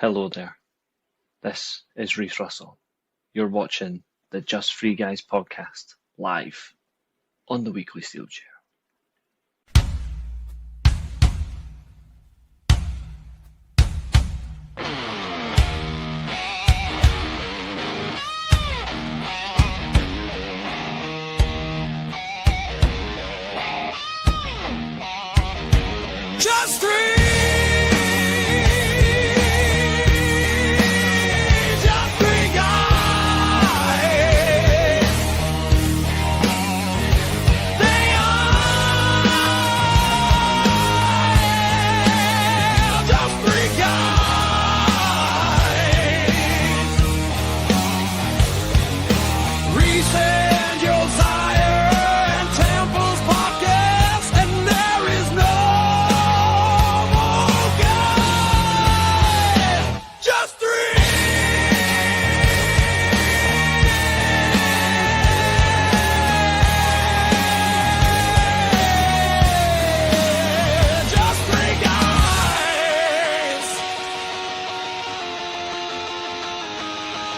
Hello there, this is Reece Russell. You're watching the Just Free Guys podcast live on the weekly Steelchair. Just three. Reece and Josiah and Temple's podcast, and there is no more guys, just three. Just three guys.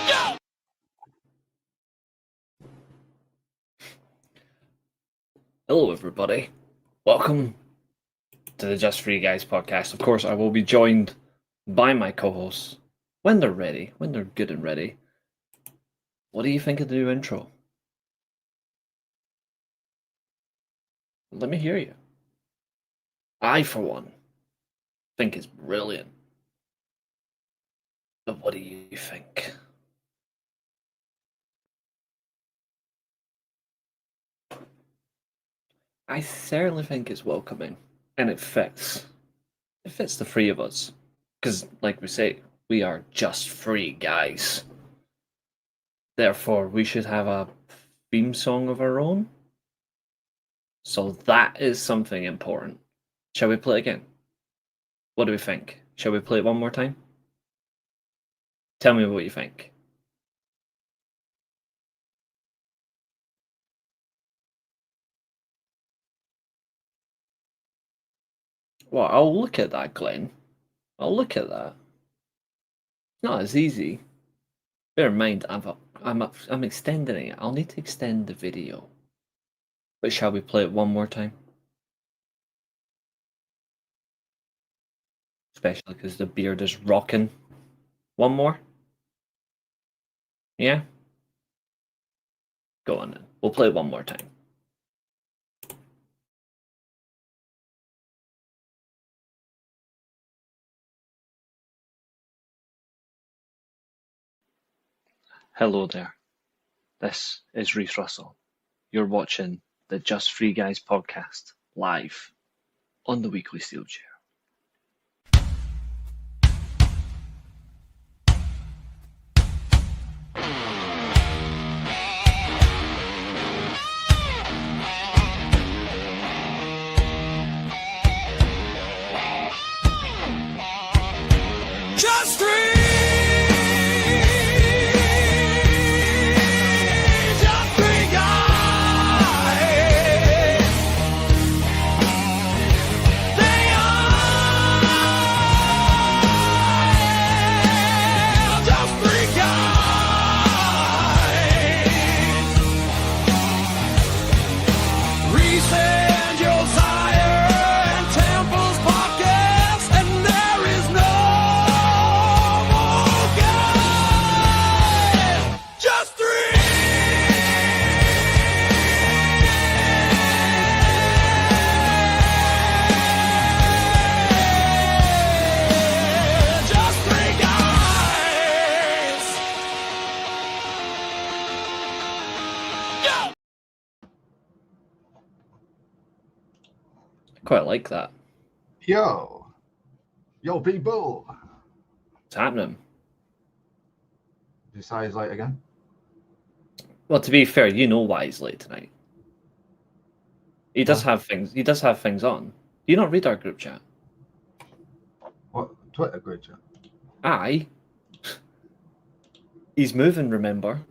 Go. Hello, everybody. Welcome to the Just Free Guys podcast. Of course, I will be joined by my co-hosts when they're ready, when they're good and ready. What do you think of the new intro? Let me hear you. I, for one, think it's brilliant. But what do you think? I certainly think it's welcoming, and it fits. It fits the three of us, because, like we say, we are just free guys. Therefore, we should have a theme song of our own. So that is something important. Shall we play it again? What do we think? Shall we play it one more time? Tell me what you think. Well, I'll look at that, Glenn. I'll look at that. It's not as easy. Bear in mind, I'm extending it. I'll need to extend the video. But shall we play it one more time? Especially because the beard is rocking. One more? Yeah? Go on then. We'll play it one more time. Hello there, this is Reece Russell. You're watching the Just Free Guys podcast live on the weekly Steelchair. Just three. Just three guys. They are just three guys. Reece and Josiah and Temple's podcast, and there is no more guys, just three. Just three guys. Go. I quite like that. Yo people. What's happening? Josiah's late again. Well, to be fair, you know why he's late tonight. He does have things. He does have things on. Do you not read our group chat? What Twitter group chat? Aye. He's moving, remember?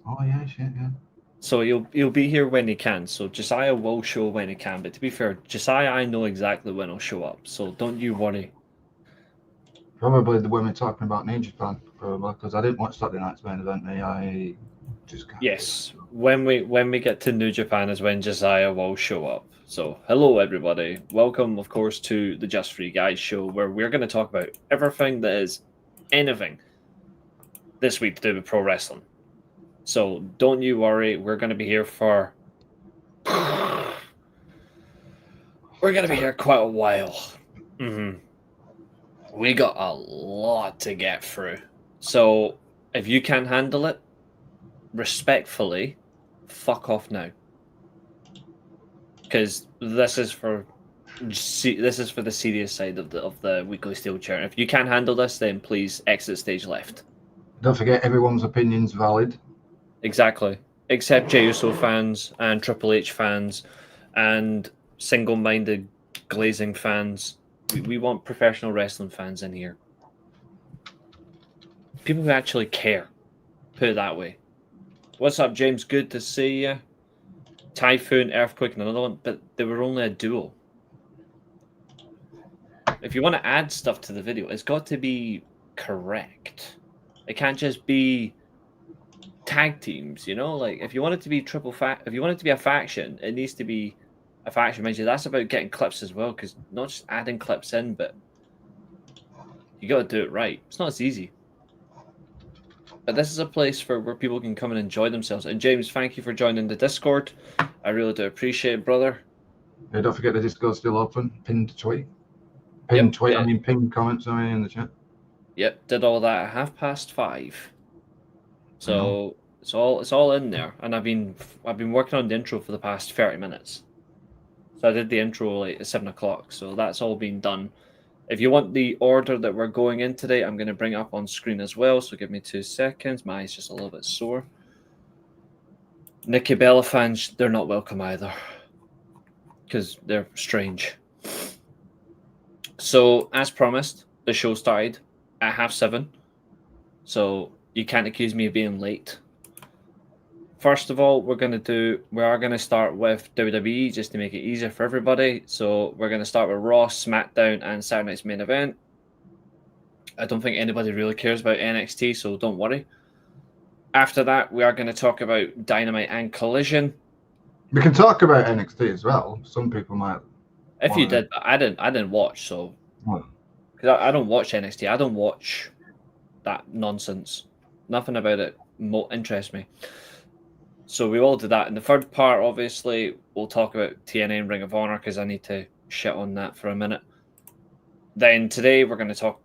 Oh yeah, shit, yeah. So he'll be here when he can. So Josiah will show when he can. But to be fair, Josiah, I know exactly when he'll show up. So don't you worry. Probably the women talking about New Japan, probably, because I didn't watch Saturday night's main event. I just can't. Yes, when we get to New Japan is when Josiah will show up. So, hello everybody. Welcome, of course, to the Just Free Guys show, where we're going to talk about everything that is anything this week to do with pro wrestling. So, don't you worry. We're going to be here for... We're going to be here quite a while. We got a lot to get through. So, if you can't handle it, respectfully, fuck off now. Because this is for the serious side of the weekly Steelchair. If you can't handle this, then please exit stage left. Don't forget, everyone's opinion's valid. Exactly, except Jey Uso fans and Triple H fans and single-minded glazing fans. We want professional wrestling fans in here. People who actually care. Put it that way. What's up, James? Good to see you. Typhoon, Earthquake, and another one, but they were only a duo. If you want to add stuff to the video, it's got to be correct. It can't just be tag teams, you know? Like, if you want it to be if you want it to be a faction, it needs to be a faction. Mind you, that's about getting clips as well, because not just adding clips in, but you got to do it right. It's not as easy. But this is a place where people can come and enjoy themselves. And James, thank you for joining the Discord. I really do appreciate it, brother. Yeah, don't forget the Discord's still open. Pinned tweet. Pinned tweet, yeah. Pinned comments in the chat. Yep, did all that at 5:30. So it's all in there. And I've been working on the intro for the past 30 minutes. So I did the intro like at 7 o'clock. So that's all been done. If you want the order that we're going in today, I'm going to bring it up on screen as well. So give me 2 seconds. My eye's just a little bit sore. Nikki Bella fans, they're not welcome either. Because they're strange. So, as promised, the show started at 7:30. So, you can't accuse me of being late. First of all, we are going to start with WWE just to make it easier for everybody. So we're going to start with Raw, SmackDown, and Saturday Night's Main Event. I don't think anybody really cares about NXT, so don't worry. After that, we are going to talk about Dynamite and Collision. We can talk about NXT as well. Some people might. If you did, but I didn't watch, so because I don't watch NXT. I don't watch that nonsense. Nothing about it interests me. So we all did that. In the third part, obviously, we'll talk about TNA and Ring of Honor because I need to shit on that for a minute. Then today we're going to talk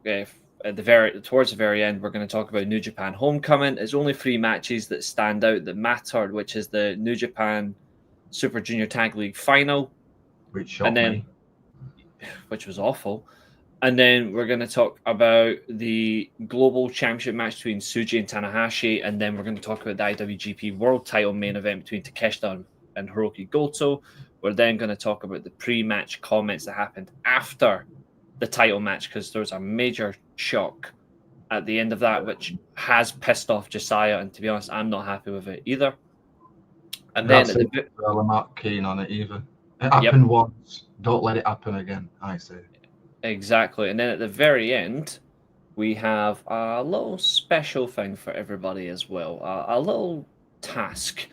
towards the very end. We're going to talk about New Japan Homecoming. There's only 3 matches that stand out that mattered, which is the New Japan Super Junior Tag League final, which was awful. And then we're going to talk about the Global Championship match between Tsuji and Tanahashi. And then we're going to talk about the IWGP World Title main event between Takeshita and Hiroki Goto. We're then going to talk about the pre-match comments that happened after the title match, because there was a major shock at the end of that, which has pissed off Josiah. And to be honest, I'm not happy with it either. And then I'm not keen on it either. It happened once. Don't let it happen again, I say. Exactly. And then at the very end, we have a little special thing for everybody as well. A little task.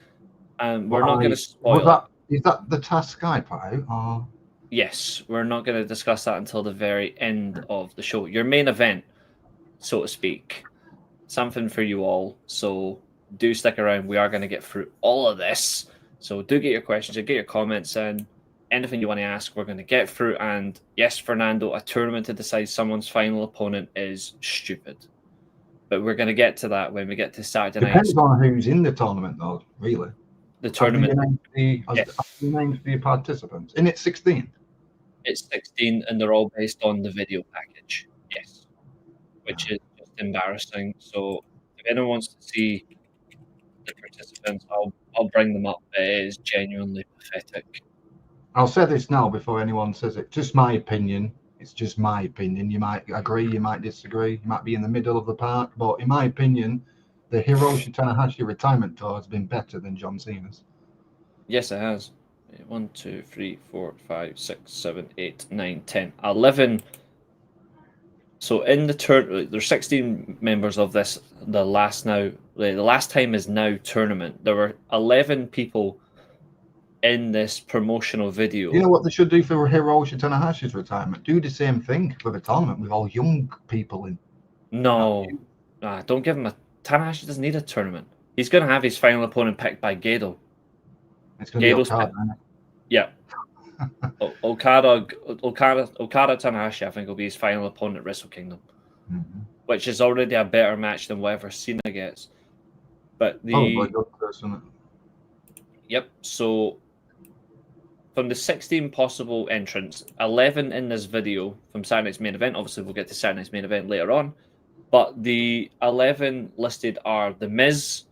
And we're not going to spoil it. Is that the task I put out? Or? Yes, we're not going to discuss that until the very end of the show. Your main event, so to speak. Something for you all. So do stick around. We are going to get through all of this. So do get your questions and get your comments in. Anything you want to ask, we're going to get through. And yes, Fernando, a tournament to decide someone's final opponent is stupid. But we're going to get to that when we get to Saturday night. Depends on who's in the tournament, though, really. The tournament. You named the participants. In it's 16? It's 16, and they're all based on the video package. Yes. Which is just embarrassing. So if anyone wants to see the participants, I'll bring them up. It is genuinely pathetic. I'll say this now before anyone says it. Just my opinion. It's just my opinion. You might agree, you might disagree, you might be in the middle of the park. But in my opinion, the Hiroshi Tanahashi retirement tour has been better than John Cena's. Yes, it has. 1, 2, 3, 4, 5, 6, 7, 8, 9, 10, 11 So in the turn, there's 16 members of this. The last time is now tournament. There were 11 people in this promotional video. You know what they should do for Hiroshi Tanahashi's retirement? Do the same thing for the tournament with all young people in. No, don't give him a. Tanahashi doesn't need a tournament. He's going to have his final opponent picked by Gedo. It's going to be Gedo's Okada, isn't it? Yeah. Okada Tanahashi, I think, will be his final opponent at Wrestle Kingdom, which is already a better match than whatever Cena gets. But Yep. So from the 16 possible entrants, 11 in this video from Saturday Night's Main Event. Obviously, we'll get to Saturday Night's Main Event later on. But the 11 listed are The Miz,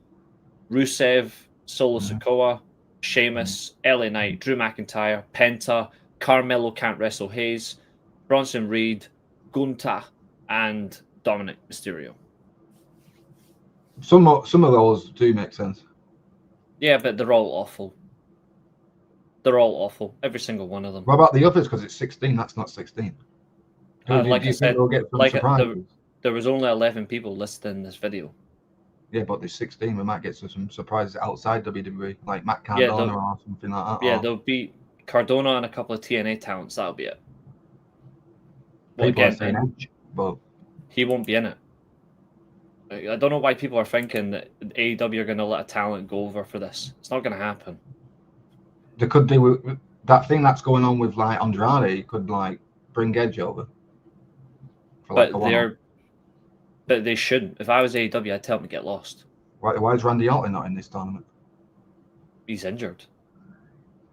Rusev, Solo Sikoa, Sheamus, LA Knight, Drew McIntyre, Penta, Carmelo Can't Wrestle Hayes, Bronson Reed, Gunta, and Dominic Mysterio. Some of those do make sense. Yeah, but they're all awful. They're all awful. Every single one of them. What about the others? Because it's 16. That's not 16. Like I said, surprises? There was only 11 people listed in this video. Yeah, but there's 16. We might get some surprises outside WWE, like Matt Cardona or something like that. Yeah, there'll be Cardona and a couple of TNA talents. That'll be it. Well, again, Edge, but he won't be in it. I don't know why people are thinking that AEW are going to let a talent go over for this. It's not going to happen. They could do that thing that's going on with like Andrade. You could like bring Edge over. But they shouldn't. If I was AEW, I'd tell them to get lost. Why is Randy Orton not in this tournament? He's injured.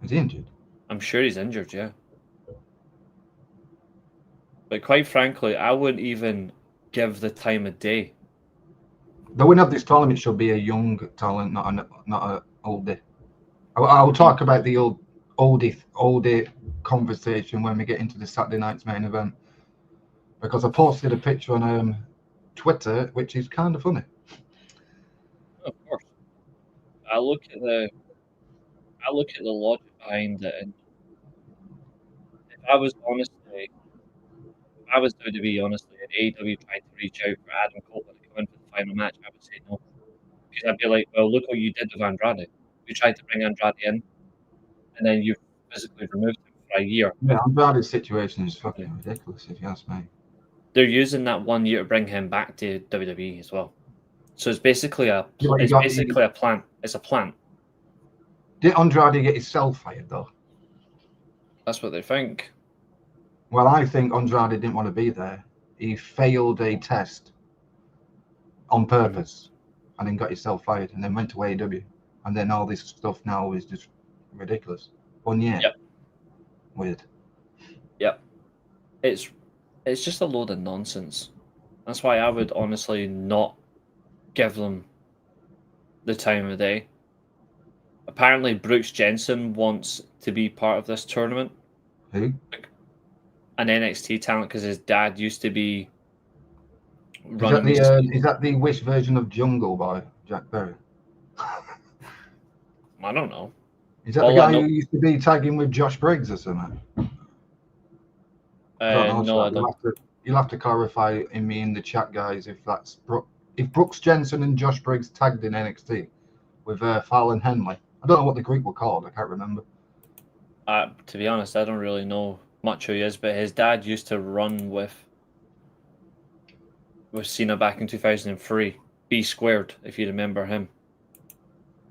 Is he injured? I'm sure he's injured, yeah. But quite frankly, I wouldn't even give the time of day. The winner of this tournament should be a young talent, not an oldie. I'll talk about the oldie conversation when we get into the Saturday Night's Main Event, because I posted a picture on Twitter, which is kind of funny. Of course, I look at the logic behind it, and if I was WWE, honestly, and AEW tried to reach out for Adam Cole to come in for the final match, I would say no, because I'd be like, well, look what you did with Andrade. You tried to bring Andrade in, and then you physically removed him for a year. Yeah, Andrade's situation is fucking ridiculous, if you ask me. They're using that 1 year to bring him back to WWE as well. So it's basically a plant. It's a plant. Did Andrade get himself fired though? That's what they think. Well, I think Andrade didn't want to be there. He failed a test on purpose and then got himself fired and then went to AEW. And then all this stuff now is just ridiculous. 1 year. Yep. Weird. Yep. It's just a load of nonsense. That's why I would honestly not give them the time of day. Apparently, Brooks Jensen wants to be part of this tournament. Who? An NXT talent, because his dad used to be running. Is that the Wish version of Jungle Boy, Jack Berry? I don't know. Is that the guy who used to be tagging with Josh Briggs or something? No, I don't. You'll have to clarify in the chat, guys, if that's if Brooks Jensen and Josh Briggs tagged in NXT with Fallon Henley. I don't know what the group were called. I can't remember. To be honest, I don't really know much who he is, but his dad used to run with Cena back in 2003. B Squared, if you remember him.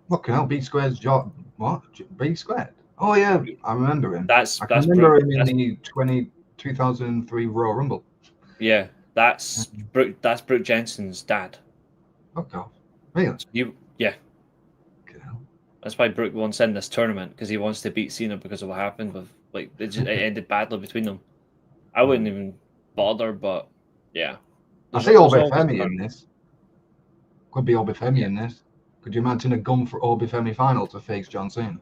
Fucking hell, B Squared's job. What? B Squared? Oh yeah, I remember him. I remember him in the 2003 Royal Rumble. Yeah, that's Brooke Jensen's dad. Okay, really? Yeah. That's why Brooke wants in this tournament, because he wants to beat Cena because of what happened with it ended badly between them. I wouldn't even bother, but yeah. I see Obafemi in this. Could be Obafemi in this. Could you imagine a gun for Obafemi final to face John Cena?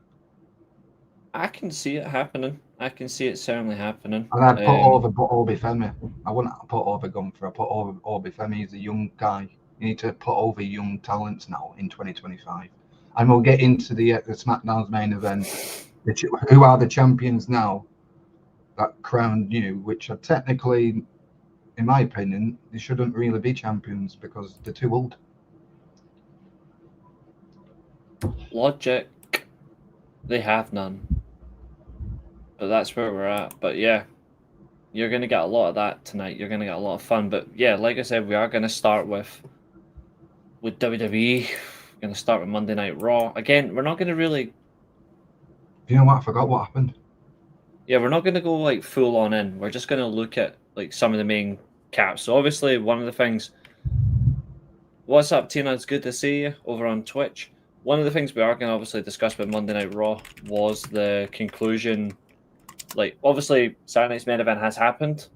I can see it happening. I can see it certainly happening. And I'd put over Obafemi. I wouldn't put over Gunther. I'd put over Obafemi. He's a young guy. You need to put over young talents now in 2025. And we'll get into the SmackDown's main event. Who are the champions now that crowned new, which are technically in my opinion, they shouldn't really be champions because they're too old. Logic, they have none. But that's where we're at. But yeah, you're going to get a lot of that tonight. You're going to get a lot of fun. But yeah, like I said, we are going to start with WWE. We're going to start with Monday Night Raw. Again, we're not going to really... You know what? I forgot what happened. Yeah, we're not going to go like full on in. We're just going to look at like some of the main caps. So obviously, one of the things... What's up, Tina? It's good to see you over on Twitch. One of the things we are going to obviously discuss with Monday Night Raw was the conclusion. Like, obviously, Saturday night's main event has happened.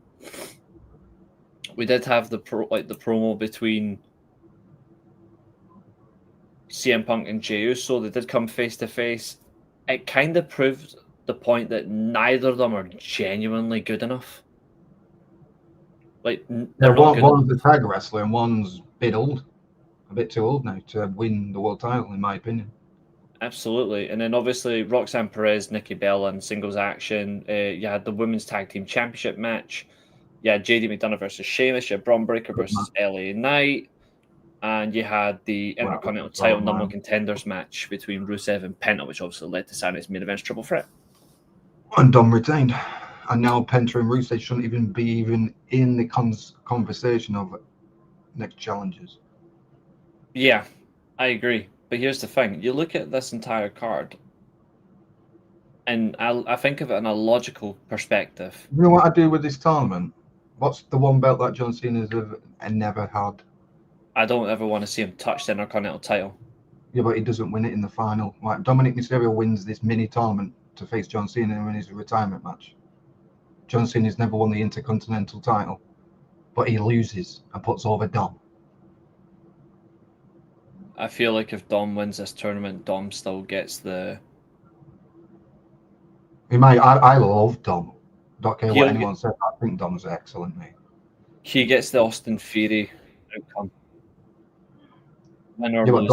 We did have the promo between CM Punk and Jey Uso. They did come face to face. It kind of proved the point that neither of them are genuinely good enough. Like, they're not good one's enough. a tag wrestler and one's a bit too old now to win the world title, in my opinion. Absolutely. And then obviously Roxanne Perez, Nikki Bella in singles action. You had the Women's Tag Team Championship match. You had JD McDonough versus Sheamus. You had Braun Breaker versus LA Knight. And you had the Intercontinental title number one contenders match between Rusev and Penta, which obviously led to Saturday's main event's triple threat. And Dom retained. And now Penta and Rusev shouldn't even be in the conversation of next challenges. Yeah, I agree. But here's the thing. You look at this entire card, and I think of it in a logical perspective. You know what I do with this tournament? What's the one belt that John Cena's never had? I don't ever want to see him touch the Intercontinental title. Yeah, but he doesn't win it in the final. Like Dominic Mysterio wins this mini tournament to face John Cena in his retirement match. John Cena's never won the Intercontinental title, but he loses and puts over Dom. I feel like if Dom wins this tournament, Dom still gets the... He might. I love Dom. Don't care what anyone says. I think Dom's excellent, mate. He gets the Austin Theory outcome. Yeah, but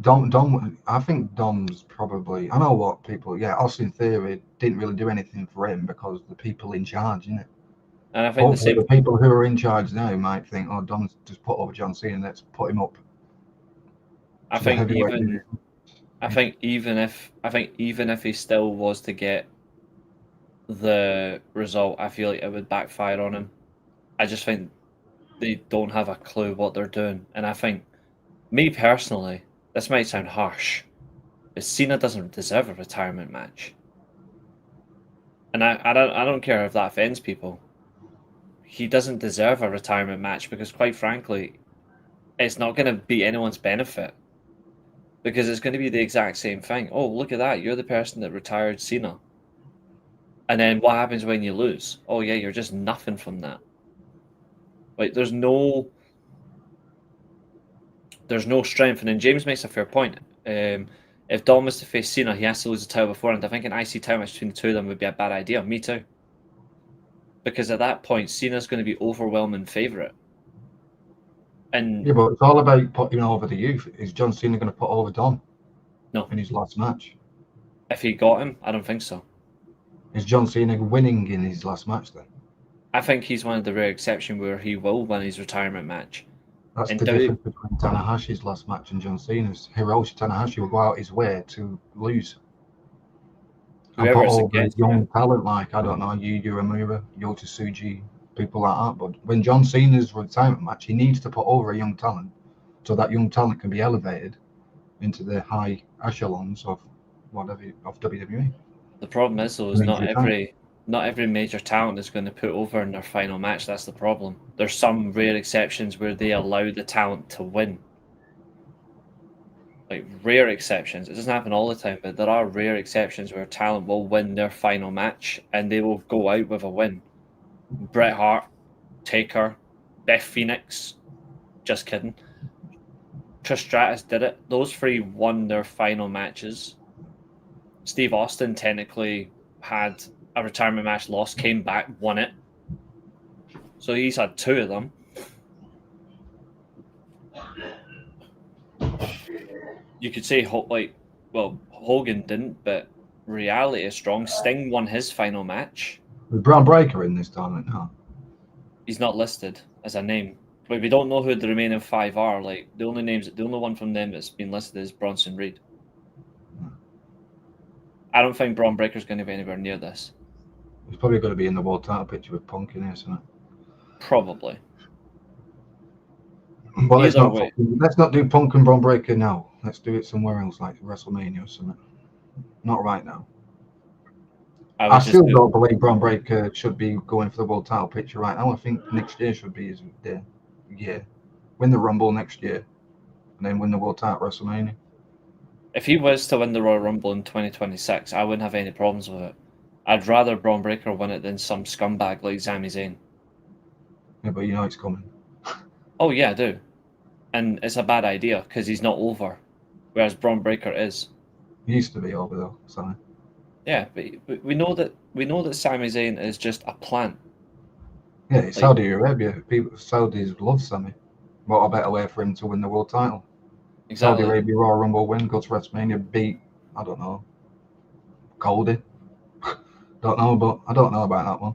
Dom. I think Dom's probably. I know what people. Yeah, Austin Theory didn't really do anything for him because the people in charge, isn't it? And I think the people who are in charge now might think, "Oh, Dom's just put over John Cena. Let's put him up." I think even if he still was to get the result, I feel like it would backfire on him. I just think they don't have a clue what they're doing, and I think, me personally, this might sound harsh, but Cena doesn't deserve a retirement match, and I don't care if that offends people. He doesn't deserve a retirement match because, quite frankly, it's not going to be anyone's benefit. Because it's going to be the exact same thing. Oh, look at that. You're the person that retired Cena. And then what happens when you lose? Oh, yeah, you're just nothing from that. Like, there's no strength. And then James makes a fair point. If Dom was to face Cena, he has to lose the title beforehand. I think an IC title match between the two of them would be a bad idea. Me too. Because at that point, Cena's going to be overwhelming favourite. And yeah, but it's all about putting over the youth. Is John Cena going to put over Dom? No. In his last match? If he got him, I don't think so. Is John Cena winning in his last match then? I think he's one of the rare exceptions where he will win his retirement match. That's the difference between Tanahashi's last match and John Cena's. Hiroshi Tanahashi will go out his way to lose. And put over young talent like, I don't know, Yu Uemura, Yota Tsuji, people like that. But when John Cena's retirement match, he needs to put over a young talent so that young talent can be elevated into the high echelons of WWE. The problem is, though, is not every major talent is going to put over in their final match. That's the problem. There's some rare exceptions where they allow the talent to win. Like, rare exceptions. It doesn't happen all the time, but there are rare exceptions where talent will win their final match and they will go out with a win. Bret Hart, Taker, Beth Phoenix, just kidding. Trish Stratus did it. Those three won their final matches. Steve Austin technically had a retirement match, lost, came back, won it. So he's had two of them. You could say, Hogan didn't, but reality is strong. Sting won his final match. With Braun Breaker in this tournament, huh? He's not listed as a name. But we don't know who the remaining 5 are. Like the only one from them that's been listed is Bronson Reed. I don't think Braun Breaker's going to be anywhere near this. He's probably going to be in the world title picture with Punk in it, isn't it? Probably. But let's Either way. not do Punk and Braun Breaker now. Let's do it somewhere else, like WrestleMania or something. Not right now. I still don't believe Braun Breaker should be going for the world title picture right now. I think next year should be his year. Win the Rumble next year, and then win the world title at WrestleMania. If he was to win the Royal Rumble in 2026, I wouldn't have any problems with it. I'd rather Braun Breaker win it than some scumbag like Sami Zayn. Yeah, but you know it's coming. Oh yeah, I do. And it's a bad idea because he's not over, whereas Braun Breaker is. He used to be over though, sorry. Yeah, but we know that Sami Zayn is just a plant. Yeah, it's Saudi Arabia. Saudis love Sami. What a better way for him to win the world title? Exactly. Saudi Arabia Royal Rumble win, go to WrestleMania, beat, I don't know, Goldie. Don't know about that one.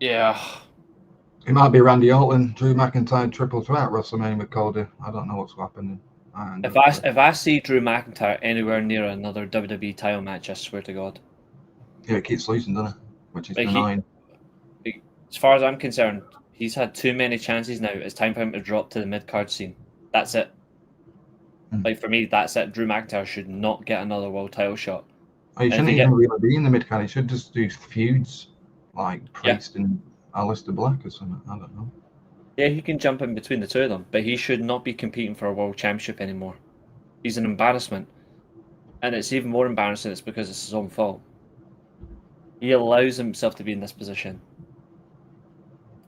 Yeah. It might be Randy Orton, Drew McIntyre triple threat WrestleMania with Cody. I don't know what's happening. If I see Drew McIntyre anywhere near another WWE title match, I swear to God. Yeah, it keeps losing, doesn't it? Which is Like annoying. As far as I'm concerned, he's had too many chances now. It's time for him to drop to the mid-card scene. That's it. Like, for me, that's it. Drew McIntyre should not get another world title shot. He shouldn't even really be in the mid-card. He should just do feuds like Priest and Aleister Black or something. I don't know. Yeah, he can jump in between the two of them, but he should not be competing for a world championship anymore. He's an embarrassment. And it's even more embarrassing it's because it's his own fault. He allows himself to be in this position.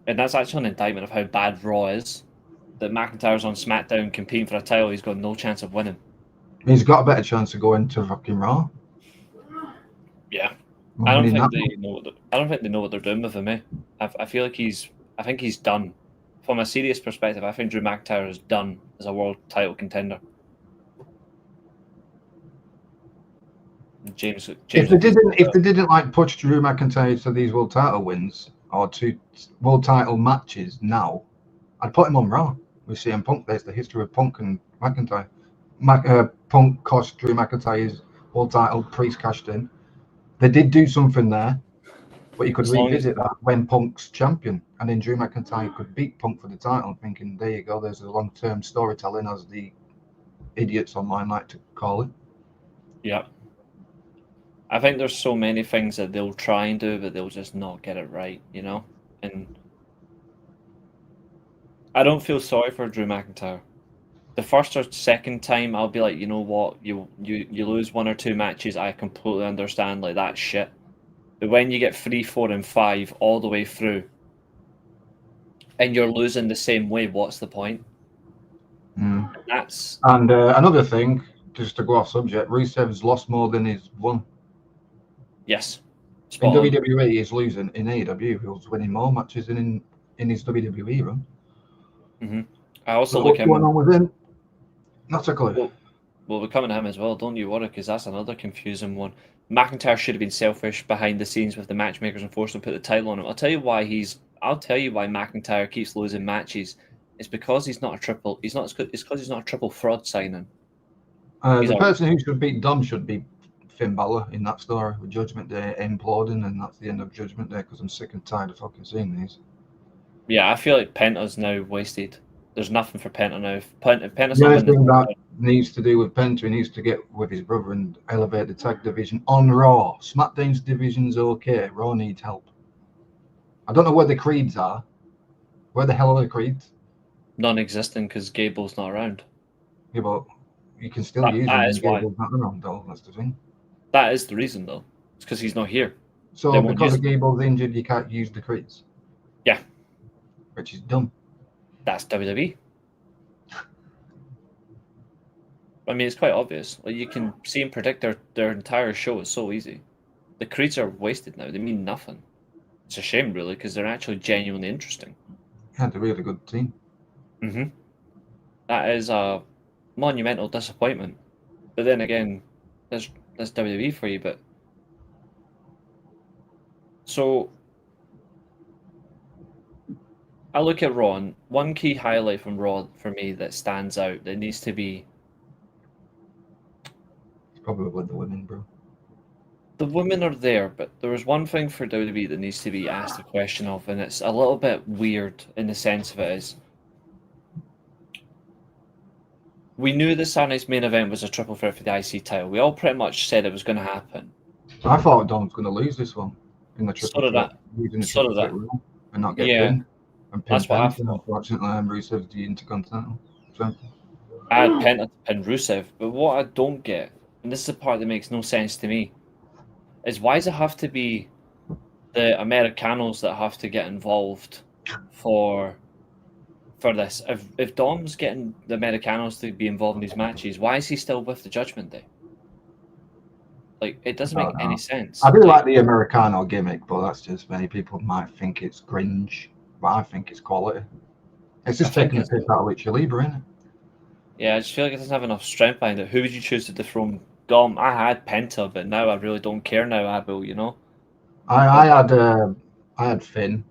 And that's actually an indictment of how bad Raw is. That McIntyre's on SmackDown competing for a title he's got no chance of winning. He's got a better chance of going to fucking Raw. Yeah. I don't think they know what they're doing with him, eh? I feel like I think he's done. From a serious perspective, I think Drew McIntyre is done as a world title contender. James if they didn't like push Drew McIntyre to these world title wins or to world title matches now, I'd put him on Raw with CM Punk. There's the history of Punk and McIntyre. Punk cost Drew McIntyre's world title. Priest cashed in. They did do something there, but you could revisit that when Punk's champion, and then Drew McIntyre could beat Punk for the title. Thinking, there you go. There's a long-term storytelling, as the idiots online like to call it. Yeah. I think there's so many things that they'll try and do, but they'll just not get it right, you know? And I don't feel sorry for Drew McIntyre. The first or second time, I'll be like, you know what? You lose 1 or 2 matches, I completely understand. Like, that's shit. But when you get 3, 4, and 5 all the way through, and you're losing the same way, what's the point? That's another thing, just to go off subject. Reece has lost more than he's won. Yes. In WWE, he's losing. In AEW, he was winning more matches than in his WWE run. Mm-hmm. I also what's going on with him? Not a clue. Well, we're coming to him as well. Don't you worry, because that's another confusing one. McIntyre should have been selfish behind the scenes with the matchmakers and forced him to put the title on him. I'll tell you why McIntyre keeps losing matches. It's because he's not a triple. It's because he's not a triple fraud signing. The person who should beat Dom should be Finn Balor in that story with Judgment Day imploding, and that's the end of Judgment Day because I'm sick and tired of fucking seeing these. Yeah, I feel like Penta's now wasted. There's nothing for Penta now. If Penta's the only thing that needs to do with Penta, he needs to get with his brother and elevate the tag division on Raw. SmackDown's division's okay. Raw needs help. I don't know where the creeds are. Where the hell are the creeds? Non-existent because Gable's not around. Yeah, but you can still use them. Gable's not around, though. That's the thing. That is the reason, though. It's because he's not here. So because Gable's injured, you can't use the creeds. Yeah. Which is dumb. That's WWE. I mean, it's quite obvious. Like, you can see and predict their entire show is so easy. The creeds are wasted now. They mean nothing. It's a shame, really, because they're actually genuinely interesting. Yeah, they're a really good team. Mm-hmm. That is a monumental disappointment. But then again, that's WWE for you. But so I look at Raw, and one key highlight from Raw for me that stands out that needs to be It's probably with the women, bro. the women are there, but there was one thing for WWE that needs to be asked a question of, and it's a little bit weird in the sense of it is. We knew the Saturday's main event was a triple threat for the IC title. We all pretty much said it was going to happen. I thought Dom was going to lose this one in the triple So did threat, I. losing the So triple did I. threat rule and not get Yeah, pinned. And pin that's what I Penta, thought. unfortunately, and Rusev the Intercontinental Champion. I had Penta to pin Rusev, but what I don't get, and this is the part that makes no sense to me, is why does it have to be the Americanos that have to get involved for this? If Dom's getting the Americanos to be involved in these matches, why is he still with the Judgment Day? Like, it doesn't make any sense. I do like the Americano gimmick, but that's just many people might think it's cringe, but I think it's quality. It's just taking the piss out of Lucha Libre, isn't it? Yeah, I just feel like it doesn't have enough strength behind it. Who would you choose to dethrone Dom? I had Penta, but now I really don't care now, Abel, you know? I had Finn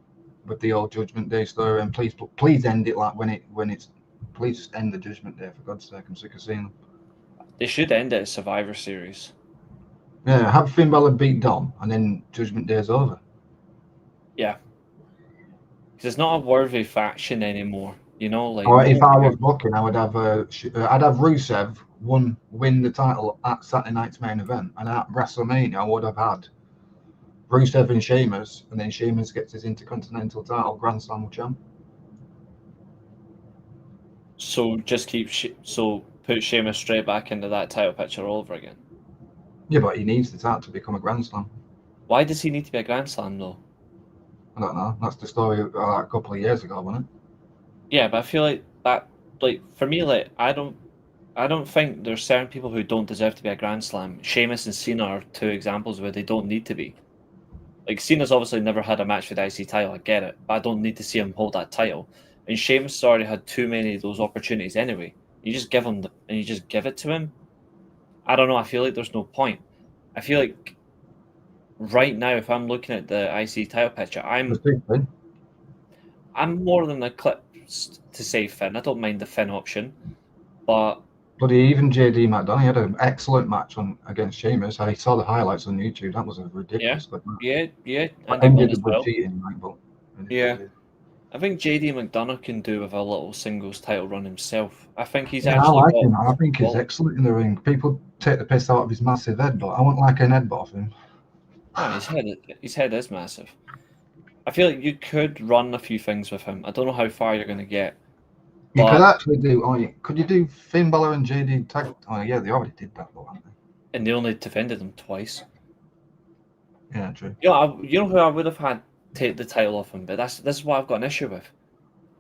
with the old Judgment Day story, and please end it like when it's please just end the Judgment Day, for God's sake. I'm sick of seeing them. They should end it as Survivor Series. Yeah, have Finn Balor beat Dom, and then Judgment Day is over. Yeah. Because it's not a worthy faction anymore, you know? Like, Or if I was booking, I would have I'd have Rusev win the title at Saturday night's main event, and at WrestleMania I would have had Rusev and Sheamus, and then Sheamus gets his Intercontinental title Grand Slam champ. So just put Sheamus straight back into that title picture all over again. Yeah, but he needs the title to become a Grand Slam. Why does he need to be a Grand Slam, though? I don't know. That's the story a couple of years ago, wasn't it? Yeah, but I feel like that, like, for me, like, I don't think there's certain people who don't deserve to be a Grand Slam. Sheamus and Cena are two examples where they don't need to be. Like, Cena's obviously never had a match for the IC title, I get it, but I don't need to see him hold that title. And Sheamus has already had too many of those opportunities anyway. You just give him and you just give it to him. I don't know, I feel like there's no point. I feel like right now, if I'm looking at the IC title picture, I'm more than eclipsed to say Finn. I don't mind the Finn option, but even JD McDonough had an excellent match against Sheamus. I saw the highlights on YouTube. That was a ridiculous good match. Yeah, and ended with cheating, right? But yeah, I think JD McDonough can do with a little singles title run himself. I think he's I like him. I think he's excellent in the ring. People take the piss out of his massive head, but I wouldn't like an headbutt of him. No, his head is massive. I feel like you could run a few things with him. I don't know how far you're going to get. You could actually do. Could you do Finn Balor and JD tag? Oh yeah, they already did that, though, haven't they? And they only defended them twice. Yeah, true. You know who I would have had take the title off him, but this is what I've got an issue with.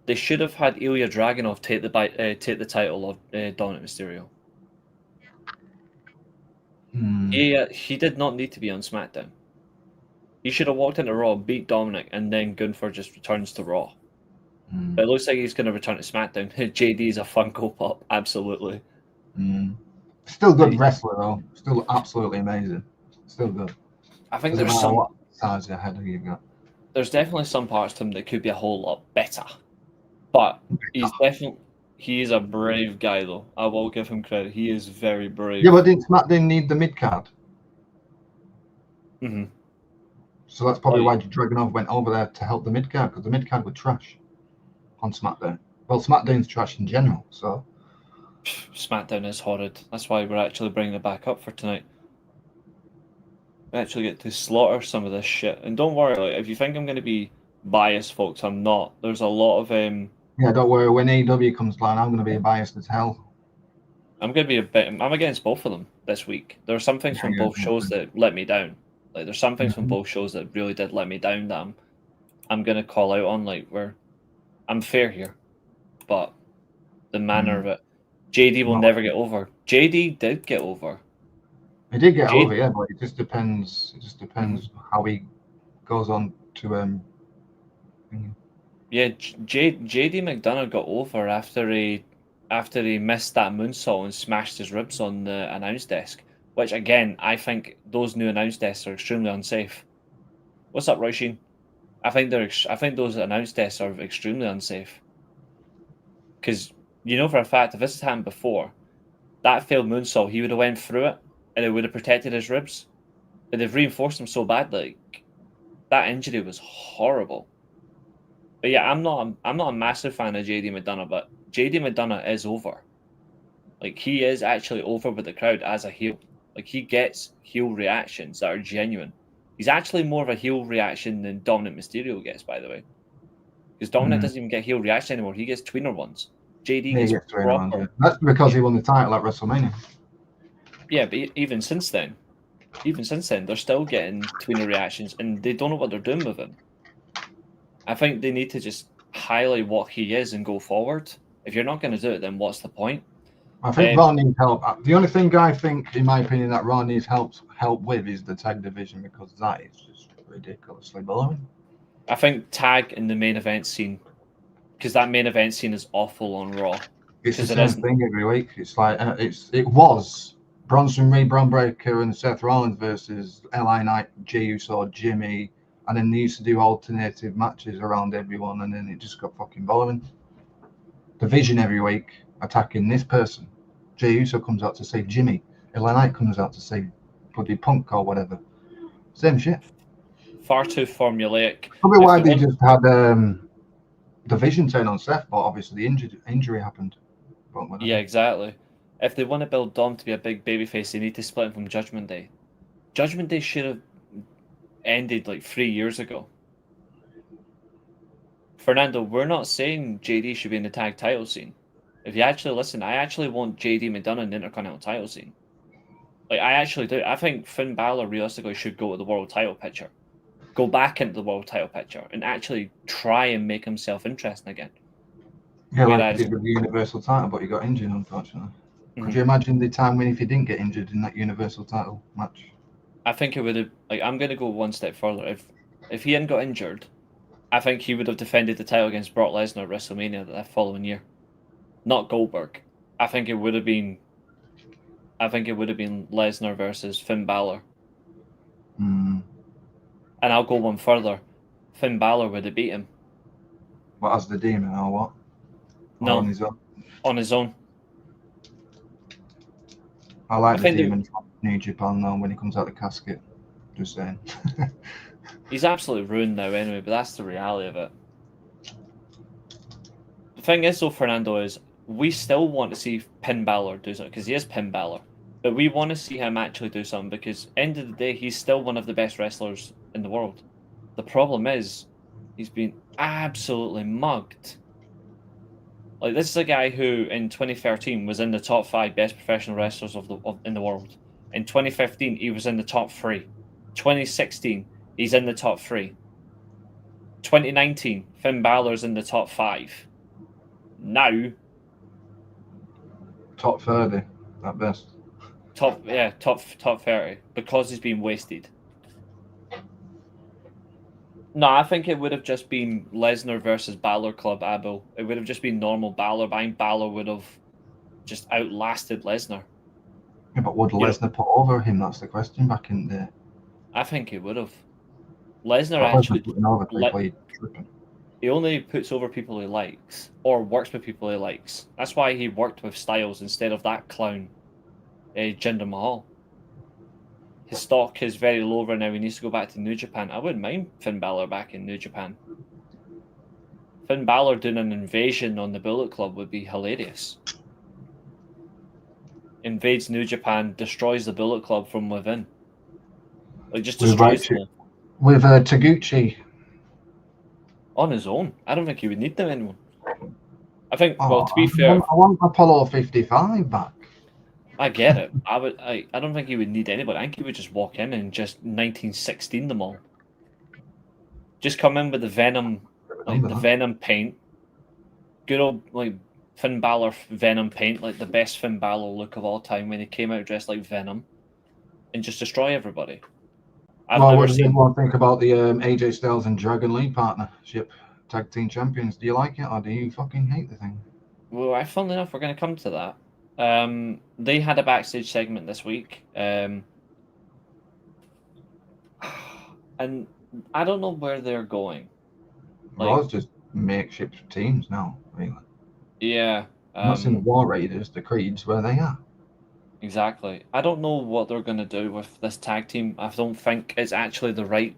They should have had Ilya Dragunov take the title of Dominic Mysterio. He did not need to be on SmackDown. He should have walked into Raw, beat Dominic, and then Gunther just returns to Raw. But it looks like he's going to return to SmackDown. JD is a Funko Pop, absolutely. Still good wrestler, though. Still absolutely amazing. Still good. I think there's some what size your head you got. There's definitely some parts to him that could be a whole lot better. But he is a brave guy, though. I will give him credit. He is very brave. Yeah, but didn't SmackDown need the mid card? Mm-hmm. So that's probably why Dragunov went over there to help the mid card, because the mid card were trash on SmackDown. Well, SmackDown's trash in general, so. SmackDown is horrid. That's why we're actually bringing it back up for tonight. We actually get to slaughter some of this shit. And don't worry, like, if you think I'm going to be biased, folks, I'm not. There's a lot of... Yeah, don't worry. When AEW comes down, I'm going to be biased as hell. I'm going to be I'm against both of them this week. There are some things from both shows that let me down. Like, there's some things from both shows that really did let me down that I'm going to call out on, like, where I'm fair here. But the manner of it, JD will never get over. JD did get over. He did get over, yeah, but it just depends. It just depends how he goes on to Yeah, JD McDonough got over after he missed that moonsault and smashed his ribs on the announce desk. Which again, I think those new announce desks are extremely unsafe. What's up, Roisin? I think those announced deaths are extremely unsafe. Because you know for a fact if this had happened before, that failed moonsault, he would have went through it and it would have protected his ribs. But they've reinforced him so bad, like that injury was horrible. But yeah, I'm not a massive fan of JD McDonough, but JD McDonough is over. Like he is actually over with the crowd as a heel. Like he gets heel reactions that are genuine. He's actually more of a heel reaction than Dominic Mysterio gets, by the way. Because Dominic doesn't even get heel reaction anymore. He gets tweener ones. JD He gets gets proper. around, yeah. That's because he won the title at WrestleMania. Yeah, but even since then, they're still getting tweener reactions, and they don't know what they're doing with him. I think they need to just highlight what he is and go forward. If you're not going to do it, then what's the point? I think Raw needs help. The only thing I think, in my opinion, that Raw needs help with is the tag division, because that is just ridiculously boring. I think tag in the main event scene, because that main event scene is awful on Raw. It's the same thing every week. It's like it was Bronson Reed, Braun Breaker, and Seth Rollins versus LA Knight, Jey Uso, Jimmy, and then they used to do alternative matches around everyone, and then it just got fucking boring. Division every week attacking this person. Jey Uso comes out to save Jimmy. LA Knight comes out to save bloody Punk or whatever. Same shit. Far too formulaic. Probably why they just had division turn on Seth, but obviously the injury happened. Yeah, exactly. If they want to build Dom to be a big babyface, they need to split him from Judgment Day. Judgment Day should have ended like 3 years ago. Fernando, we're not saying JD should be in the tag title scene. If you actually listen, I actually want JD McDonough in the Intercontinental title scene. Like, I actually do. I think Finn Balor realistically should go to the world title picture. Go back into the world title picture and actually try and make himself interesting again. Yeah, like he did with the Universal title, but he got injured, unfortunately. Could you imagine the time when if he didn't get injured in that Universal title match? I think it would have. Like, I'm going to go one step further. If he hadn't got injured, I think he would have defended the title against Brock Lesnar at WrestleMania that following year. Not Goldberg. I think it would have been Lesnar versus Finn Balor. And I'll go one further. Finn Balor would have beat him. What, as the Demon or what? No, or on his own? On his own. I like the Demon from New Japan though when he comes out the casket. Just saying. He's absolutely ruined now anyway, but that's the reality of it. The thing is though, Fernando, is we still want to see Finn Balor do something, because he is Finn Balor. But we want to see him actually do something, because end of the day, he's still one of the best wrestlers in the world. The problem is, he's been absolutely mugged. Like, this is a guy who, in 2013, was in the top 5 best professional wrestlers in the world. In 2015, he was in the top 3. 2016, he's in the top 3. 2019, Finn Balor's in the top 5. Now, top 30 at best. Top 30, because he's been wasted. No, I think it would have just been Lesnar versus Balor Club Abo. It would have just been normal Balor, but I think Balor would have just outlasted Lesnar. Yeah, but would Lesnar put over him? That's the question back in there. I think he would have. Lesnar actually he only puts over people he likes, or works with people he likes. That's why he worked with Styles instead of that clown, Jinder Mahal. His stock is very low right now. He needs to go back to New Japan. I wouldn't mind Finn Balor back in New Japan. Finn Balor doing an invasion on the Bullet Club would be hilarious. Invades New Japan, destroys the Bullet Club from within. Like, just destroys them. With Taguchi. On his own. I don't think he would need them anymore. I think, well, to be fair... I want Apollo 55 back. I get it. I don't think he would need anybody. I think he would just walk in and just 1916 them all. Just come in with the Venom, the Venom paint. Good old, like, Finn Balor Venom paint, like the best Finn Balor look of all time when he came out dressed like Venom. And just destroy everybody. What does anyone think about the AJ Styles and Dragon Lee partnership tag team champions? Do you like it or do you fucking hate the thing? Well, funnily enough, we're going to come to that. They had a backstage segment this week. And I don't know where they're going. Like, Raw's just makeshift teams now, really. yeah, I'm not seeing the War Raiders, the Creeds, where they are. exactly. I don't know what they're gonna do with this tag team. I don't think it's actually the right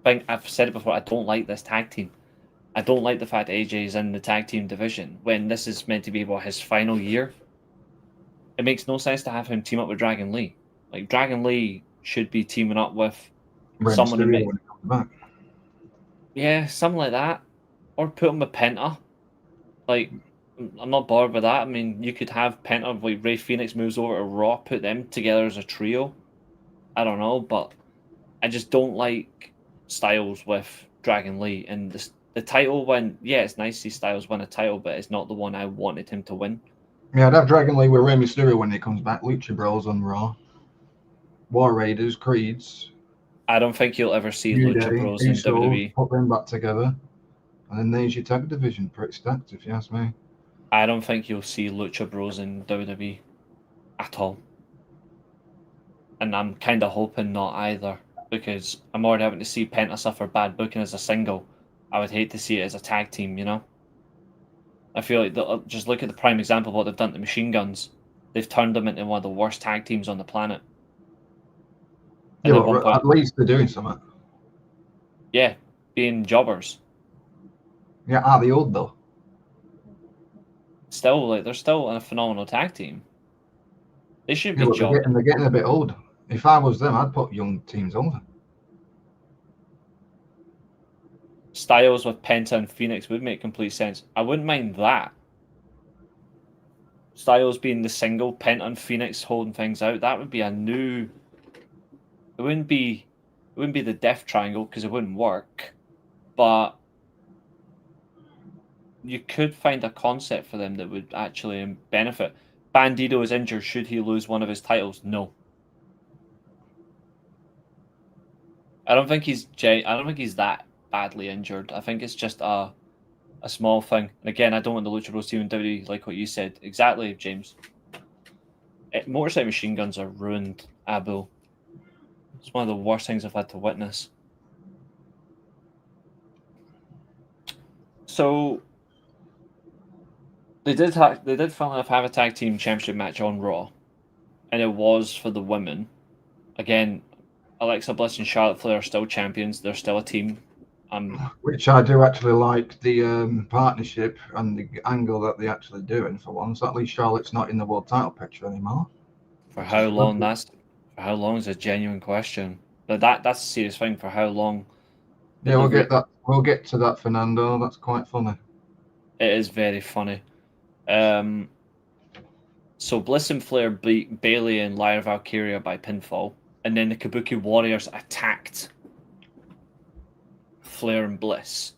thing. I've said it before. I don't like this tag team. I don't like the fact AJ is in the tag team division when this is meant to be his final year. It makes no sense to have him team up with Dragon Lee. Like, Dragon Lee should be teaming up with Rey someone who Mysterio when he comes back. yeah, something like that, or put him with Penta. Like, I'm not bothered with that. I mean, you could have Penta, like Ray Phoenix moves over to Raw, put them together as a trio. I don't know, but I just don't like Styles with Dragon Lee. And the title win, yeah, it's nice to see Styles win a title, but it's not the one I wanted him to win. Yeah, I'd have Dragon Lee with Rey Mysterio when he comes back. Lucha Bros on Raw. War Raiders, Creeds, I don't think you'll ever see New Lucha Day, Bros in Usos, WWE. put them back together. And then there's your tag division. Pretty stacked, if you ask me. I don't think you'll see Lucha Bros in WWE at all. And I'm kind of hoping not either, because I'm already having to see Penta suffer bad booking as a single. I would hate to see it as a tag team, you know? I feel like just look at the prime example of what they've done to Machine Guns. They've turned them into one of the worst tag teams on the planet. And Yeah, at one but point, at least they're doing something. yeah, being jobbers. Yeah, are they old though? Still, like, they're still a phenomenal tag team. They should Yeah, be but jobbing. they're getting a bit old. If I was them, I'd put young teams over. Styles with Penta and Phoenix would make complete sense. I wouldn't mind that. Styles being the single, Penta and Phoenix holding things out. That would be a new. It wouldn't be the Death Triangle because it wouldn't work, but you could find a concept for them that would actually benefit. Bandito is injured. Should he lose one of his titles? No. I don't think he's that badly injured. I think it's just a small thing. And again, I don't want the Lucha Bros team in WWE like what you said. Exactly, James. Motorcycle Machine Guns are ruined, Abu. It's one of the worst things I've had to witness. So they did funnily enough have a tag team championship match on Raw, and it was for the women. Again, Alexa Bliss and Charlotte Flair are still champions. They're still a team. Which I do actually like the partnership and the angle that they're actually doing for once. At least Charlotte's not in the world title picture anymore. For how long? For how long is a genuine question. But that's a serious thing. For how long? Yeah, we'll get that. We'll get to that, Fernando. That's quite funny. It is very funny. So Bliss and Flair beat Bayley and Lyra Valkyria by pinfall, and then the Kabuki Warriors attacked Flair and Bliss.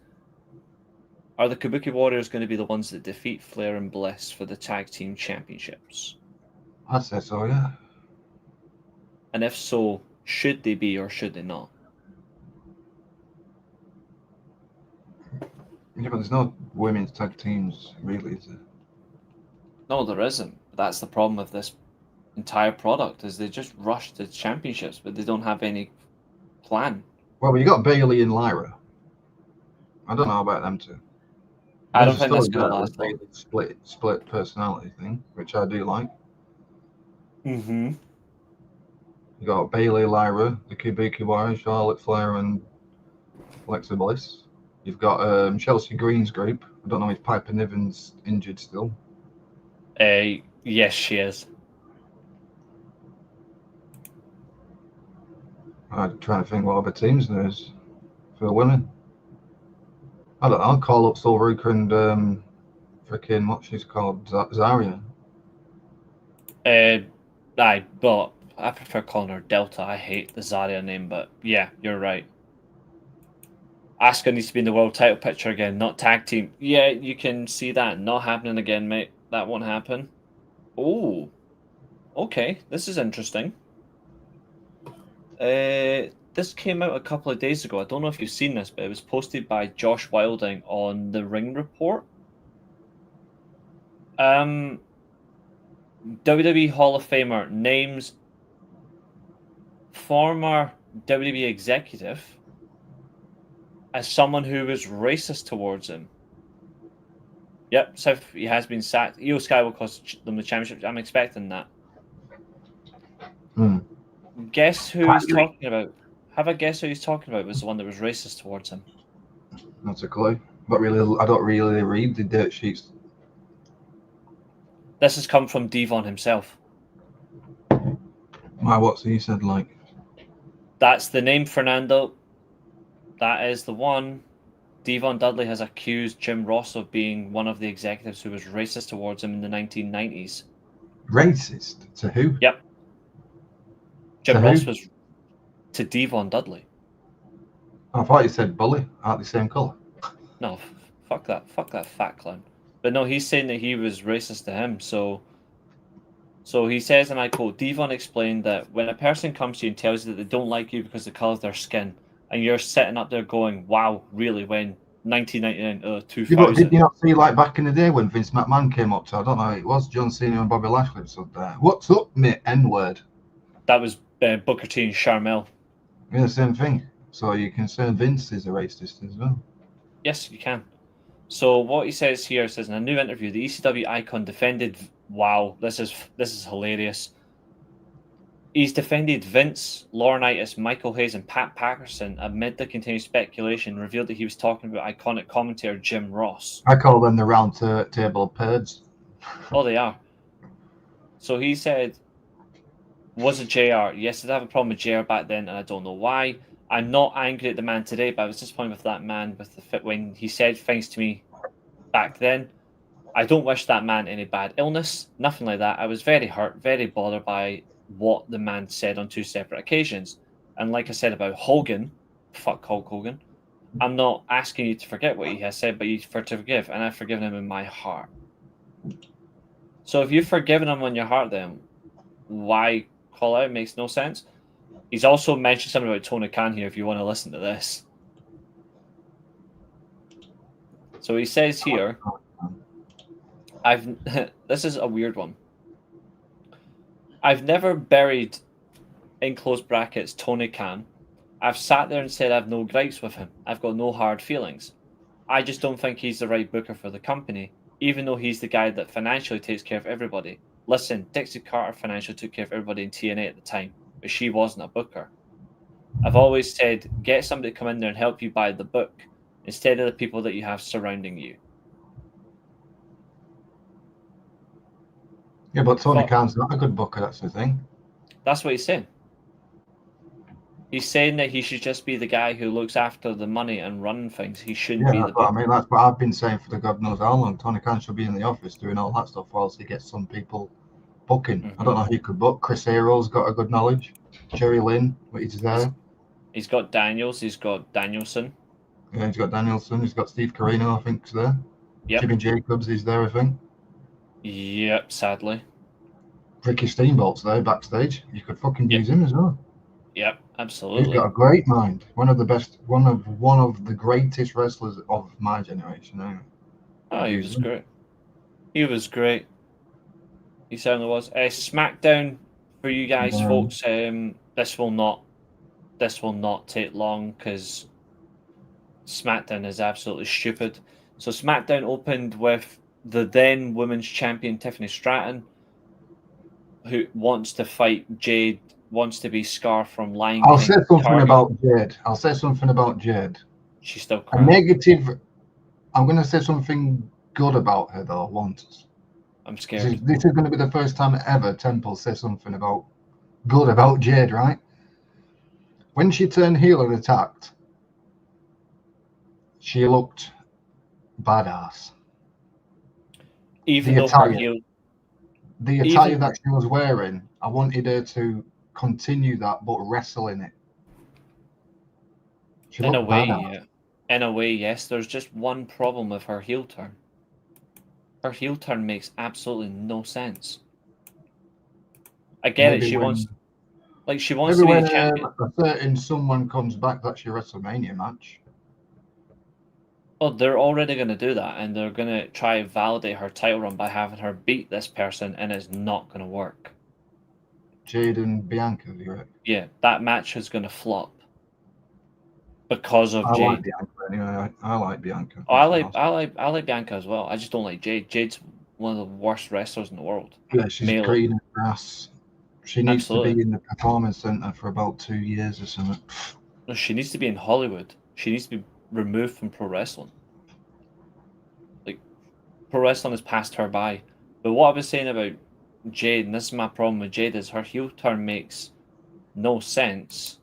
Are the Kabuki Warriors going to be the ones that defeat Flair and Bliss for the tag team championships? I'd say so, yeah. And if so, should they be or should they not? Yeah, but there's no women's tag teams, really, is there? No, there isn't. That's the problem with this entire product, is they just rush to championships, but they don't have any plan. Well, you got Bayley and Lyra. I don't know about them two. I don't think that's going to last long. Split personality thing, which I do like. Mm-hmm. You got Bayley, Lyra, the Kabuki Warriors, Charlotte Flair, and Alexa Bliss. You've got Chelsea Green's group. I don't know if Piper Niven's injured still. Yes, she is. I'm trying to think what other teams there is for women. I don't know. I'll call up Solruka and freaking what she's called, Zarya. But I prefer calling her Delta. I hate the Zarya name, but yeah, you're right. Asuka needs to be in the world title picture again, not tag team. Yeah, you can see that not happening again, mate. That won't happen. Oh, okay. This is interesting. This came out a couple of days ago. I don't know if you've seen this, but it was posted by Josh Wilding on the Ring Report. WWE Hall of Famer names former WWE executive as someone who was racist towards him. Yep, so he has been sacked. Io Sky will cost them the championship. I'm expecting that. Hmm. Guess who he's talking about? Have a guess who he's talking about was the one that was racist towards him. Not a clue. But really, I don't really read the dirt sheets. This has come from Devon himself. Why? What's he said? Like, That's the name, Fernando. That is the one. Devon Dudley has accused Jim Ross of being one of the executives who was racist towards him in the 1990s. racist to who? Yep. Jim To Ross who? was to Devon Dudley. I thought you said bully. Aren't the same colour? No, fuck that fat clown. But no, he's saying that he was racist to him. So he says, and I quote, Devon explained that when a person comes to you and tells you that they don't like you because of the colour of their skin, and you're sitting up there going, wow, really, when 1999, 2000. Yeah, but did you not see, like, back in the day when Vince McMahon came up to, I don't know, it was John Cena and Bobby Lashley stood there. What's up, mate? N-word. That was Booker T and Sharmell. Yeah, the same thing. So you can say Vince is a racist as well. Yes, you can. So what he says here says in a new interview, the ECW icon defended. Wow, this is hilarious. He's defended Vince, Laurinaitis, Michael Hayes, and Pat Patterson amid the continued speculation. Revealed that he was talking about iconic commentator Jim Ross. I call them the round table perds. Oh, they are. So he said, was it JR? Yes, I did have a problem with JR back then, and I don't know why. I'm not angry at the man today, but I was disappointed with that man with the fit when he said things to me back then. I don't wish that man any bad illness, nothing like that. I was very hurt, very bothered by what the man said on two separate occasions. And like I said about Hogan, fuck Hulk Hogan, I'm not asking you to forget what he has said, but you to forgive, and I've forgiven him in my heart. So if you've forgiven him in your heart, then why call out? It makes no sense. He's also mentioned something about Tony Khan here if you want to listen to this. So he says here, this is a weird one. I've never buried, in close brackets, Tony Khan. I've sat there and said I've no gripes with him. I've got no hard feelings. I just don't think he's the right booker for the company, even though he's the guy that financially takes care of everybody. Listen, Dixie Carter financially took care of everybody in TNA at the time, but she wasn't a booker. I've always said, get somebody to come in there and help you buy the book, instead of the people that you have surrounding you. Yeah, but Tony Khan's not a good booker, that's the thing. That's what he's saying. He's saying that he should just be the guy who looks after the money and running things. He shouldn't be the booker. I mean, that's what I've been saying for the God knows how long. Tony Khan should be in the office doing all that stuff whilst he gets some people booking. Mm-hmm. I don't know who could book. Chris Hero's got a good knowledge. Jerry Lynn, he's there. He's got Daniels. He's got Danielson. Yeah, he's got Danielson. He's got Steve Corino, I think, is there. Yep. Jimmy Jacobs is there, I think. Yep, sadly. Ricky Steamboat's there backstage. You could fucking use him as well. Yep, absolutely. He's got a great mind. One of the best, one of the greatest wrestlers of my generation. Anyway. Oh, he was great. He was great. He certainly was. SmackDown for you guys, folks. This will not take long because SmackDown is absolutely stupid. So SmackDown opened with the then women's champion Tiffany Stratton, who wants to fight Jade, wants to be Scar from Lion King. I'll say something about Jade. She's still crying. A negative. I'm going to say something good about her though. Once. I'm scared. This is going to be the first time ever Temple says something good about Jade, right? When she turned heel and attacked, she looked badass. Even though her heel. The attire that she was wearing, I wanted her to continue that, but wrestle in it. In a way, yeah. In a way, yes. There's just one problem with her heel turn. Her heel turn makes absolutely no sense. I get it. She wants to be a champion. A certain someone comes back, that's your WrestleMania match. Oh, they're already going to do that, and they're going to try and validate her title run by having her beat this person, and it's not going to work. Jade and Bianca, you're right. Yeah, that match is going to flop. because of I like Jade. Bianca anyway. I like Bianca. Oh, I like Bianca as well. I just don't like Jade. Jade's one of the worst wrestlers in the world. Yeah, she's Male. green and grass. She needs to Absolutely. be in the performance center for about 2 years or something. No, she needs to be in Hollywood. She needs to be removed from pro wrestling. Like, pro wrestling has passed her by. But what I was saying about Jade, and this is my problem with Jade, is her heel turn makes no sense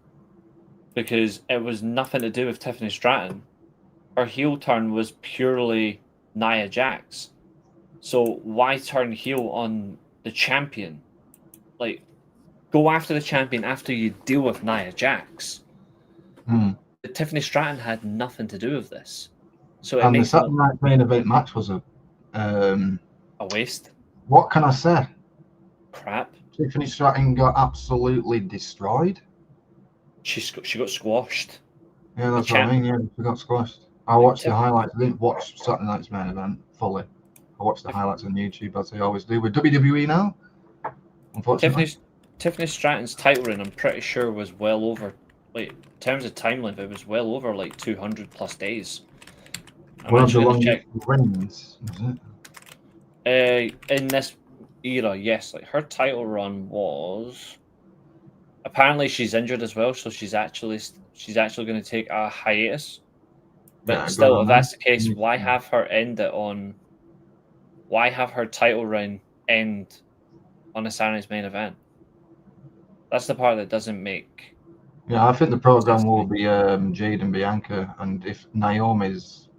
because it was nothing to do with Tiffany Stratton. Her heel turn was purely Nia Jax. So why turn heel on the champion? Like, go after the champion after you deal with Nia Jax. Tiffany Stratton had nothing to do with this. So it And the makes Saturday night main event match was a waste. what can I say? Crap. Tiffany Stratton got absolutely destroyed. She got squashed. Yeah, that's what I mean. Yeah, she got squashed. I watched the highlights. I didn't watch Saturday night's main event fully. I watched the highlights on YouTube as I always do with WWE now. Unfortunately, Tiffany Stratton's title reign, I'm pretty sure, was well over, like, in terms of time length, it was well over like 200 plus days. one of the longest reigns, was it? In this era, yes, like her title run was. Apparently, she's injured as well, so she's actually going to take a hiatus. But Yeah, still, if that's the that. case, why have her end it on? Why have her title reign end on a Saturday's main event? That's the part that doesn't make. Yeah, I think the program will be Jade and Bianca, and if Naomi's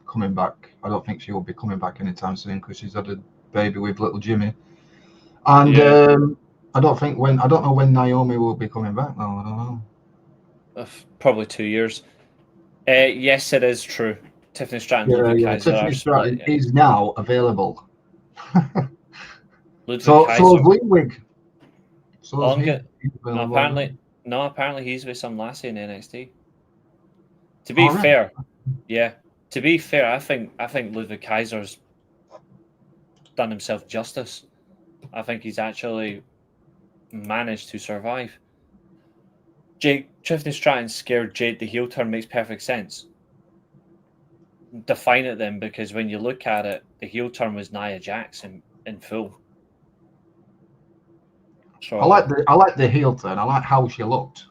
coming back, I don't think she will be coming back anytime soon because she's had a baby with little Jimmy, and Yeah. I don't know when Naomi will be coming back. No, I don't know. Probably 2 years. Yes, it is true. Tiffany Stratton, Ludwig Kaiser Tiffany are Stratton split. is now available. Ludwig so Kaiser. is Ludwig. So is he. Apparently he's with some lassie in NXT. To be fair, I think Ludwig Kaiser's done himself justice. I think he's actually managed to survive. Tiffany Stratton scared Jade the heel turn makes perfect sense. Define it then, because when you look at it, the heel turn was Nia Jax in full. So I like the heel turn. I like how she looked,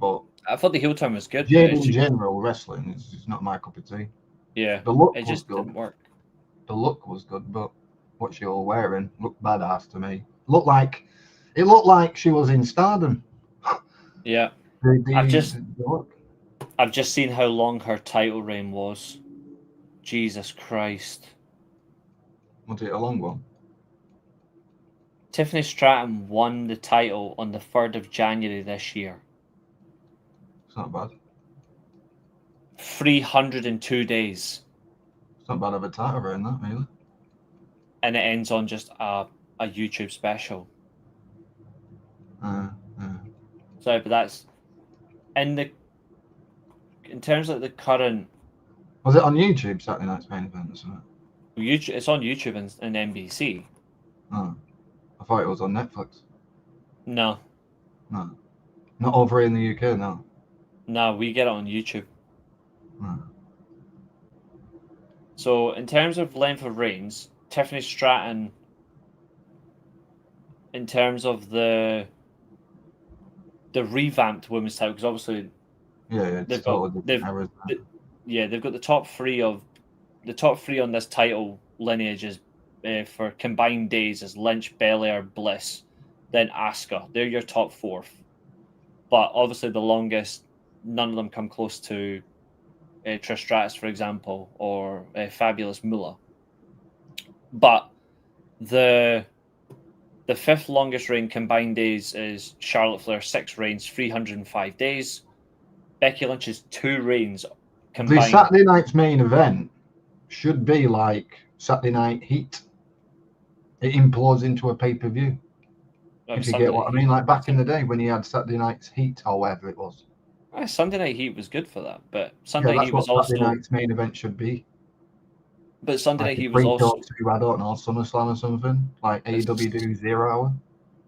but I thought the heel turn was good. Jade in general wrestling is not my cup of tea. Yeah, the look it just didn't work. The look was good, but what she was wearing looked badass to me. It looked like she was in Stardom. Yeah, I've just seen how long her title reign was. Jesus Christ! Was it a long one? Tiffany Stratton won the title on the 3rd of January this year. It's not bad. 302 days. It's not bad of a title reign, that really. And it ends on just a YouTube special. Sorry, but that's in terms of the current. Was it on YouTube Saturday night's main event or something? YouTube, it's on YouTube and NBC. Oh, I thought it was on Netflix. No, not over here in the UK. No, we get it on YouTube. Oh. So in terms of length of reigns, Tiffany Stratton, in terms of the revamped women's title, because obviously they've got the top three on this title lineage is for combined days is Lynch, Belair, Bliss, then Asuka. They're your top 4. But obviously the longest, none of them come close to Trish Stratus, for example, or Fabulous Moolah. But the 5th longest reign combined days is Charlotte Flair, 6 reigns, 305 days. Becky Lynch's 2 reigns combined. The Saturday night's main event should be like Saturday Night Heat. It implodes into a pay-per-view. If you get what I mean, like back in the day when you had Saturday Night's Heat or whatever it was. Sunday Night Heat was good for that, but Sunday Night Heat was also Saturday night's main event should be. But Sunday Night Heat was also I don't know, SummerSlam or something like AEW do 0 hour.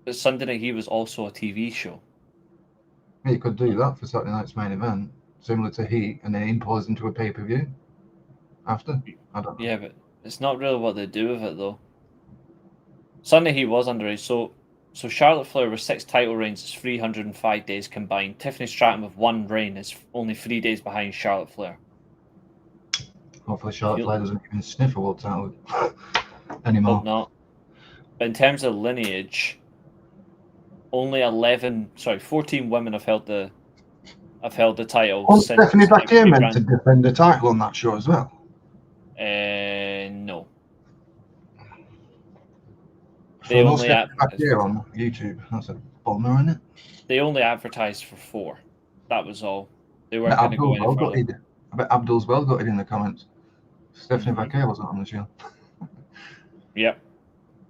But Sunday Night Heat was also a TV show. You could do that for Saturday night's main event. similar to Heat, and then impose into a pay-per-view after. I don't know. Yeah, but it's not really what they do with it though. Sunday Heat was underage, so Charlotte Flair with 6 title reigns is 305 days combined. Tiffany Stratton with 1 reign is only 3 days behind Charlotte Flair. Hopefully Charlotte Flair doesn't even sniff a world title anymore. Hope not. But in terms of lineage, only 14 women have held the title. Was since Stephanie Baker Stephanie meant to defend the title on that show as well? No. So They no only Stephanie Baker on YouTube. That's a bummer, isn't it? They only advertised for 4. That was all. They weren't going to go any further. I bet Abdul's well got it in the comments. Stephanie Baker wasn't on the show. Yep.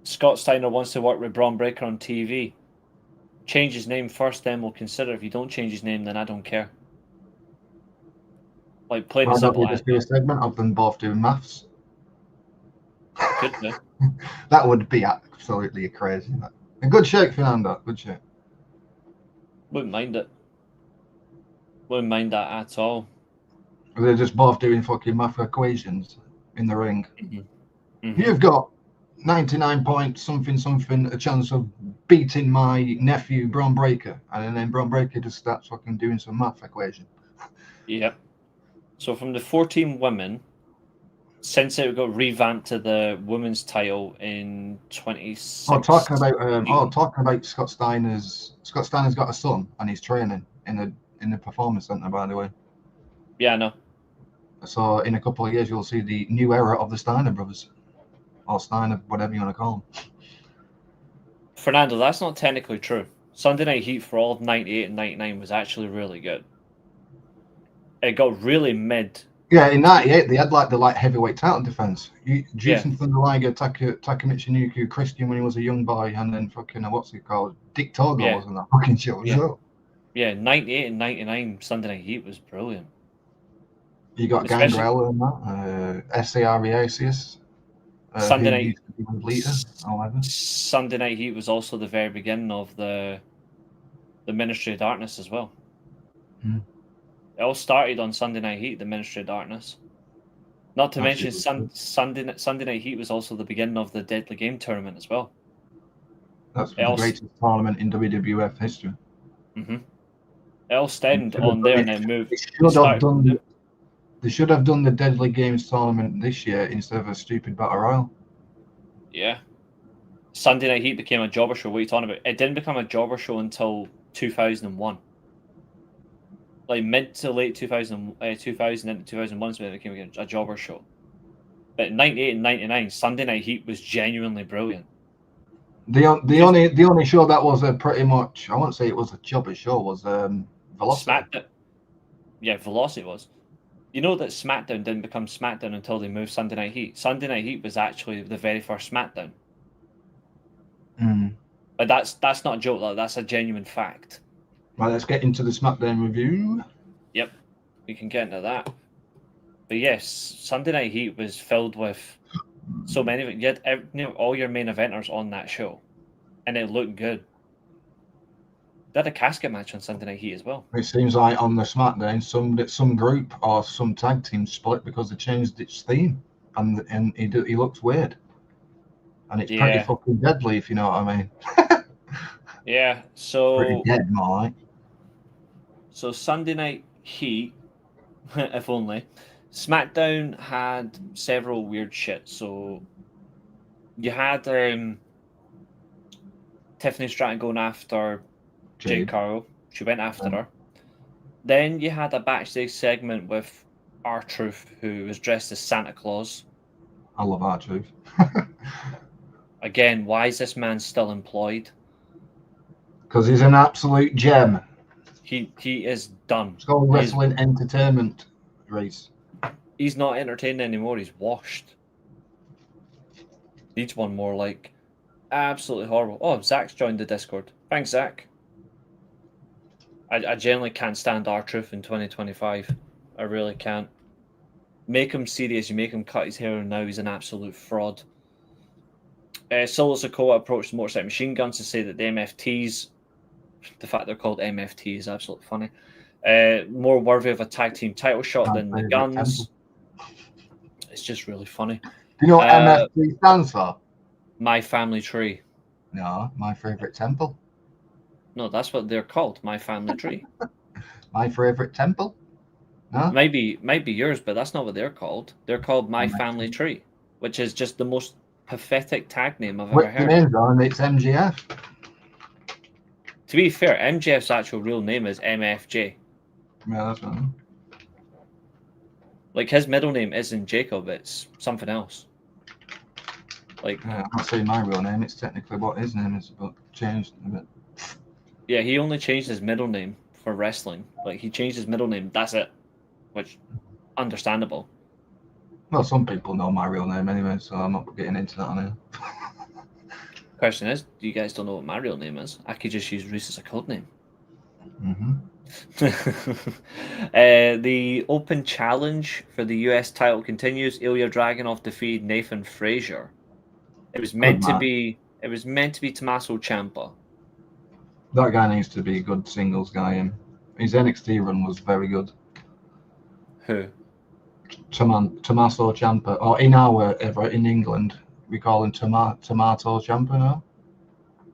Scott Steiner wants to work with Braun Breaker on TV. Change his name first, then we'll consider. If you don't change his name, then I don't care. Like, plain and Why don't simple. we just do a segment of them both doing maths? Could be. That would be absolutely crazy. A good shake, Fernando. Good shake. Wouldn't mind it. Wouldn't mind that at all. They're just both doing fucking math equations in the ring. Mm-hmm. You've got 99 points, something, a chance of beating my nephew, Braun Breaker. And then Braun Breaker just starts fucking doing some math equation. Yep. So from the 14 women, since it got revamped to the women's title in 2016. Talking about Scott Steiner's got a son and he's training in the performance center, by the way. Yeah, I know. So in a couple of years you'll see the new era of the Steiner brothers. Or Steiner, whatever you want to call them. Fernando, that's not technically true. Sunday Night Heat for all of 98 and 99 was actually really good. It got really mid. Yeah, in 98 they had the light heavyweight title defense. Jason Thunder Liger, Takamichi Nuku, Christian when he was a young boy, and then fucking what's it called? Dick Togo was on that fucking show as well. Yeah, 98 and 99 Sunday Night Heat was brilliant. You got Gangrel and that, SAREACS. Sunday Night Heat was also the very beginning of the Ministry of Darkness as well. It all started on Sunday Night Heat, the Ministry of Darkness. Not to mention Sunday Night Heat was also the beginning of the Deadly Game tournament as well. That's the greatest tournament in WWF history. It all stemmed on there and then moved. They should have done the Deadly Games tournament this year instead of a stupid Battle Royal. Yeah. Sunday Night Heat became a jobber show. What are you talking about? It didn't become a jobber show until 2001. Like mid to late 2000 into 2001 is when it became a jobber show. But 98 and 99, Sunday Night Heat was genuinely brilliant. The only show that was pretty much, I won't say it was a jobber show, was Velocity. SmackDown. Yeah, Velocity was. You know that SmackDown didn't become SmackDown until they moved Sunday Night Heat. Sunday Night Heat was actually the very first SmackDown. But that's not a joke, that's a genuine fact. Right, let's get into the SmackDown review. Yep, we can get into that. But yes, Sunday Night Heat was filled with so many of it. You had all your main eventers on that show, and it looked good. They had a casket match on Sunday Night Heat as well. It seems like on the SmackDown, some group or some tag team split because they changed its theme, and he looks weird, and it's pretty fucking deadly, if you know what I mean. Yeah, so pretty dead, more like. So Sunday Night Heat, if only. SmackDown had several weird shit. So you had Tiffany Stratton going after Jade Cargill. She went after her. Then you had a backstage segment with R-Truth, who was dressed as Santa Claus. I love R-Truth. Again, why is this man still employed? Because he's an absolute gem. He is done. It's called wrestling entertainment, Reece. He's not entertaining anymore. He's washed. Needs one more, like, absolutely horrible. Oh, Zach's joined the Discord. Thanks, Zach. I generally can't stand R-Truth in 2025. I really can't. Make him serious. You make him cut his hair, and now he's an absolute fraud. Solo Sikoa approached the Motorcycle Machine Guns to say that the MFTs, the fact they're called MFT is absolutely funny, More worthy of a tag team title shot My than the favourite Guns. Temple. It's just really funny. Do you know what MFT stands for? My Family Tree. No, my favourite temple. No, that's what they're called. My Family Tree. My favourite temple? No? Might be yours, but that's not what they're called. They're called My MFT. Family Tree, which is just the most pathetic tag name I've ever What's the heard. name on? It's MGF. To be fair, MJF's actual real name is MFJ. Yeah, that's right. Like, his middle name isn't Jacob, it's something else. Like, Yeah, I'm not saying my real name. It's technically what his name is, but changed a bit. yeah, he only changed his middle name for wrestling. Like, he changed his middle name, that's it. Which, understandable. Well, some people know my real name anyway, so I'm not getting into that now. Question is, you guys don't know what my real name is. I could just use Reece as a code name. Mm-hmm. The open challenge for the US title continues. Ilya Dragunov defeated Nathan Frazier. It was meant to be Tommaso Ciampa. That guy needs to be a good singles guy. His NXT run was very good. Who? Tommaso Ciampa, or in England, we call him Tomato Ciampa now.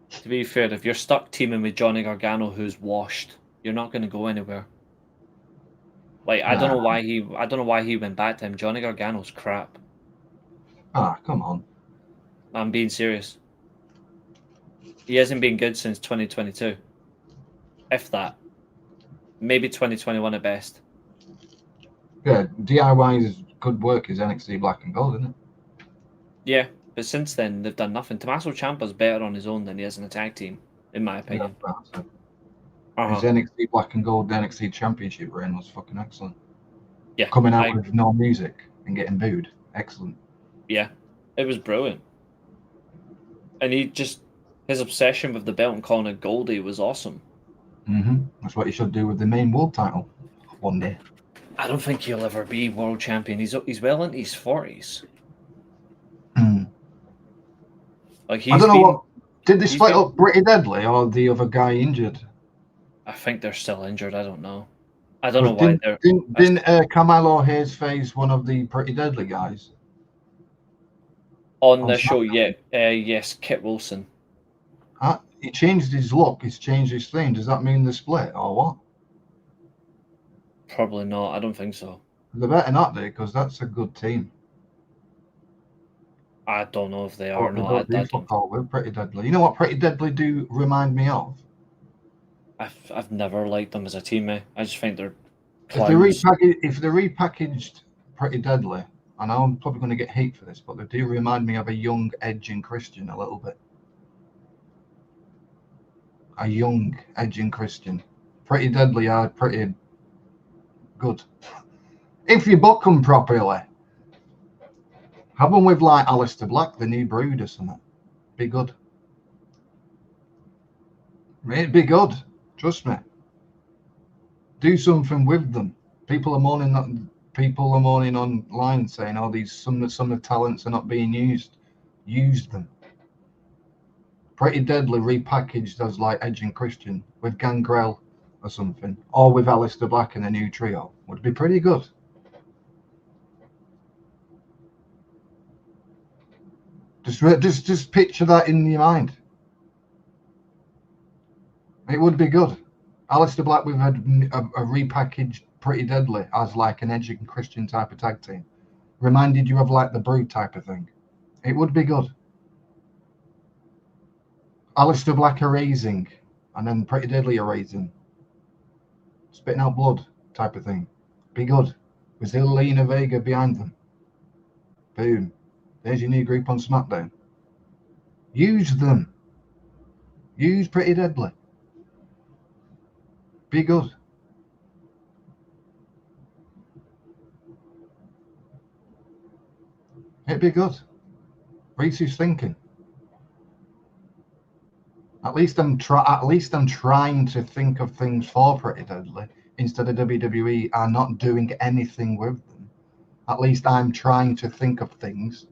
To be fair, if you're stuck teaming with Johnny Gargano, who's washed, you're not going to go anywhere. Like, I don't know why he went back to him. Johnny Gargano's crap. Ah, come on. I'm being serious. He hasn't been good since 2022. If that. Maybe 2021 at best. Yeah, DIY's good work is NXT Black and Gold, isn't it? Yeah, but since then, they've done nothing. Tommaso Ciampa's better on his own than he is in a tag team, in my opinion. Yeah, his NXT Black and Gold NXT Championship reign was fucking excellent. Yeah, coming out with no music and getting booed. Excellent. Yeah, it was brilliant. And his obsession with the belt and calling it Goldie was awesome. Mm-hmm. That's what he should do with the main world title one day. I don't think he'll ever be world champion. He's well into his 40s. Like I don't know what. Did they split up Pretty Deadly or the other guy injured? I think they're still injured. I don't know. I don't know why they're. Didn't Carmelo Hayes face one of the Pretty Deadly guys? On the show, yeah. Yes, Kit Wilson. He changed his look. He's changed his thing. Does that mean the split or what? Probably not. I don't think so. They better not do, because that's a good team. I don't know if they are or not. We're Pretty Deadly. You know what Pretty Deadly do remind me of? I've never liked them as a team. I just think they're clowns. If they repackaged Pretty Deadly, I know I'm probably going to get hate for this, but they do remind me of a young Edge and Christian a little bit. A young Edge and Christian. Pretty Deadly are pretty good. If you book them properly. Have them with like Aleister Black, the New Brood or something. Be good. It'd be good. Trust me. Do something with them. People are moaning online saying, "Oh, some of the talents are not being used." Use them. Pretty Deadly repackaged as like Edge and Christian with Gangrel or something, or with Aleister Black and a new trio would be pretty good. Just picture that in your mind. It would be good. Aleister Black with a repackaged Pretty Deadly as like an Edge and Christian type of tag team. Reminded you of like the Brood type of thing. It would be good. Aleister Black erasing, and then Pretty Deadly erasing. Spitting out blood type of thing. Be good. With Zelina Vega behind them. Boom. There's your new group on SmackDown. Use them. Use Pretty Deadly. Be good. It'd be good. Reece is thinking. At least I'm trying to think of things for Pretty Deadly instead of WWE are not doing anything with them. At least I'm trying to think of things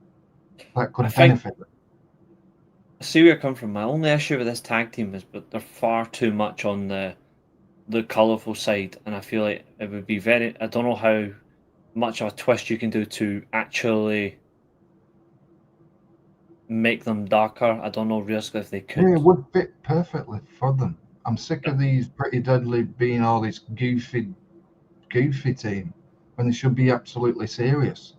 that could benefit them. I see where you're coming from. My only issue with this tag team is that they're far too much on the the colourful side, and I feel like it would be very. I don't know how much of a twist you can do to actually make them darker. I don't know realistically if they could. Yeah, it would fit perfectly for them. I'm sick of these Pretty Deadly being all this goofy team when they should be absolutely serious.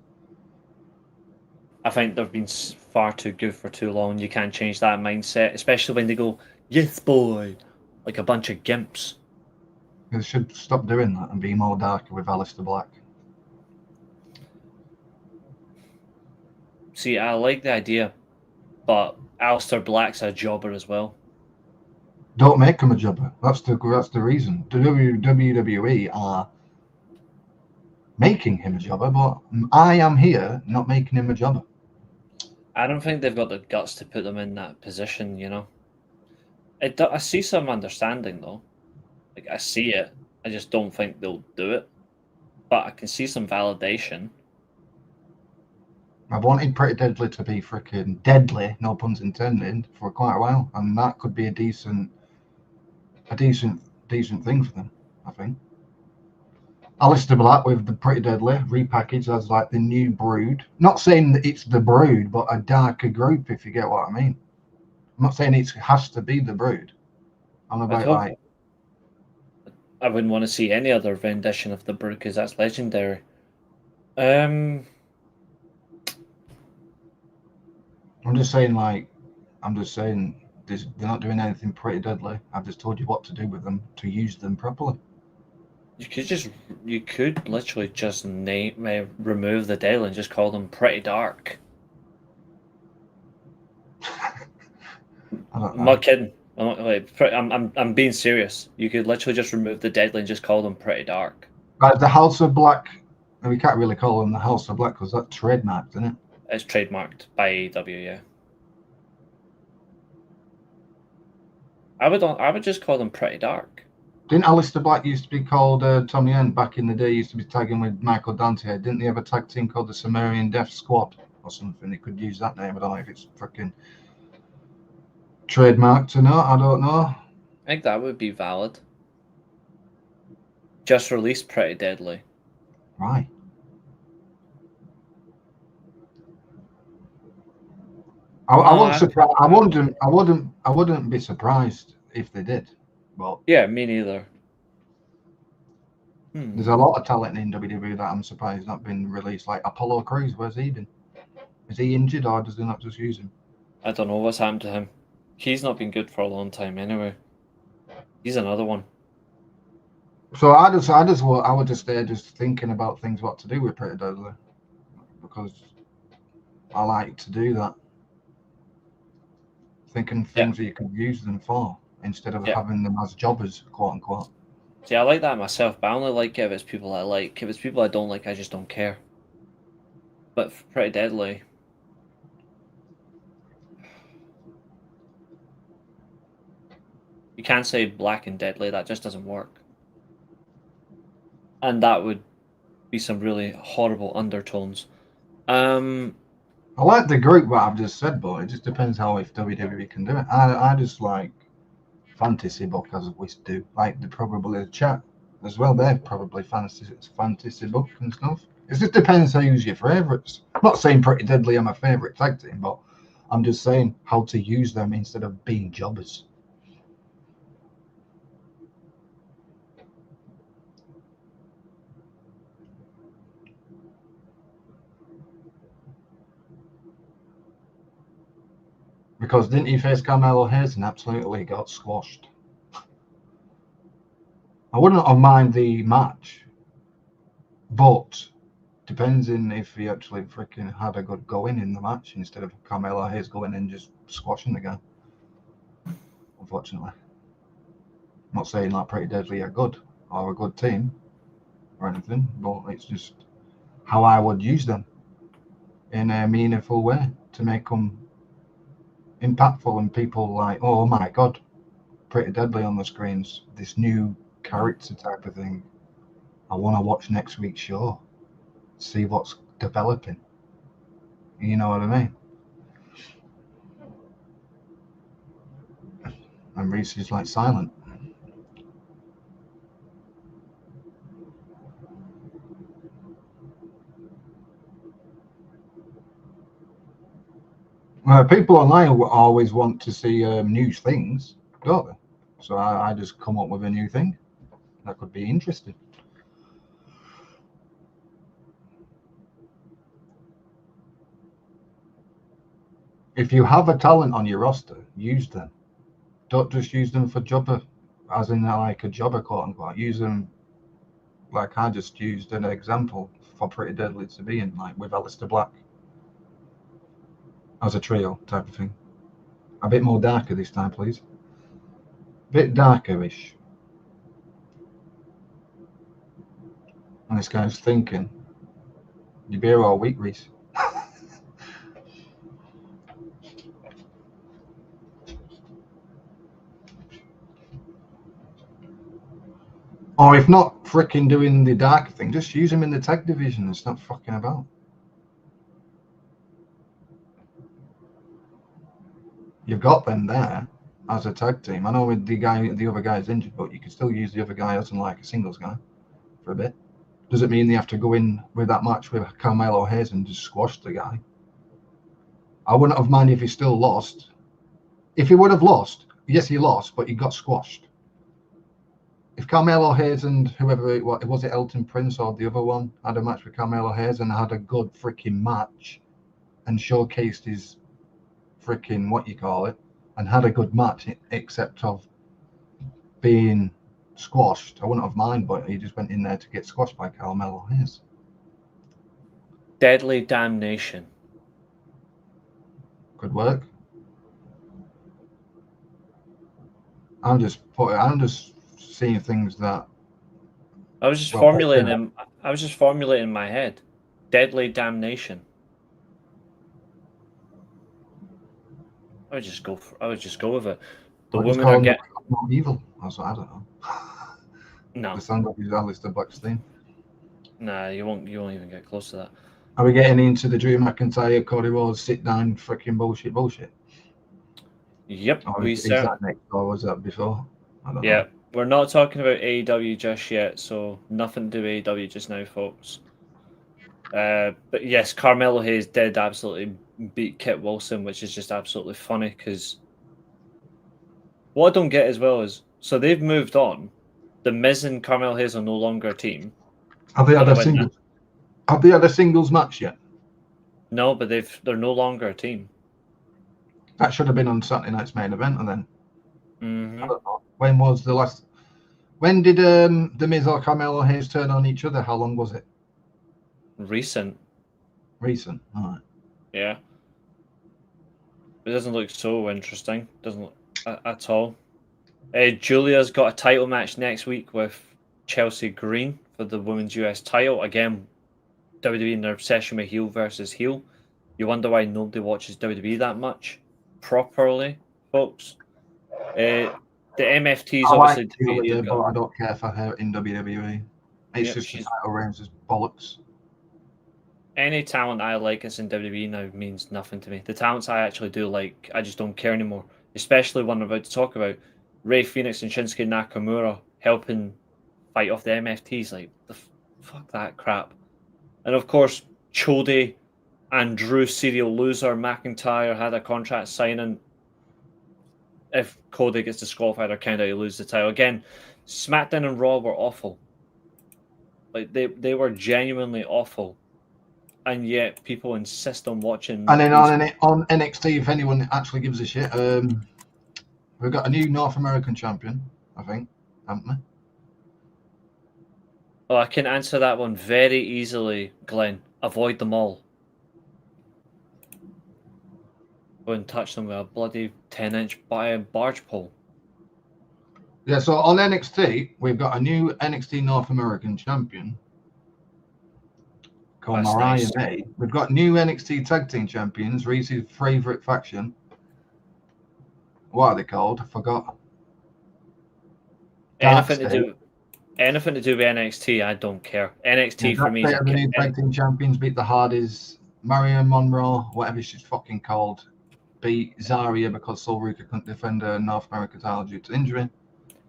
I think they've been far too good for too long. You can't change that mindset, especially when they go, "Yes, boy," like a bunch of gimps. They should stop doing that and be more darker with Aleister Black. See, I like the idea, but Aleister Black's a jobber as well. Don't make him a jobber. That's the reason. The WWE are making him a jobber, but I am here not making him a jobber. I don't think they've got the guts to put them in that position, you know. I see some understanding though. Like I see it. I just don't think they'll do it. But I can see some validation. I've wanted Pretty Deadly to be freaking deadly, no puns intended, for quite a while, and that could be a decent thing for them, I think. Aleister Black with the Pretty Deadly repackaged as like the new Brood. Not saying that it's the Brood, but a darker group, if you get what I mean. I'm not saying it has to be the Brood. I'm about like. I wouldn't want to see any other rendition of the Brood because that's legendary. I'm just saying, they're not doing anything Pretty Deadly. I've just told you what to do with them to use them properly. You could literally just remove the Deadly and just call them Pretty Dark. I'm not kidding. I'm being serious. You could literally just remove the Deadly and just call them Pretty Dark. The House of Black. We can't really call them the House of Black because that's trademarked, isn't it? It's trademarked by AEW, yeah. I would just call them Pretty Dark. Didn't Aleister Black used to be called Tommy End back in the day? He used to be tagging with Michael Dante. Didn't they have a tag team called the Sumerian Death Squad or something? They could use that name. I don't know if it's freaking trademarked or not. I don't know. I think that would be valid. Just release Pretty Deadly. Right. I wouldn't be surprised if they did. But yeah, me neither. There's a lot of talent in WWE that I'm surprised not been released. Like Apollo Crews, where's he been? Is he injured or does they not just use him? I don't know what's happened to him. He's not been good for a long time anyway. He's another one. So I would just there just thinking about things what to do with Pretty Deadly because I like to do that. Thinking things that you could use them for instead of having them as jobbers, quote unquote. See, I like that myself, but I only like it if it's people I like. If it's people I don't like, I just don't care. But for Pretty Deadly, you can't say Black and Deadly. That just doesn't work. And that would be some really horrible undertones. I like the group what I've just said, but it just depends how if WWE can do it. I just like fantasy book as we do, like the probably chat as well. They're probably fantasy book and stuff. It just depends who's your favourites. I'm not saying Pretty Deadly are my favourite tag team, but I'm just saying how to use them instead of being jobbers. Because didn't he face Carmelo Hayes and absolutely got squashed? I wouldn't have mind the match, but depends in if he actually freaking had a good going in the match instead of Carmelo Hayes going and just squashing the guy. Unfortunately. I'm not saying like Pretty Deadly are good or a good team or anything, but it's just how I would use them in a meaningful way to make them impactful and people like, oh my god, Pretty Deadly on the screens, this new character type of thing. I want to watch next week's show, see what's developing. You know what I mean? And Reece is like silent. People online always want to see new things, don't they? So I just come up with a new thing that could be interesting. If you have a talent on your roster, use them. Don't just use them for jobber, as in like a jobber, quote unquote. Use them like I just used an example for Pretty Deadly to be in, like with Aleister Black. As a trio type of thing. A bit more darker this time, please. A bit darker-ish. And this guy's thinking, you'll be here all week, Reece. Or if not freaking doing the darker thing, just use him in the tag division and stop fucking about. You've got them there as a tag team. I know with the other guy's injured, but you can still use the other guy as like a singles guy for a bit. Doesn't mean they have to go in with that match with Carmelo Hayes and just squash the guy. I wouldn't have minded if he still lost. If he would have lost, yes, he lost, but he got squashed. If Carmelo Hayes and whoever it was it Elton Prince or the other one had a match with Carmelo Hayes and had a good freaking match and showcased his freaking what you call it and had a good match except of being squashed, I wouldn't have minded, but he just went in there to get squashed by Carmelo Hayes. Deadly Damnation. Good work. I'm just seeing things that I was just formulating them. I was just formulating in my head. Deadly Damnation. I would just go with it. The women are getting evil. I don't know. No. The sound of his Aleister Black's theme. Nah, you won't even get close to that. Are we getting into the Drew McIntyre, Cody Rhodes sit down freaking bullshit? Yep, Or is that next, or was that before? I don't know. We're not talking about AEW just yet, so nothing to do with AEW just now, folks. But yes, Carmelo Hayes did absolutely beat Kit Wilson, which is just absolutely funny because what I don't get as well is so they've moved on. The Miz and Carmelo Hayes are no longer a team. Have they had a singles? Have they had a singles match yet? No, but they're no longer a team. That should have been on Saturday night's main event, and then Mm-hmm. I don't know. When was the last? When did the Miz or Carmelo Hayes turn on each other? How long was it? Recent. All right. Yeah. It doesn't look so interesting. Doesn't look at all. Julia's got a title match next week with Chelsea Green for the Women's US title. Again, WWE in their obsession with heel versus heel. You wonder why nobody watches WWE that much properly, folks. The MFT's obviously Julia, but I don't care for her in WWE. It's just the title reigns is bollocks. Any talent I like that's in WWE now means nothing to me. The talents I actually do like, I just don't care anymore. Especially one I'm about to talk about. Rey Fenix and Shinsuke Nakamura helping fight off the MFTs. Like, fuck that crap. And of course, Chody and Drew serial loser McIntyre had a contract signing. If Cody gets disqualified or counted out, he loses the title. Again, SmackDown and Raw were awful. Like, they were genuinely awful. And yet people insist on watching. And then on NXT, if anyone actually gives a shit, we've got a new North American champion, I think, haven't we? Oh, I can answer that one very easily, Glenn. Avoid them all. Go and touch them with a bloody 10-inch barge pole. Yeah, so on NXT, we've got a new NXT North American champion called Mariah May. We've got new NXT Tag Team Champions, Reese's favourite faction. What are they called? I forgot. Anything to do with NXT, I don't care. NXT for me is the new Tag Team Champions beat the Hardys. Marion Monroe, whatever she's fucking called, beat Zarya because Sol Ruka couldn't defend her North American title due to injury.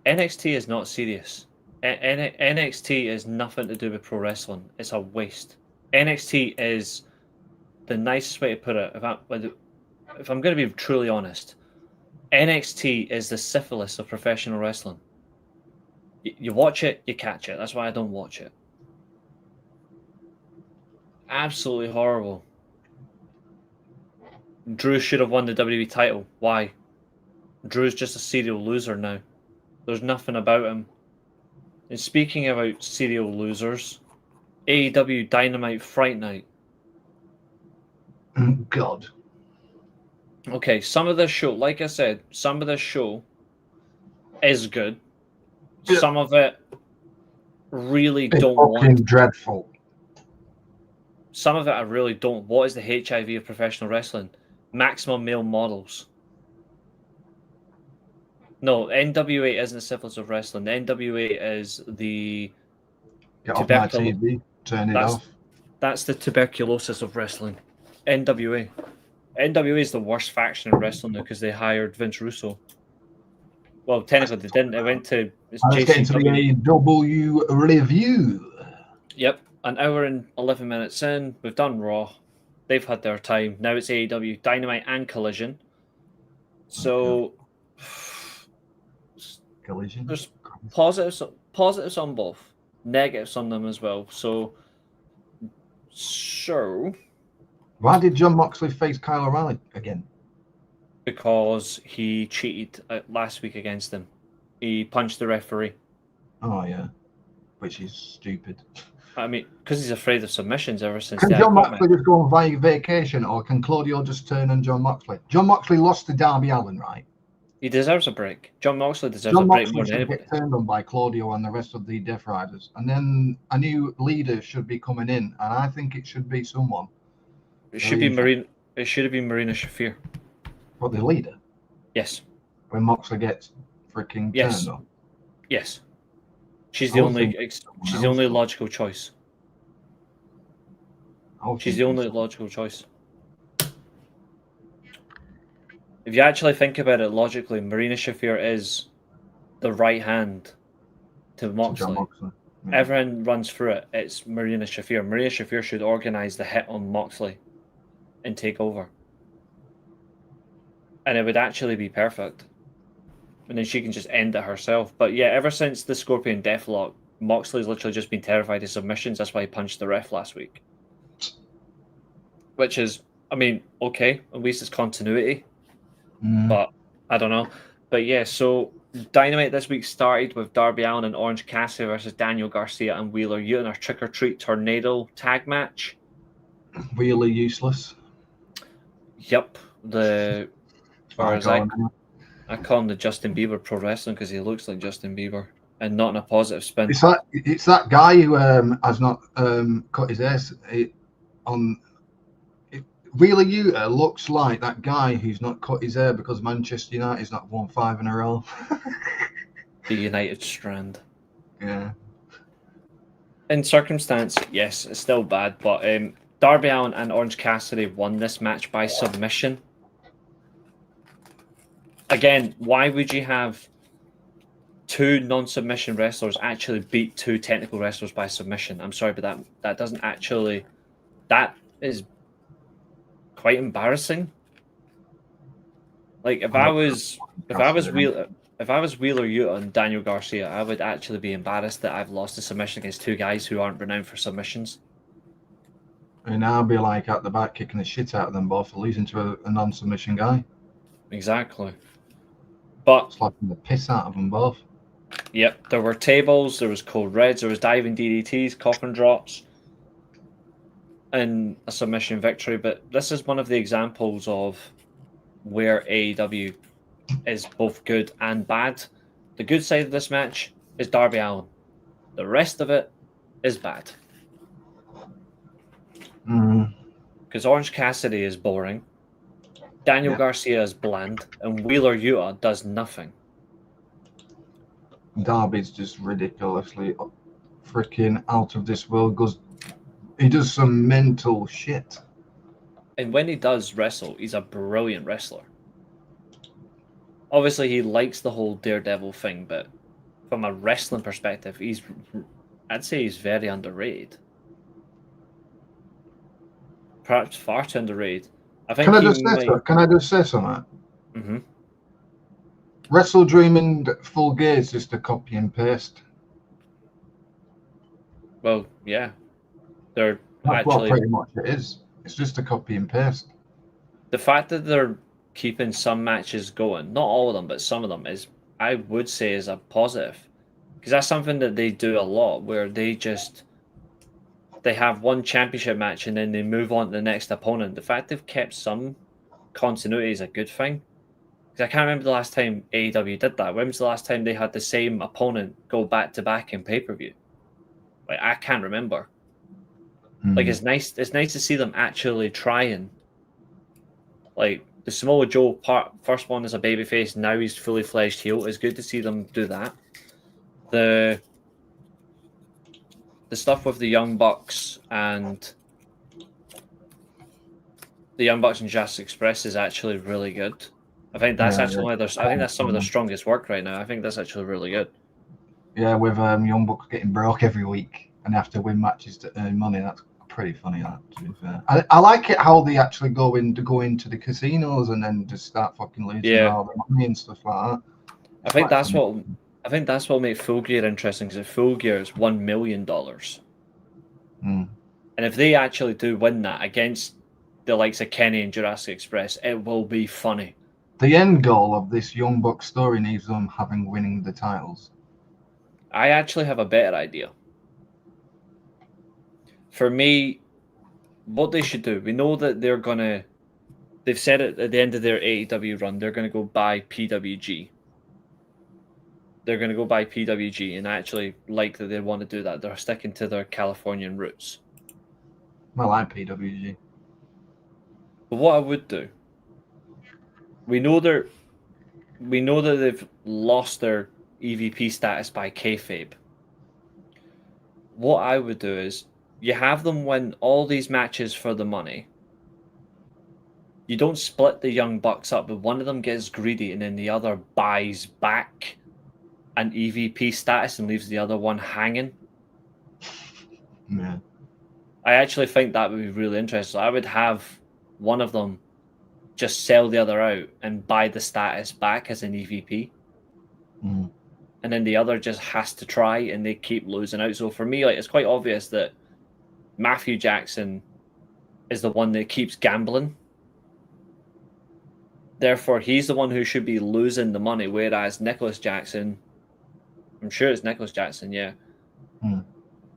NXT is not serious. NXT is nothing to do with pro wrestling. It's a waste. NXT is the nicest way to put it. if I'm going to be truly honest, NXT is the syphilis of professional wrestling. You watch it, you catch it. That's why I don't watch it. Absolutely horrible. Drew should have won the WWE title. Why? Drew's just a serial loser now. There's nothing about him. And speaking about serial losers, AEW Dynamite Fright Night. God. Okay, some of this show, like I said, some of this show is good. Yeah. Some of it really It's don't fucking want. dreadful. Some of it I really don't. What is the HIV of professional wrestling? Maximum male models. No, NWA isn't the syphilis of wrestling. The NWA is the Get off my tuberculosis. TV. Turn it off. That's the tuberculosis of wrestling. NWA. NWA is the worst faction in wrestling now because they hired Vince Russo. Well, technically they didn't. It went to Let's get into the AEW review. Yep, an hour and 11 minutes in. We've done Raw. They've had their time. Now it's AEW Dynamite and Collision. So Collision. there's positives on both, negatives on them as well. So Why did John Moxley face Kyle O'Reilly again? because he cheated last week against him. He punched the referee. Oh yeah, which is stupid. I mean, because he's afraid of submissions ever since. Can the John equipment. Moxley just go on vacation, or can Claudio just turn on John Moxley? John Moxley lost to Darby Allin, right? He deserves a break. John Moxley deserves John a break Moxley more than should anybody. get turned on by Claudio and the rest of the Death Riders, and then a new leader should be coming in, and I think it should be someone. It should be Marina. It should have been Marina Shafir. But the leader, Yes. when Moxley gets freaking Yes. turned on. Yes. She's the only. She's the only logical choice. She's the only logical choice. If you actually think about it logically, Marina Shafir is the right hand to Moxley. Yeah. Everyone runs through it. It's Marina Shafir. Marina Shafir should organize the hit on Moxley and take over. And it would actually be perfect. And then she can just end it herself. But yeah, ever since the Scorpion Deathlock, Moxley's literally just been terrified of submissions. That's why he punched the ref last week. Which is, I mean, okay, at least it's continuity. But I don't know. But yeah, so Dynamite this week started with Darby Allin and Orange Cassidy versus Daniel Garcia and Wheeler Yuta in our Trick or Treat Tornado tag match. Really useless. Yep. I call him the Justin Bieber Pro Wrestling because he looks like Justin Bieber and not in a positive spin. It's that guy who has not cut his hair on. Wheeler Yuta looks like that guy who's not cut his hair because Manchester United's not won 5 in a row. The United Strand. Yeah. In circumstance, yes, it's still bad, but Darby Allin and Orange Cassidy won this match by submission. Again, why would you have 2 non-submission wrestlers actually beat 2 technical wrestlers by submission? I'm sorry, but that doesn't actually... That is quite embarrassing. Like if I was Wheeler Yuta and Daniel Garcia, I would actually be embarrassed that I've lost a submission against 2 guys who aren't renowned for submissions. And I'll be like at the back kicking the shit out of them both for losing to a non-submission guy. Exactly. But slapping the piss out of them both. Yep, there were tables, there was cold reds, there was diving DDTs, coffin drops, and a submission victory. But this is one of the examples of where AEW is both good and bad. The good side of this match is Darby Allin. The rest of it is bad. Because Orange Cassidy is boring, Daniel Garcia is bland, and Wheeler Yuta does nothing. Darby's just ridiculously freaking out of this world. He does some mental shit. And when he does wrestle, he's a brilliant wrestler. Obviously, he likes the whole Daredevil thing, but from a wrestling perspective, I'd say he's very underrated. Perhaps far too underrated. I think Can I he just say might. so? Can I just say something? Hmm. Wrestle Dream and Full Gear is just a copy and paste. Well, yeah, they're That's what actually pretty much it is. It's just a copy and paste. the fact that they're keeping some matches going, not all of them, but some of them is, I would say, is a positive, because that's something that they do a lot, where they have one championship match and then they move on to the next opponent. The fact they've kept some continuity is a good thing. Because I can't remember the last time AEW did that. When was the last time they had the same opponent go back to back in pay per view? Like, I can't remember. Like, it's nice. It's nice to see them actually trying. Like the Samoa Joe first one is a babyface. Now he's fully fledged heel. It's good to see them do that. The stuff with the Young Bucks and Jurassic Express is actually really good. I think that's actually I think that's some of their strongest work right now. I think that's actually really good. Yeah, with Young Bucks getting broke every week and they have to win matches to earn money. That's pretty funny. That, to be fair, I like it how they actually go into the casinos and then just start fucking losing all the money and stuff like that. I think that's what makes Full Gear interesting, because Full Gear is $1 million. And if they actually do win that against the likes of Kenny and Jurassic Express, it will be funny. The end goal of this Young Bucks story needs them winning the titles. I actually have a better idea. For me, what they should do, we know that they've said it at the end of their AEW run, they're going to go buy PWG. They're going to go buy PWG, and I actually like that they want to do that. They're sticking to their Californian roots. I like PWG. But what I would do, we know that they've lost their EVP status by kayfabe. What I would do is, you have them win all these matches for the money. You don't split the Young Bucks up, but one of them gets greedy and then the other buys back an EVP status and leaves the other one hanging. Yeah. I actually think that would be really interesting. I would have one of them just sell the other out and buy the status back as an EVP. And then the other just has to try and they keep losing out. So for me, like, it's quite obvious that Matthew Jackson is the one that keeps gambling. Therefore, he's the one who should be losing the money, whereas Nicholas Jackson, I'm sure it's Nicholas Jackson, yeah,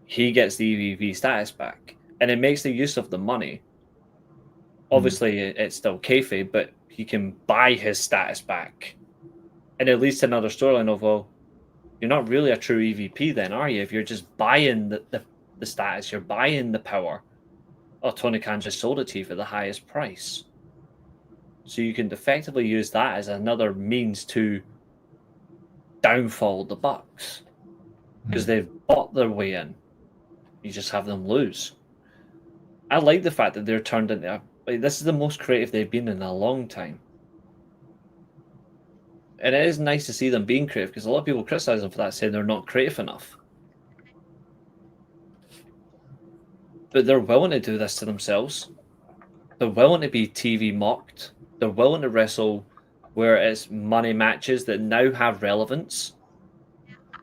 he gets the EVP status back. And it makes the use of the money. Obviously, it's still kayfabe, but he can buy his status back. And it leads to another storyline of, well, you're not really a true EVP then, are you? If you're just buying the status, you're buying the power. Oh, Tony Khan just sold it to you for the highest price. So you can effectively use that as another means to downfall the Bucks. Because they've bought their way in. You just have them lose. I like the fact that they're turned into... this is the most creative they've been in a long time. And it is nice to see them being creative, because a lot of people criticize them for that, saying they're not creative enough. But they're willing to do this to themselves. They're willing to be TV mocked. They're willing to wrestle where it's money matches that now have relevance.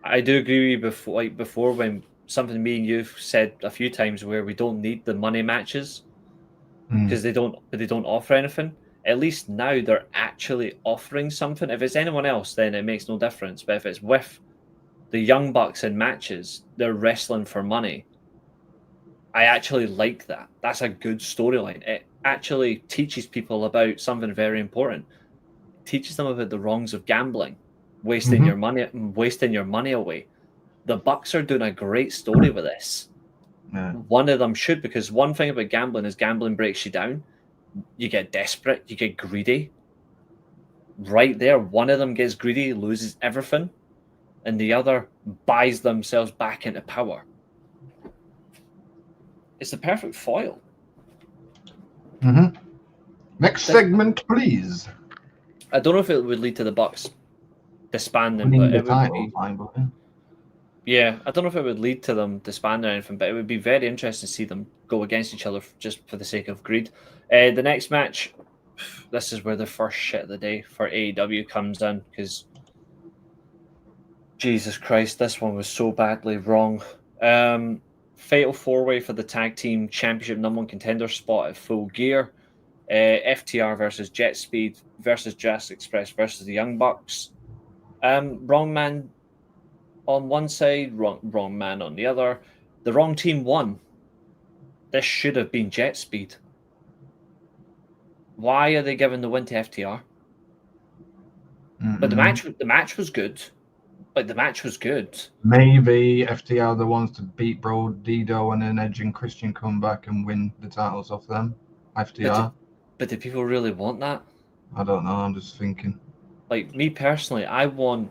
I do agree with you before when something me and you've said a few times, where we don't need the money matches because they don't offer anything. At least now they're actually offering something. If it's anyone else, then it makes no difference. But if it's with the Young Bucks in matches, they're wrestling for money. I actually like that. That's a good storyline. It actually teaches people about something very important. It teaches them about the wrongs of gambling, wasting your money away. The Bucks are doing a great story with this. One of them should, because one thing about gambling is gambling breaks you down. You get desperate, you get greedy. Right there, one of them gets greedy, loses everything, and the other buys themselves back into power. It's the perfect foil. Next segment, please. I don't know if it would lead to the Bucks disbanding, Winning but the it would title, be... fine, but yeah. Yeah, I don't know if it would lead to them disbanding or anything, but it would be very interesting to see them go against each other just for the sake of greed. The next match, this is where the first shit of the day for AEW comes in, because Jesus Christ, this one was so badly wrong. Fatal 4-way for the tag team championship #1 contender spot at Full Gear. FTR versus Jet Speed versus Jurassic Express versus the Young Bucks. Wrong man on one side, wrong man on the other. The wrong team won. This should have been Jet Speed. Why are they giving the win to FTR? But the match was good. Like, the match was good. Maybe FTR are the ones to beat Bro Dido and then Edge and Christian come back and win the titles off them. FTR. But do people really want that? I don't know. I'm just thinking. Like, me personally, I want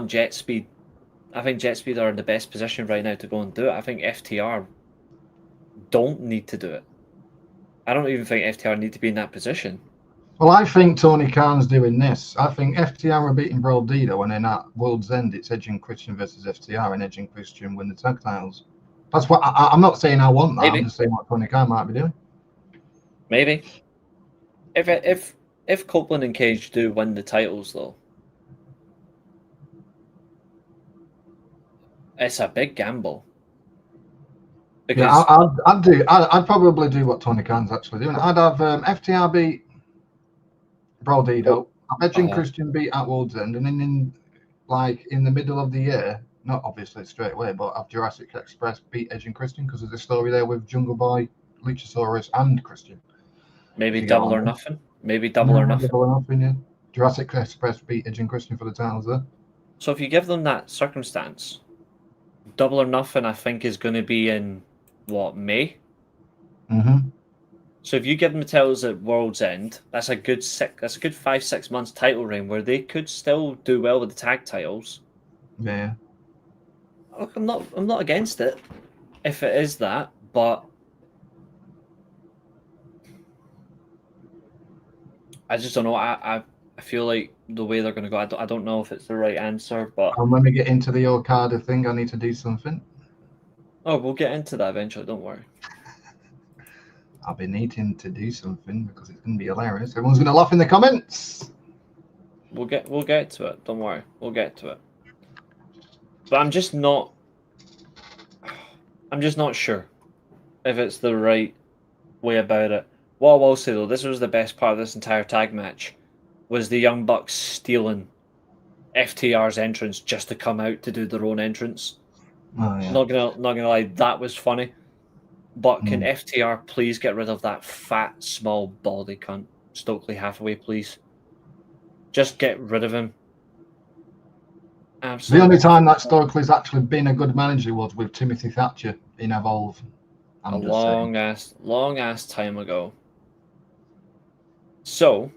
Jet Speed. I think Jet Speed are in the best position right now to go and do it. I think FTR don't need to do it. I don't even think FTR need to be in that position. Well, I think Tony Khan's doing this. I think FTR are beating Bro Dido, and then at World's End, it's Edge and Christian versus FTR, and Edge and Christian win the tag titles. That's what I'm not saying I want that. Maybe. I'm just saying what Tony Khan might be doing. Maybe. If Copeland and Cage do win the titles, though, it's a big gamble. Because yeah, I'd probably do what Tony Khan's actually doing. I'd have FTR beat Bro Dido, Edge and Christian beat at World's End, and then in the middle of the year, not obviously straight away, but have Jurassic Express beat Edge and Christian because there's a story there with Jungle Boy, Luchasaurus, and Christian. Maybe double or nothing. Maybe double or nothing. Double or nothing, yeah. Jurassic Express beat Edge and Christian for the titles there. So if you give them that circumstance, double or nothing, I think, is going to be in what, May? Mm-hmm. So if you give them the titles at World's End, that's a good 5-6 months title reign where they could still do well with the tag titles. Yeah. Look, I'm not against it if it is that, but I just don't know. I feel like the way they're going to go, I don't know if it's the right answer, but and when we get into the Okada thing, I need to do something. Oh, we'll get into that eventually. Don't worry. I've been needing to do something because it's going to be hilarious. Everyone's going to laugh in the comments. We'll get to it. Don't worry. We'll get to it. But I'm just not sure if it's the right way about it. What I will say though, this was the best part of this entire tag match, was the Young Bucks stealing FTR's entrance just to come out to do their own entrance. Oh, yeah. Not gonna lie, that was funny. But can FTR please get rid of that fat, small, baldy cunt, Stokely Hathaway, please? Just get rid of him. Absolutely. The only time that Stokely's actually been a good manager was with Timothy Thatcher in Evolve. A long ass time ago. So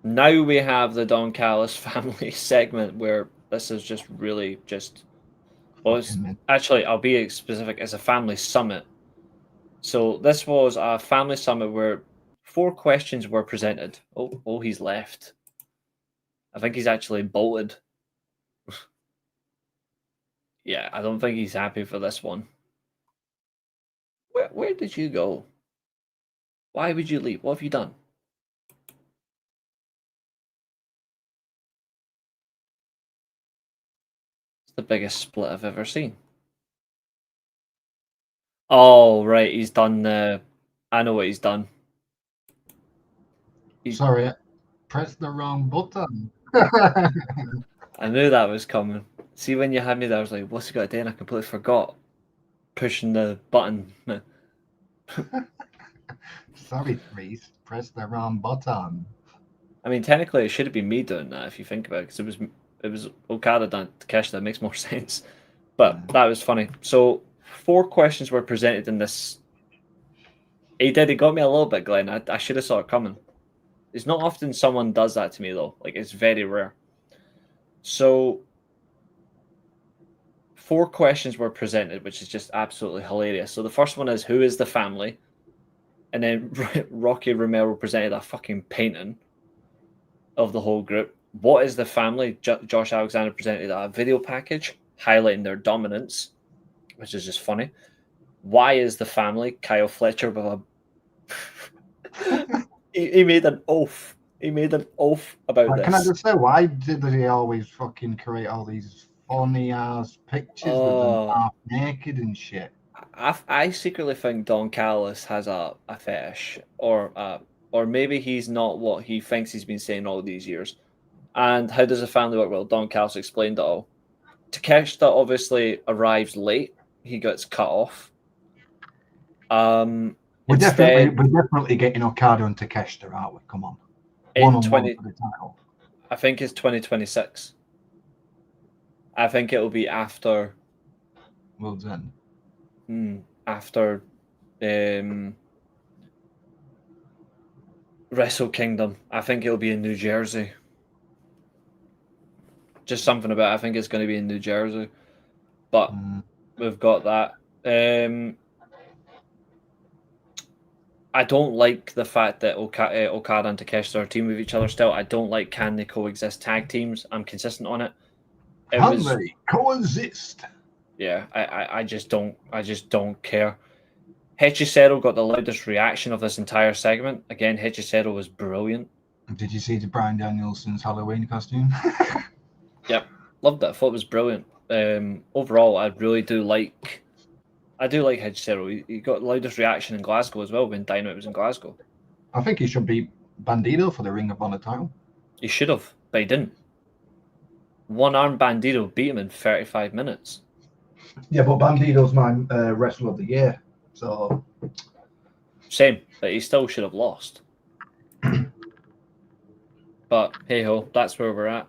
now we have the Don Callis family segment where this is just really just. Well, it's actually, I'll be specific. It's a family summit. So this was a family summit where 4 questions were presented. Oh, he's left. I think he's actually bolted. Yeah, I don't think he's happy for this one. Where did you go? Why would you leave? What have you done? It's the biggest split I've ever seen. Oh, right, he's done I know what he's done. Sorry, press the wrong button. I knew that was coming. See, when you had me there, I was like, what's he got to do? And I completely forgot pushing the button. Sorry, Reece, press the wrong button. I mean, technically, it should have been me doing that if you think about it, because it was Okada done it to Kesha. That makes more sense. But that was funny. So 4 questions were presented in this. He got me a little bit, Glenn. I should have saw it coming. It's not often someone does that to me, though. Like, it's very rare. So 4 questions were presented, which is just absolutely hilarious. So the first one is, who is the family? And then Rocky Romero presented a fucking painting of the whole group. What is the family? Josh Alexander presented a video package. highlighting their dominance, which is just funny. Why is the family Kyle Fletcher with a he made an oath. He made an oath about this. Can I just say, why did they always fucking create all these funny ass pictures with them half naked and shit? I secretly think Don Callis has a fetish, or maybe he's not what he thinks he's been saying all these years. And how does the family work? Well, Don Callis explained it all. Takeshita obviously arrives late. He gets cut off. We're definitely getting Okada and Takeshita, aren't we? Come on. In 20, for the title. I think it's 2026. I think it will be after World's End. After Wrestle Kingdom. I think it'll be in New Jersey. Just something about it. I think it's going to be in New Jersey. But we've got that. I don't like the fact that Okada and Takeshita are a team with each other still. I don't like can they coexist tag teams. I'm consistent on it. Can they coexist? Yeah, I just don't care. Hechicero got the loudest reaction of this entire segment. Again, Hechicero was brilliant. Did you see the Bryan Danielson's Halloween costume? Yep, loved it. I thought it was brilliant. Overall, I do like Hechicero. He got the loudest reaction in Glasgow as well when Dynamite was in Glasgow. I think he should be Bandido for the Ring of Honor title. He should have, but he didn't. One-arm Bandido beat him in 35 minutes. Yeah, but Bandido's my wrestler of the year, so... Same, but he still should have lost. But, hey-ho, that's where we're at.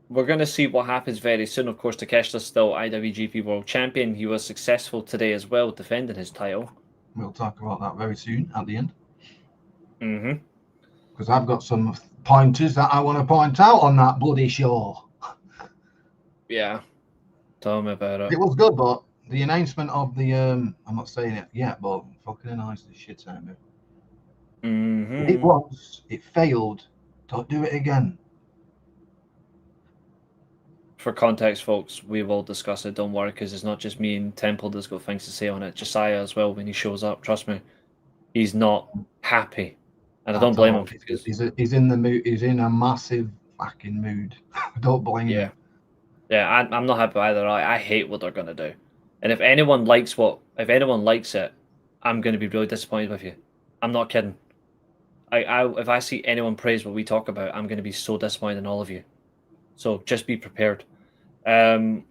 We're going to see what happens very soon. Of course, Takeshita's still IWGP World Champion. He was successful today as well, defending his title. We'll talk about that very soon at the end. Mm-hmm. Because I've got some pointers that I want to point out on that bloody show. Yeah. Tell me about it. It was good, but the announcement of the... I'm not saying it yet, but fucking annoys the shit out of me. Mm-hmm. It failed. Don't do it again. For context, folks, we will discuss it. Don't worry, because it's not just me and Temple that's got things to say on it. Josiah as well, when he shows up, trust me, he's not happy, and I don't blame him. He's in the mood. He's in a massive fucking mood. Don't blame him. Yeah, I'm not happy either. I hate what they're gonna do, and if anyone likes it, I'm gonna be really disappointed with you. I'm not kidding. If I see anyone praise what we talk about, I'm gonna be so disappointed in all of you. So just be prepared.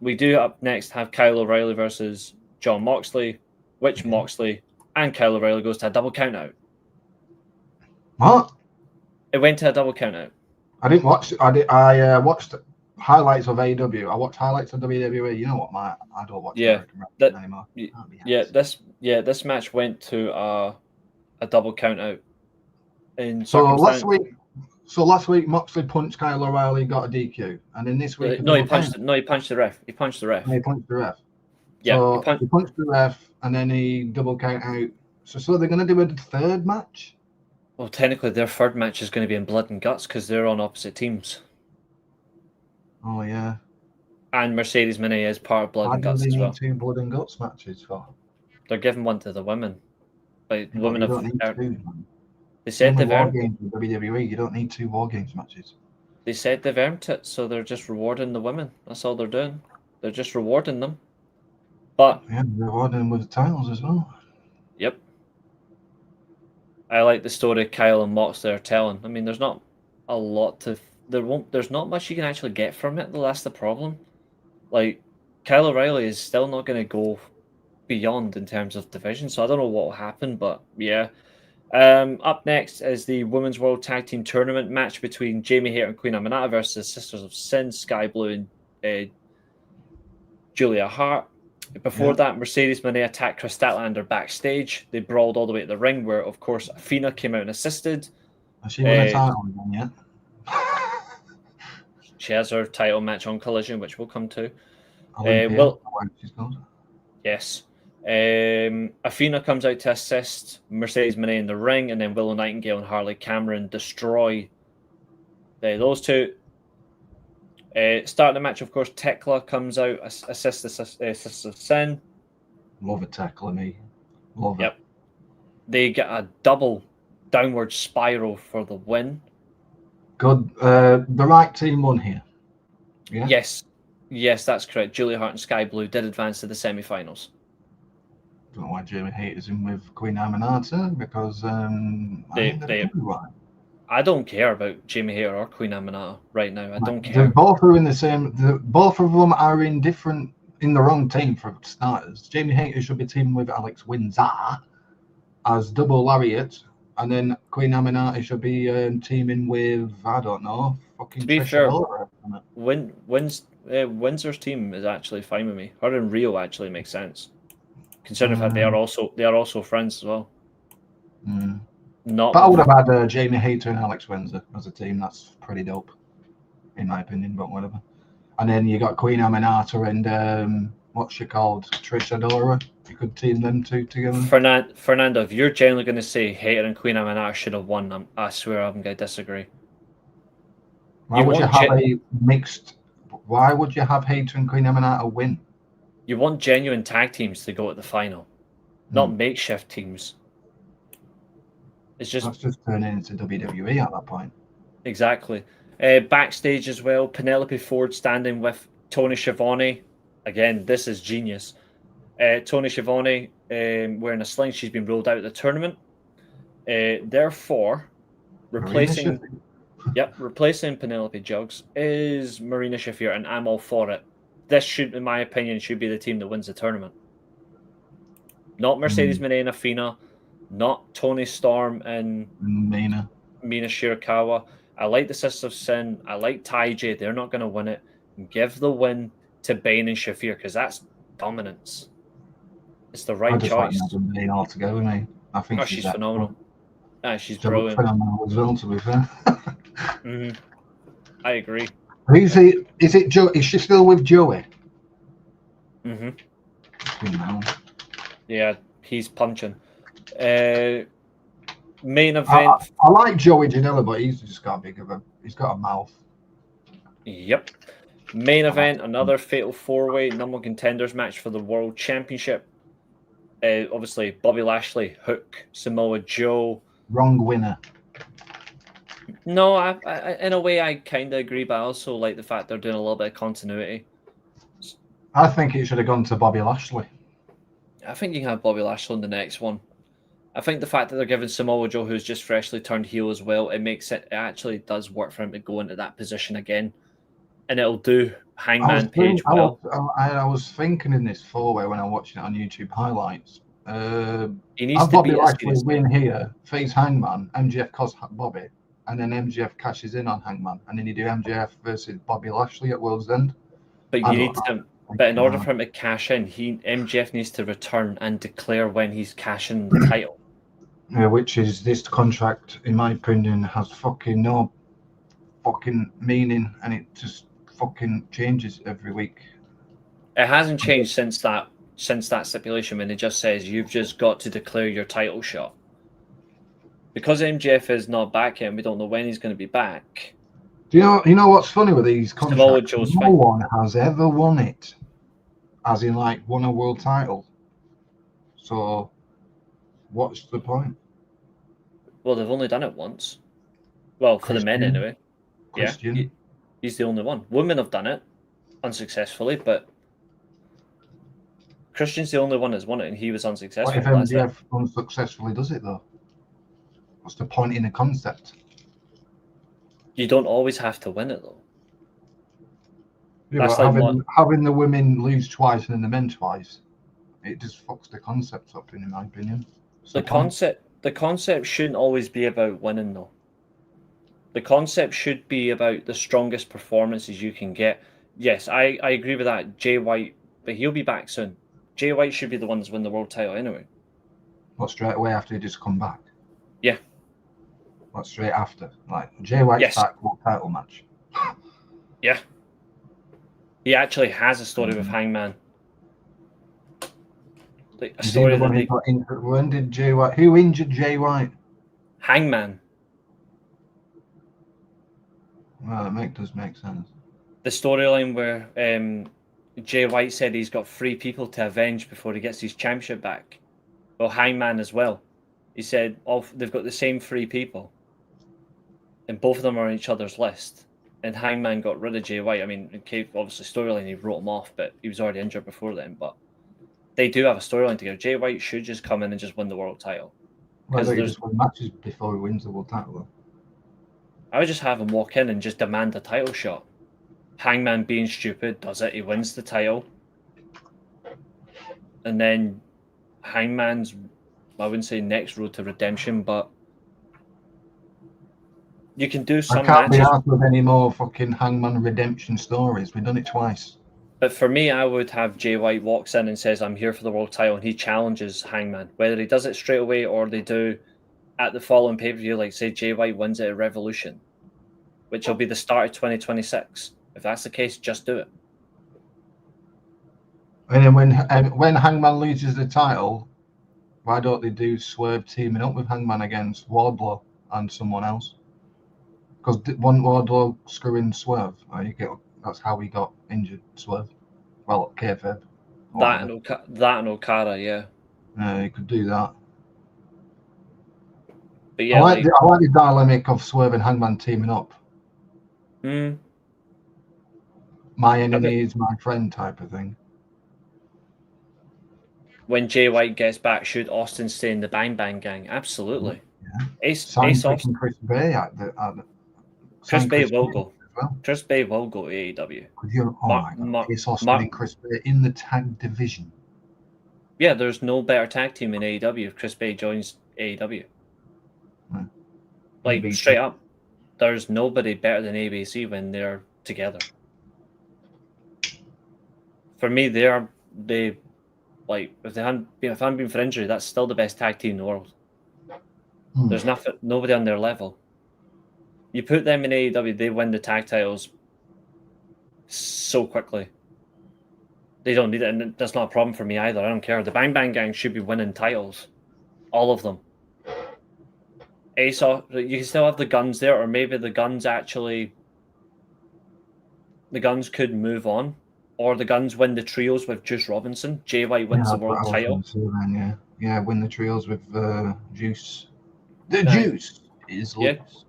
We do up next have Kyle O'Reilly versus John Moxley, which Moxley and Kyle O'Reilly goes to a double count out. What? It went to a double count out. I didn't watch. I watched highlights of AEW. I watched highlights of WWE. You know what, I don't watch American wrestling anymore. This match went to a double count out. So last week Moxley punched Kyle O'Reilly, got a DQ, and then this week he punched the ref. He punched the ref. He punched the ref. Yeah, so he punched the ref, and then he double count out. So they're going to do a third match. Well, technically, their third match is going to be in Blood and Guts because they're on opposite teams. Oh yeah. And Mercedes Moné is part of Blood and Guts as well. Two Blood and Guts matches for? They're giving one to the women. Like women have. They said they've earned it. WWE, you don't need two War Games matches. They said they've earned it, so they're just rewarding the women. That's all they're doing. They're just rewarding them. But yeah, rewarding them with the titles as well. Yep. I like the story Kyle and Moxley are telling. I mean, there's not a lot to. There's not much you can actually get from it. Though that's the problem. Like Kyle O'Reilly is still not going to go beyond in terms of division, so I don't know what will happen. But yeah. Up next is the Women's World Tag Team Tournament match between Jamie Hayter and Queen Aminata versus Sisters of Sin, Sky Blue and Julia Hart. Before that, Mercedes Moné attacked Chris Statlander backstage. They brawled all the way to the ring, where, of course, Athena came out and assisted. Has she won a title again yet? She has her title match on Collision, which we'll come to. Yes. Athena comes out to assist Mercedes Moné in the ring, and then Willow Nightingale and Harley Cameron destroy those two. Starting the match, of course, Tekla comes out, assists the Sisters of Sin. Love a tackle, me. Love Yep. it. They get a double downward spiral for the win. Good. The right team won here. Yeah. Yes, that's correct. Julia Hart and Sky Blue did advance to the semi-finals. Don't know why Jamie Hayter's in with Queen Aminata because I don't care about Jamie Hayter or Queen Aminata right now. I don't care. They both are in the same. Both of them are in the wrong team for starters. Jamie Hayter should be teaming with Alex Windsor as double lariat, and then Queen Aminata should be teaming with, I don't know, fucking. To be fair, Windsor's team is actually fine with me. Her and Rio actually makes sense, considering that they are also friends as well. But I would have had Jamie Hayter and Alex Windsor as a team. That's pretty dope, in my opinion. But whatever. And then you got Queen Aminata and what's she called, Trish Adora. You could team them two together. Fernando, if you're generally going to say Hayter and Queen Aminata should have won, I swear I'm going to disagree. Why would you have Hayter and Queen Aminata win? You want genuine tag teams to go at the final, not makeshift teams. It's just that's just turning into WWE at that point. Exactly. Backstage as well, Penelope Ford standing with Tony Schiavone. Again, this is genius. Tony Schiavone wearing a sling. She's been ruled out of the tournament. Therefore, replacing Penelope Jugs is Marina Shafir, and I'm all for it. This should, in my opinion, should be the team that wins the tournament. Not Mercedes Moné Fina, not Tony Storm and Mina Shirakawa. I like the Sisters of Sin. I like Taiji. They're not going to win it. Give the win to Bane and Shafir because that's dominance. It's the right choice. Like Bane altogether, mate. I think she's phenomenal. She's brilliant. Phenomenal as well, to be fair. I agree. Is it Joe? Is she still with Joey? Yeah, he's punching. Main event. I like Joey Janela, but he's just got he's got a mouth. Yep. Main event, another fatal four-way number contenders match for the World Championship. Obviously, Bobby Lashley, Hook, Samoa Joe. Wrong winner. No, I in a way I kind of agree, but I also like the fact they're doing a little bit of continuity. I think it should have gone to Bobby Lashley. I think you can have Bobby Lashley on the next one. I think the fact that they're giving Samoa Joe, who's just freshly turned heel as well, it actually does work for him to go into that position again. And it'll do Hangman Page well. I was thinking in this four-way when I'm watching it on YouTube highlights. He needs to Bobby be Lashley win here, face Hangman, MJF costs Bobby, and then MJF cashes in on Hangman, and then you do MJF versus Bobby Lashley at World's End. But in order for him to cash in, MJF needs to return and declare when he's cashing the title. Yeah, which is this contract, in my opinion, has fucking no fucking meaning, and it just fucking changes every week. It hasn't changed since that stipulation when it just says you've just got to declare your title shot. Because MJF is not back yet, and we don't know when he's going to be back. Do you know what's funny with these contracts? No one has ever won it, as in like won a world title. So, what's the point? Well, they've only done it once. Well, for the men anyway. Christian. Yeah, he's the only one. Women have done it unsuccessfully, but Christian's the only one that's won it, and he was unsuccessful. What if MJF unsuccessfully does it though? What's the point in the concept? You don't always have to win it though. Yeah, that's like having the women lose twice and then the men twice, it just fucks the concept up, in my opinion. The concept shouldn't always be about winning though. The concept should be about the strongest performances you can get. Yes, I agree with that. Jay White, but he'll be back soon. Jay White should be the one that's win the world title anyway. What, straight away after he just come back? Yeah. What, straight after? Like, Jay White's back, world title match. Yeah. He actually has a story with Hangman. Like a story that when did Jay White? Who injured Jay White? Hangman. Well, it does make sense. the storyline where Jay White said he's got 3 people to avenge before he gets his championship back. Well, Hangman as well. He said they've got the same 3 people, and both of them are on each other's list. And Hangman got rid of Jay White. I mean, obviously storyline, he wrote him off, but he was already injured before then. But they do have a storyline together. Jay White should just come in and just win the world title. Why don't you just win matches before he wins the world title, though? I would just have him walk in and just demand a title shot. Hangman being stupid does it. He wins the title. And then Hangman's, I wouldn't say next road to redemption, but you can do some I can't matches. be asked with any more fucking Hangman redemption stories. We've done it twice. But for me, I would have Jay White walks in and says, I'm here for the world title, and he challenges Hangman. Whether he does it straight away or they do at the following pay-per-view, like say Jay White wins it at Revolution, which will be the start of 2026. If that's the case, just do it. And then when Hangman loses the title, why don't they do Swerve teaming up with Hangman against Wardlow and someone else? Because one Wardlow screwing Swerve, that's how he got injured. Swerve, well, kayfabe. That and Okada, yeah. Yeah, you could do that. But yeah, I like the dynamic of Swerve and Hangman teaming up. My enemy is my friend type of thing. When Jay White gets back, should Austin stay in the Bang Bang Gang? Absolutely. Yeah. Ace Austin. Chris Bay at the Chris Bay will go. Well. Chris Bay will go to AEW. Ace Austin and Chris Bay in the tag division. Yeah, there's no better tag team in AEW if Chris Bay joins AEW. Like, ABC. Straight up. There's nobody better than ABC when they're together. For me, if they hadn't been for injury, that's still the best tag team in the world. There's nobody on their level. You put them in AEW, they win the tag titles so quickly. They don't need it, and that's not a problem for me either. I don't care. The Bang Bang Gang should be winning titles. All of them. You can still have the Guns there, or maybe the Guns could move on. Or the Guns win the trios with Juice Robinson. Jay White wins the world title. Yeah, win the trios with Juice. The Juice is loose.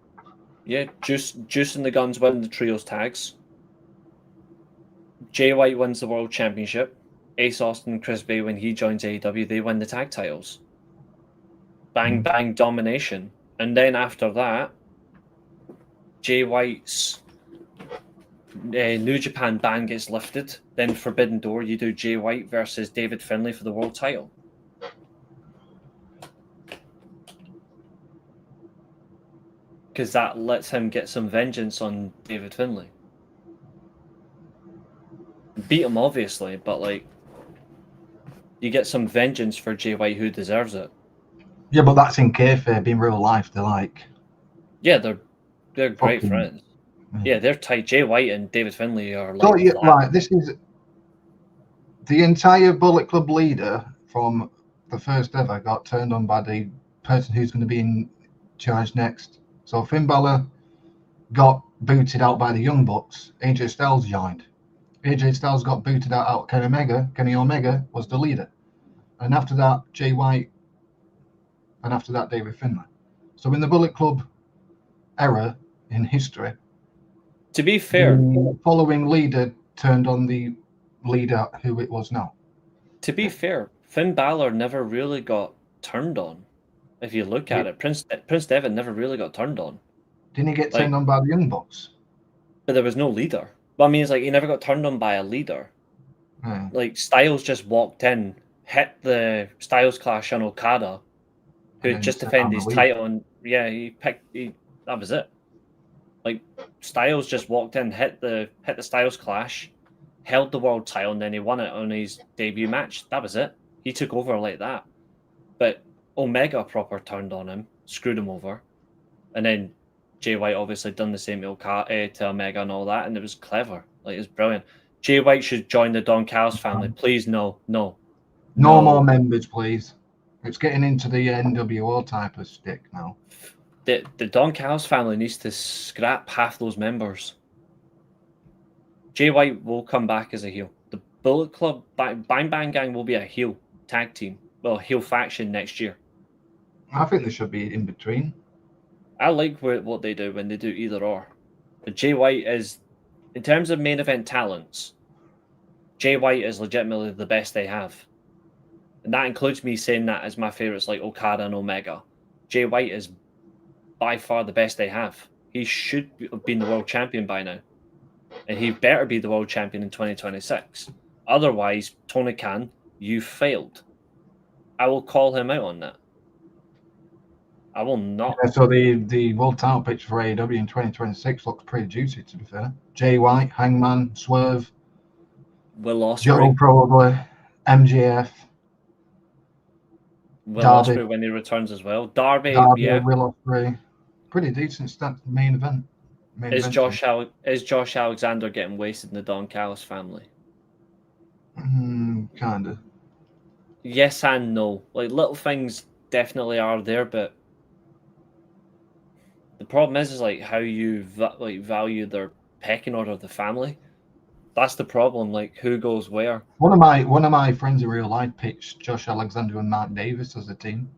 Yeah, Juice and the Guns win the trios tags. Jay White wins the world championship. Ace Austin and Chris Bay, when he joins AEW, they win the tag titles. Bang Bang domination. And then after that, Jay White's New Japan ban gets lifted. Then Forbidden Door, you do Jay White versus David Finlay for the world title. Because that lets him get some vengeance on David Finlay. Beat him, obviously, but like, you get some vengeance for Jay White, who deserves it. Yeah, but that's in kayfabe. In real life, they're like... Yeah, they're great friends. Yeah, they're tight. Jay White and David Finlay are like... right, this is... The entire Bullet Club leader from the first ever got turned on by the person who's going to be in charge next. So Finn Balor got booted out by the Young Bucks. AJ Styles joined. AJ Styles got booted out. Kenny Omega was the leader. And after that, Jay White. And after that, David Finlay. So in the Bullet Club era in history, to be fair, the following leader turned on the leader who it was now. To be fair, Finn Balor never really got turned on. If you look at it, Prince Devitt never really got turned on. Didn't he get turned on by the Young Bucks? But there was no leader. But I mean, it's like he never got turned on by a leader. Like Styles just walked in, hit the Styles Clash on Okada, who had just defended his title, and that was it. Like Styles just walked in, hit the Styles Clash, held the world title, and then he won it on his debut match. That was it. He took over like that. But Omega proper turned on him, screwed him over, and then Jay White obviously done the same to Omega and all that, and it was clever. Like, it was brilliant. Jay White should join the Don Callis family. Please, no. No more members, please. It's getting into the NWO type of stick now. The Don Callis family needs to scrap half those members. Jay White will come back as a heel. The Bullet Club, Bang Bang Gang will be a heel tag team. Well, heel faction next year. I think they should be in between. I like what they do when they do either or. But Jay White is, in terms of main event talents, Jay White is legitimately the best they have. And that includes me saying that as my favourites like Okada and Omega. Jay White is by far the best they have. He should have been the world champion by now. And he better be the world champion in 2026. Otherwise, Tony Khan, you failed. I will call him out on that. I will not. Yeah, so the world title picture for AEW in 2026 looks pretty juicy, to be fair. Jay White, Hangman, Swerve, Will Ospreay. Joe probably, MJF. Will Darby. Ospreay when he returns as well. Darby, Darby, yeah. Will Ospreay. Pretty decent main event. Is Josh Alexander getting wasted in the Don Callis family? Kind of. Yes and no. Like, little things definitely are there, but the problem is like how you value their pecking order of the family. That's the problem. Like, who goes where? One of my friends in real life pitched Josh Alexander and Mark Davis as a team.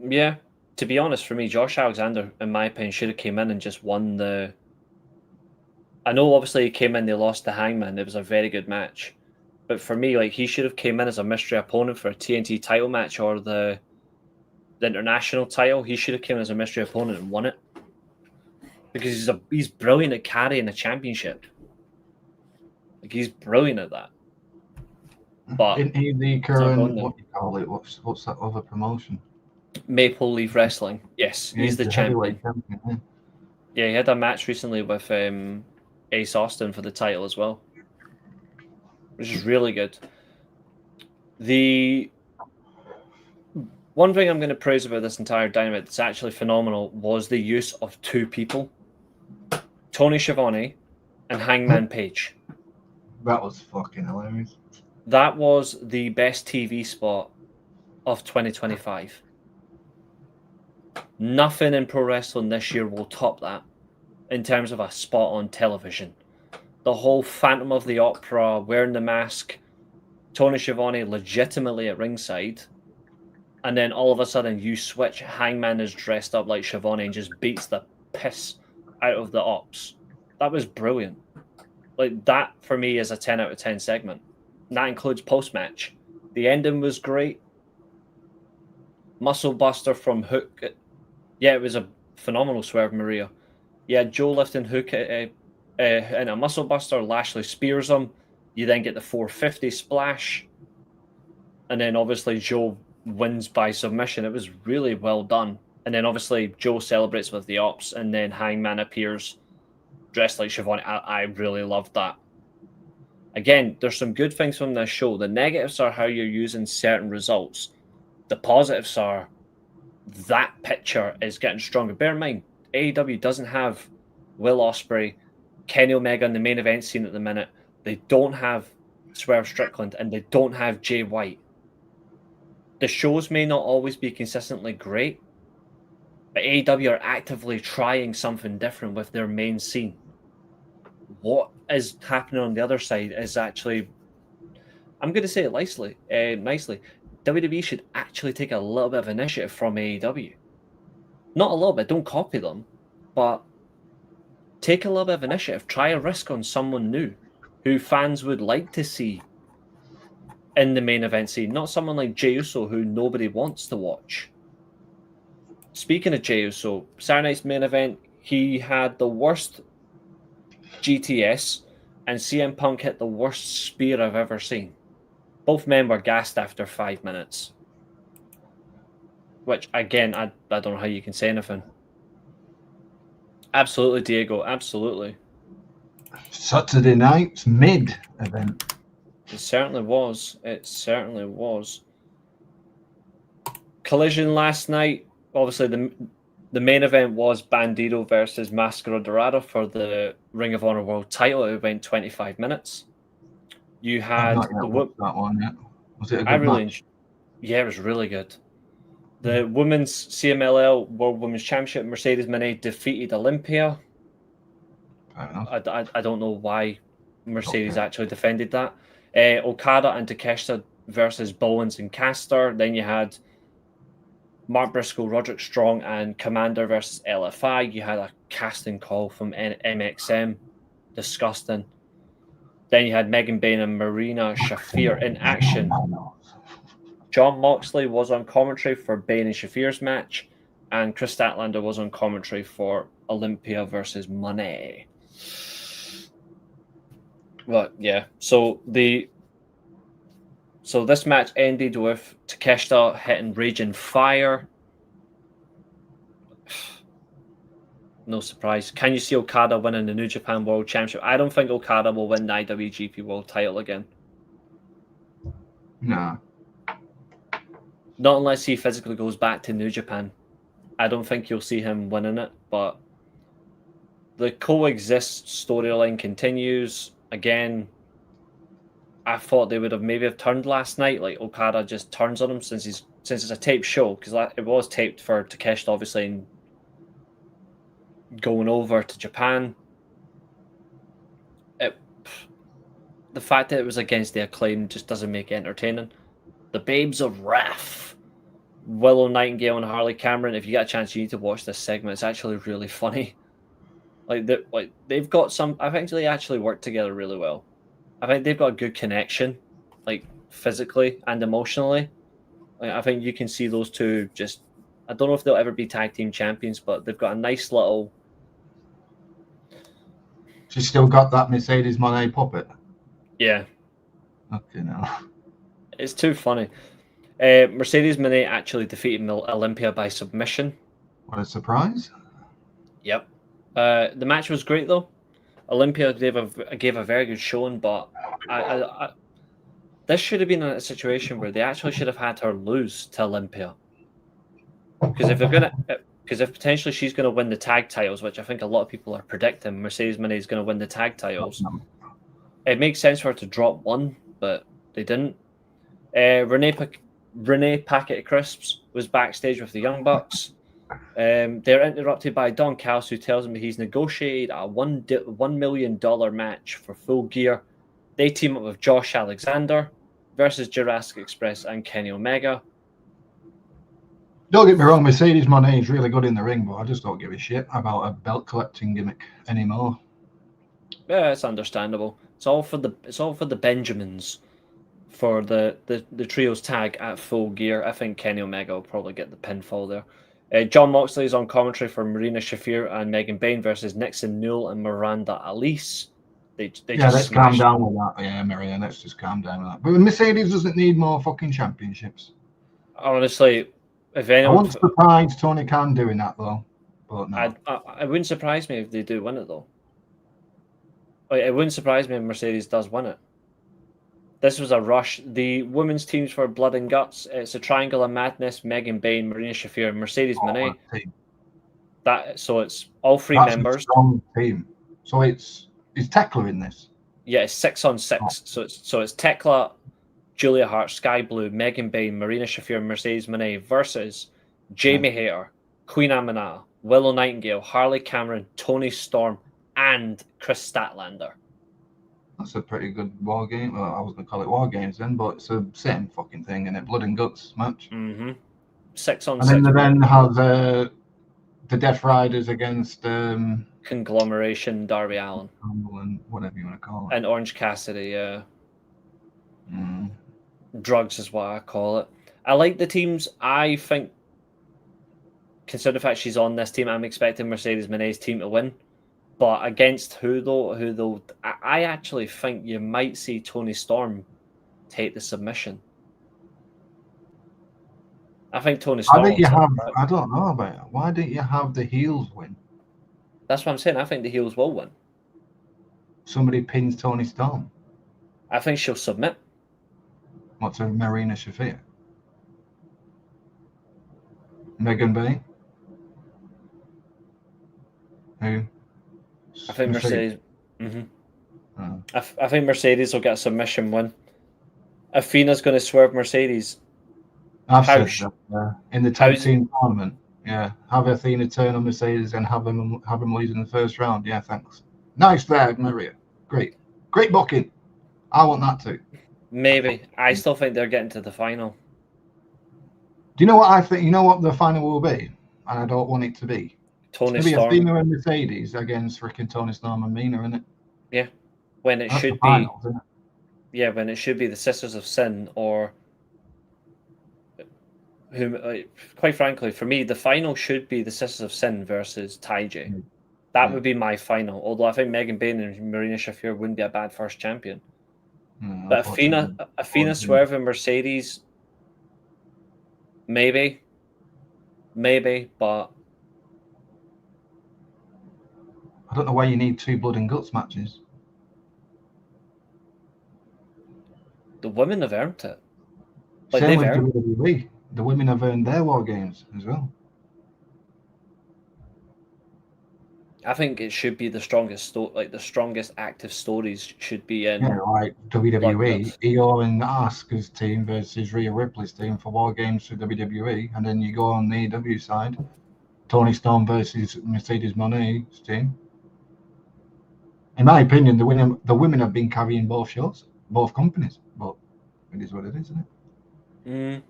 Yeah, to be honest, for me, Josh Alexander, in my opinion, should have came in and just won the. I know, obviously, he came in, they lost to Hangman. It was a very good match, but for me, like, he should have came in as a mystery opponent for a TNT title match or the international title. He should have came in as a mystery opponent and won it because he's brilliant at carrying a championship. Like, he's brilliant at that. But isn't he the current, what do you call it? What's that other promotion? Maple Leaf Wrestling. Yes, he's the champion. Yeah, he had a match recently with Ace Austin for the title as well, which is really good. The one thing I'm going to praise about this entire Dynamite that's actually phenomenal was the use of two people, Tony Schiavone and Hangman Page. That was fucking hilarious. That was the best TV spot of 2025. Nothing in pro wrestling this year will top that in terms of a spot on television. The whole Phantom of the Opera, wearing the mask, Tony Schiavone legitimately at ringside, and then all of a sudden you switch, Hangman is dressed up like Schiavone and just beats the piss out of the Ops. That was brilliant. Like, that for me is a 10 out of 10 segment. And that includes post-match. The ending was great. Muscle Buster from Hook. Yeah, it was a phenomenal swerve, Maria. Yeah, Joe lifting Hook in a Muscle Buster. Lashley spears him. You then get the 450 splash. And then obviously Joe wins by submission. It was really well done. And then obviously Joe celebrates with the Ops. And then Hangman appears dressed like Schiavone. I really loved that. Again, there's some good things from this show. The negatives are how you're using certain results. The positives are that picture is getting stronger. Bear in mind, AEW doesn't have Will Ospreay, Kenny Omega in the main event scene at the minute. They don't have Swerve Strickland, and they don't have Jay White. The shows may not always be consistently great, but AEW are actively trying something different with their main scene. What is happening on the other side is actually, I'm going to say it nicely. WWE should actually take a little bit of initiative from AEW. Not a little bit, don't copy them, but take a little bit of initiative. Try a risk on someone new who fans would like to see in the main event scene. Not someone like Jey Uso who nobody wants to watch. Speaking of Jey Uso, Saturday night's main event, he had the worst GTS, and CM Punk hit the worst spear I've ever seen. Both men were gassed after 5 minutes. Which, again, I don't know how you can say anything. Absolutely, Diego, absolutely. Saturday night's mid-event. It certainly was. It certainly was. Collision last night. Obviously, the main event was Bandido versus Mascara Dorado for the Ring of Honor World title. It went 25 minutes. You had that one yet. Was it a good match? Yeah, it was really good. The women's CMLL World Women's Championship, Mercedes Moné defeated Olympia. Fair enough. I don't know why Mercedes actually defended that. Okada and Takeshita versus Bowens and Caster. Then you had Mark Briscoe, Roderick Strong, and Commander versus LFI. You had a casting call from MXM. Disgusting. Then you had Megan Bayne and Marina Shafir in action. John Moxley was on commentary for Bayne and Shafir's match, and Chris Statlander was on commentary for Olympia versus Monet. But yeah, so this match ended with Takeshita hitting Raging Fire. No surprise. Can you see Okada winning the New Japan World Championship? I don't think Okada will win the IWGP World title again. No. Not unless he physically goes back to New Japan. I don't think you'll see him winning it, but the coexist storyline continues. Again, I thought they would have maybe turned last night. Like Okada just turns on him since it's a taped show, because it was taped for Takeshita, obviously, and going over to Japan. The fact that it was against the Acclaim just doesn't make it entertaining. The Babes of Wrath, Willow Nightingale and Harley Cameron. If you get a chance, you need to watch this segment. It's actually really funny. They've got some. I think they actually work together really well. I think they've got a good connection, like physically and emotionally. I think you can see those two just. I don't know if they'll ever be tag team champions, but they've got a nice little. She's still got that Mercedes Moné puppet. Yeah. Okay, no. It's too funny. Mercedes Moné actually defeated Olympia by submission. What a surprise. Yep. The match was great though. Olympia gave a very good showing, but this should have been a situation where they actually should have had her lose to Olympia. Because if potentially she's going to win the tag titles, which I think a lot of people are predicting, Mercedes Moné is going to win the tag titles. It makes sense for her to drop one, but they didn't. Renee Packet of Crisps was backstage with the Young Bucks. They're interrupted by Don Callis, who tells them he's negotiated a $1 million match for Full Gear. They team up with Josh Alexander versus Jurassic Express and Kenny Omega. Don't get me wrong, Mercedes Moné is really good in the ring, but I just don't give a shit about a belt collecting gimmick anymore. Yeah, it's understandable. It's all for the Benjamins for the trios tag at Full Gear. I think Kenny Omega will probably get the pinfall there. John Moxley is on commentary for Marina Shafir and Megan Bayne versus Nixon Newell and Miranda Alice. Let's calm down with that. Yeah, Maria, let's just calm down with that. But Mercedes doesn't need more fucking championships. Honestly, if anyone... I wouldn't surprise Tony Khan doing that, though. But no. It wouldn't surprise me if they do win it, though. It wouldn't surprise me if Mercedes does win it. This was a rush. The women's teams for Blood and Guts, it's a Triangle of Madness, Megan Bayne, Marina Shafir, and Mercedes Moné. So it's all three members. A strong team. So is Tekla in this? Yeah, it's 6-on-6. So it's Tekla, Julia Hart, Sky Blue, Megan Bayne, Marina Shafir, and Mercedes Moné versus Jamie Hayter, Queen Amina, Willow Nightingale, Harley Cameron, Tony Storm, and Chris Statlander. That's a pretty good war game. Well, I was going to call it war games then, but it's the same fucking thing, and it Blood and Guts match. 6-on-6. And then have the Death Riders against Conglomeration, Darby Allin, and whatever you want to call it, and Orange Cassidy. Yeah. Drugs is what I call it. I like the teams. I think, considering the fact she's on this team, I'm expecting Mercedes Moné's team to win. But against who though? I actually think you might see Tony Storm take the submission. I think Tony Storm. I don't know about it. Why didn't you have the heels win? That's what I'm saying. I think the heels will win. Somebody pins Tony Storm. I think she'll submit. What's a Marina Shafir? Megan Bayne? Who? I think Mercedes. I think Mercedes will get a submission win. Athena's going to swerve Mercedes. I've said that in the tag team tournament. Yeah, have Athena turn on Mercedes and have him lose in the first round. Yeah, thanks. Nice there, Maria. Great booking. I want that too. Maybe. I still think they're getting to the final. Do you know what I think? You know what the final will be, and I don't want it to be. Tony It's going to be Storm. Athena and Mercedes against freaking Tony Storm and Mina, isn't it? Yeah. When it That's should the be. finals, isn't it? Yeah, when it should be the Sisters of Sin or. Quite frankly, for me, the final should be the Sisters of Sin versus Taiji. That would be my final. Although I think Megan Bain and Marina Shafir wouldn't be a bad first champion. But Athena, Swerve, and Mercedes, maybe, but I don't know why you need 2 blood and guts matches. the women have earned it. Same with WWE. The women have earned their war games as well. I think it should be the strongest, the strongest active stories should be in. Yeah, like WWE, Io and Asuka's team versus Rhea Ripley's team for war games for WWE, and then you go on the AEW side, Tony Storm versus Mercedes Moné's team. In my opinion, the women have been carrying both shows, both companies, but it is what it is, isn't it?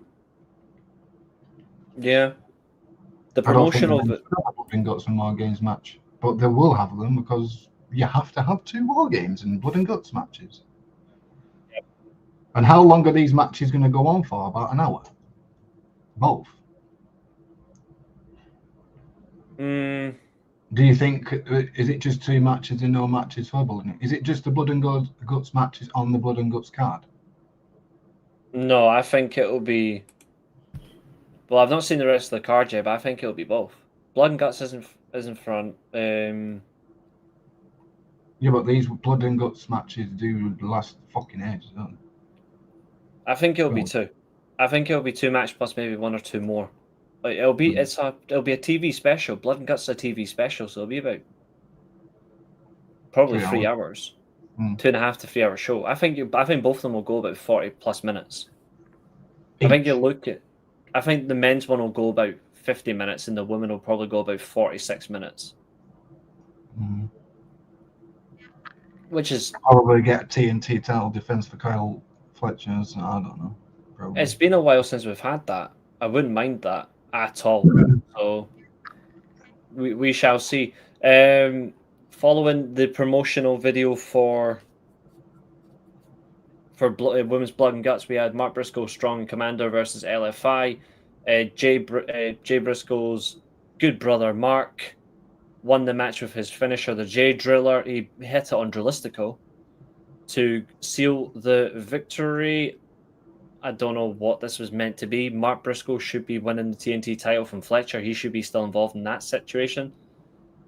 Yeah. The promotion of it. Blood Guts and War Games match, but they will have them because you have to have 2 War Games and Blood and Guts matches. Yep. And how long are these matches going to go on for? About an hour? Both. Do you think, is it just 2 matches and no matches for Blood? Is it just the Blood and Guts matches on the Blood and Guts card? No, I think it'll be. Well, I've not seen the rest of the card yet, but I think it'll be both. Blood and Guts isn't front. Yeah, but these Blood and Guts matches do last fucking ages, don't they? I think it'll be 2. I think it'll be 2 matches plus maybe 1 or 2 more. Like it'll be a TV special. Blood and Guts is a TV special, so it'll be about probably 3 hours. 2.5 to 3 hour show. I think both of them will go about 40 plus minutes. I think you'll look at. I think the men's one will go about 50 minutes, and the women will probably go about 46 minutes. Which is probably get a TNT title defense for Kyle Fletcher. So I don't know. Probably. It's been a while since we've had that. I wouldn't mind that at all. So we shall see. Following the promotional video for Women's Blood and Guts, we had Mark Briscoe, Strong and Commander versus LFI. Jay Briscoe's good brother Mark won the match with his finisher, the J Driller. He hit it on Drillistico to seal the victory. I don't know what this was meant to be. Mark Briscoe should be winning the TNT title from Fletcher. He should be still involved in that situation.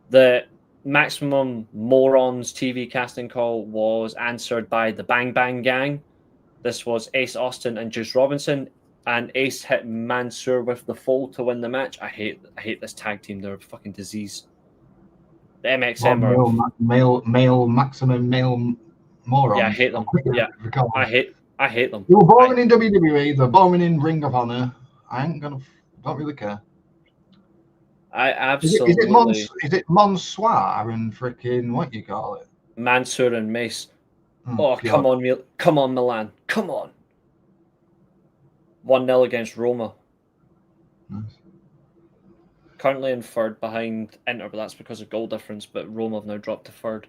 The Maximum Morons TV casting call was answered by the Bang Bang Gang. This was Ace Austin and Juice Robinson, and Ace hit Mansoor with the fall to win the match. I hate this tag team. They're a fucking disease. The MXM male maximum male morons. Yeah, I hate them. Yeah, I hate them. They were born in WWE. They're born in Ring of Honor. Don't really care. I absolutely. Is it Monsoir and freaking what you call it? Mansoor and Mace. Oh, come on, Milan. Come on. 1-0 against Roma. Nice. Currently in third behind Inter, but that's because of goal difference. But Roma have now dropped to third.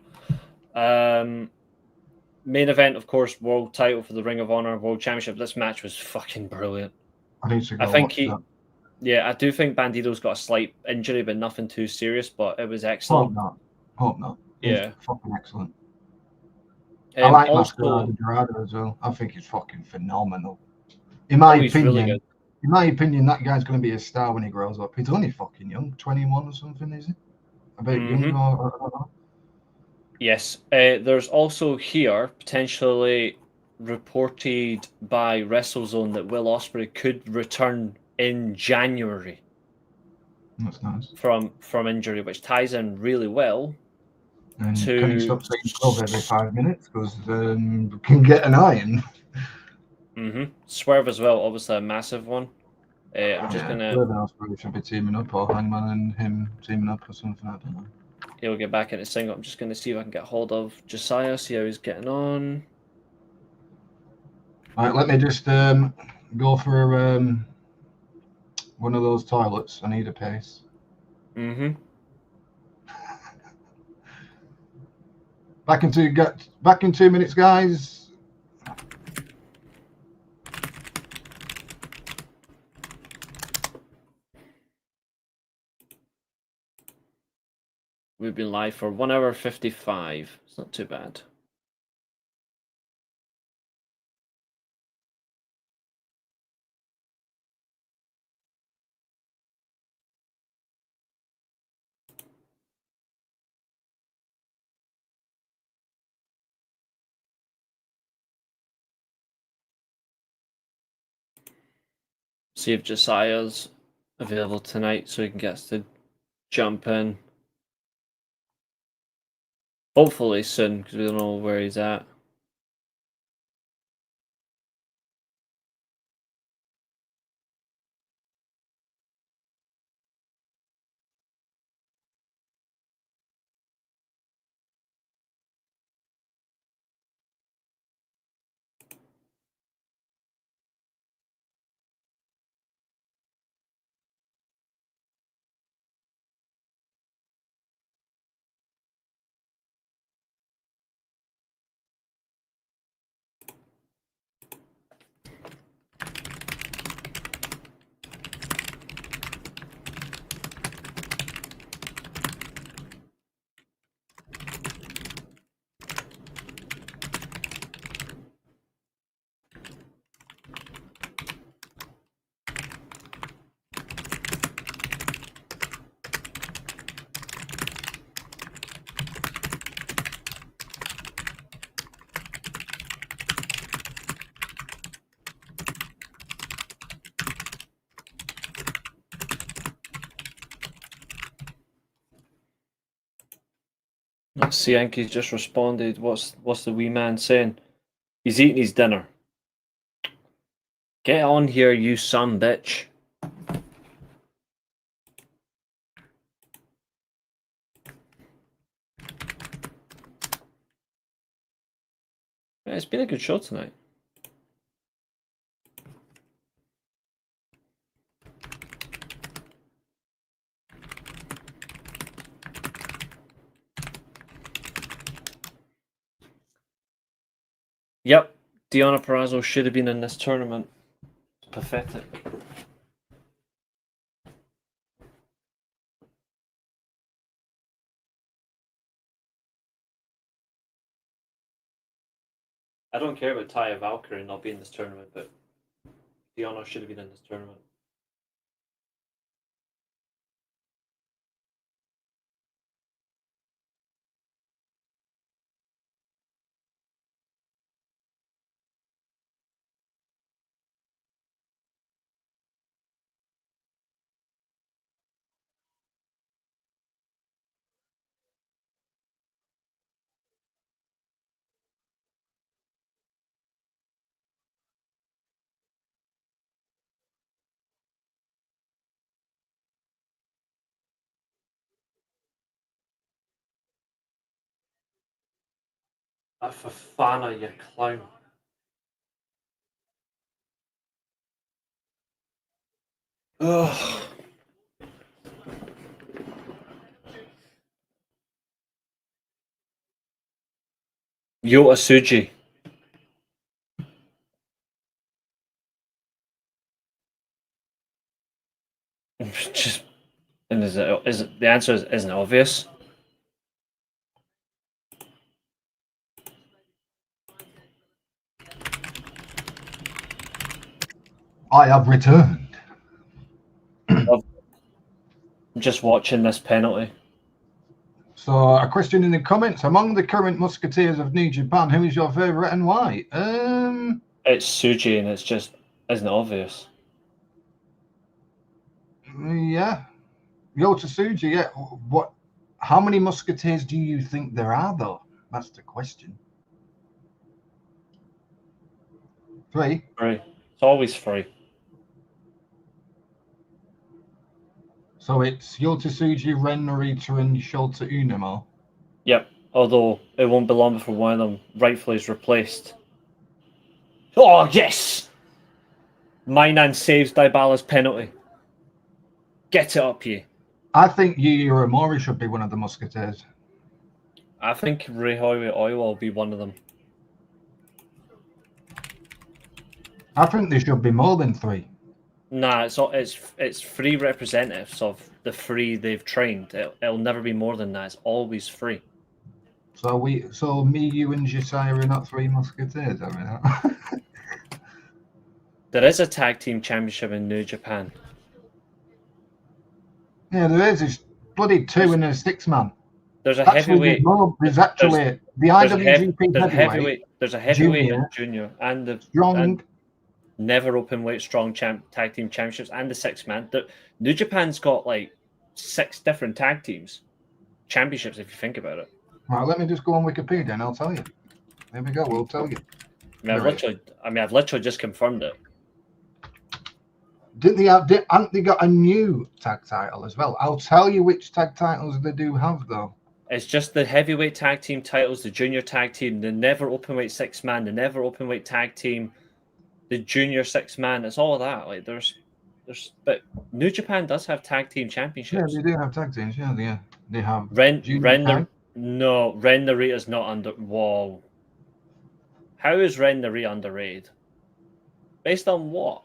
Main event, of course, world title for the Ring of Honor World Championship. This match was fucking brilliant. I do think Bandido's got a slight injury, but nothing too serious. But it was excellent. Hope not. Yeah, fucking excellent. I like Masquerade Dorado as well. I think he's fucking phenomenal. In my opinion, really that guy's going to be a star when he grows up. He's only fucking young, 21 or something, is he? A bit young, I don't know. Yes. There's also here potentially reported by WrestleZone that Will Ospreay could return in January. That's nice. From injury, which ties in really well. And can he stop saying 12 every 5 minutes? Because we can get an iron. Swerve as well, obviously a massive one. I'm just gonna. Swerve and Ospreay should be teaming up, or Hangman and him teaming up, or something. I don't know. he'll get back into single. I'm just going to see if I can get hold of Josiah, see how he's getting on. Right, let me just go for one of those toilets. I need a pace. Mm-hmm. Back in 2 minutes, guys. We've been live for 1 hour 55. It's not too bad. See if Josiah's available tonight so he can get us to jump in. Hopefully soon, because we don't know where he's at. Let's see, Yankees just responded. What's the wee man saying? He's eating his dinner. Get on here, you son bitch. Yeah, it's been a good show tonight. Yep, Deonna Purrazzo should have been in this tournament. It's pathetic. I don't care about Taya Valkyrie not being in this tournament, but Deonna should have been in this tournament. A Fafana, you clown. Ugh. Yota Tsuji. Just, and is it the answer isn't obvious? I have returned. I'm just watching this penalty. So, a question in the comments: among the current Musketeers of New Japan, who is your favourite and why? It's Tsuji, and it's just isn't obvious. Yeah, Yota Tsuji. Yeah. What? How many Musketeers do you think there are, though? That's the question. 3. Free. It's always free. So it's Yota Tsuji, Ren Narita, and Shota Unamo. Yep. Although it won't be long before one of them rightfully is replaced. Oh yes! Mainan saves Dybala's penalty. Get it up here. I think Yuya Uemura should be one of the Musketeers. I think Reihoiwe Oiwa will be one of them. I think there should be more than 3. Nah, it's 3 representatives of the 3 they've trained. It'll never be more than that. It's always 3. So me, you, and Josiah are not 3 Musketeers, are we? There is a tag team championship in New Japan. Yeah, there is. It's bloody 2 and a 6-man. There's a Actually, heavyweight. there's actually the IWGP heavyweight. There's a heavyweight junior, and junior, and the strong. And never open weight strong tag team championships, and the 6-man. New Japan's got like 6 different tag teams championships. If you think about it. Right, let me just go on Wikipedia and I'll tell you. There we go. We'll tell you. I've literally just confirmed it. Haven't they got a new tag title as well? I'll tell you which tag titles they do have though. It's just the heavyweight tag team titles, the junior tag team, the never openweight 6-man, the never openweight tag team, the junior 6-man. It's all of that. Like but New Japan does have tag team championships. Yeah, they do have tag teams. Yeah, they have. Ren Narita's not under. Whoa. How is Ren Narita underrated? Based on what?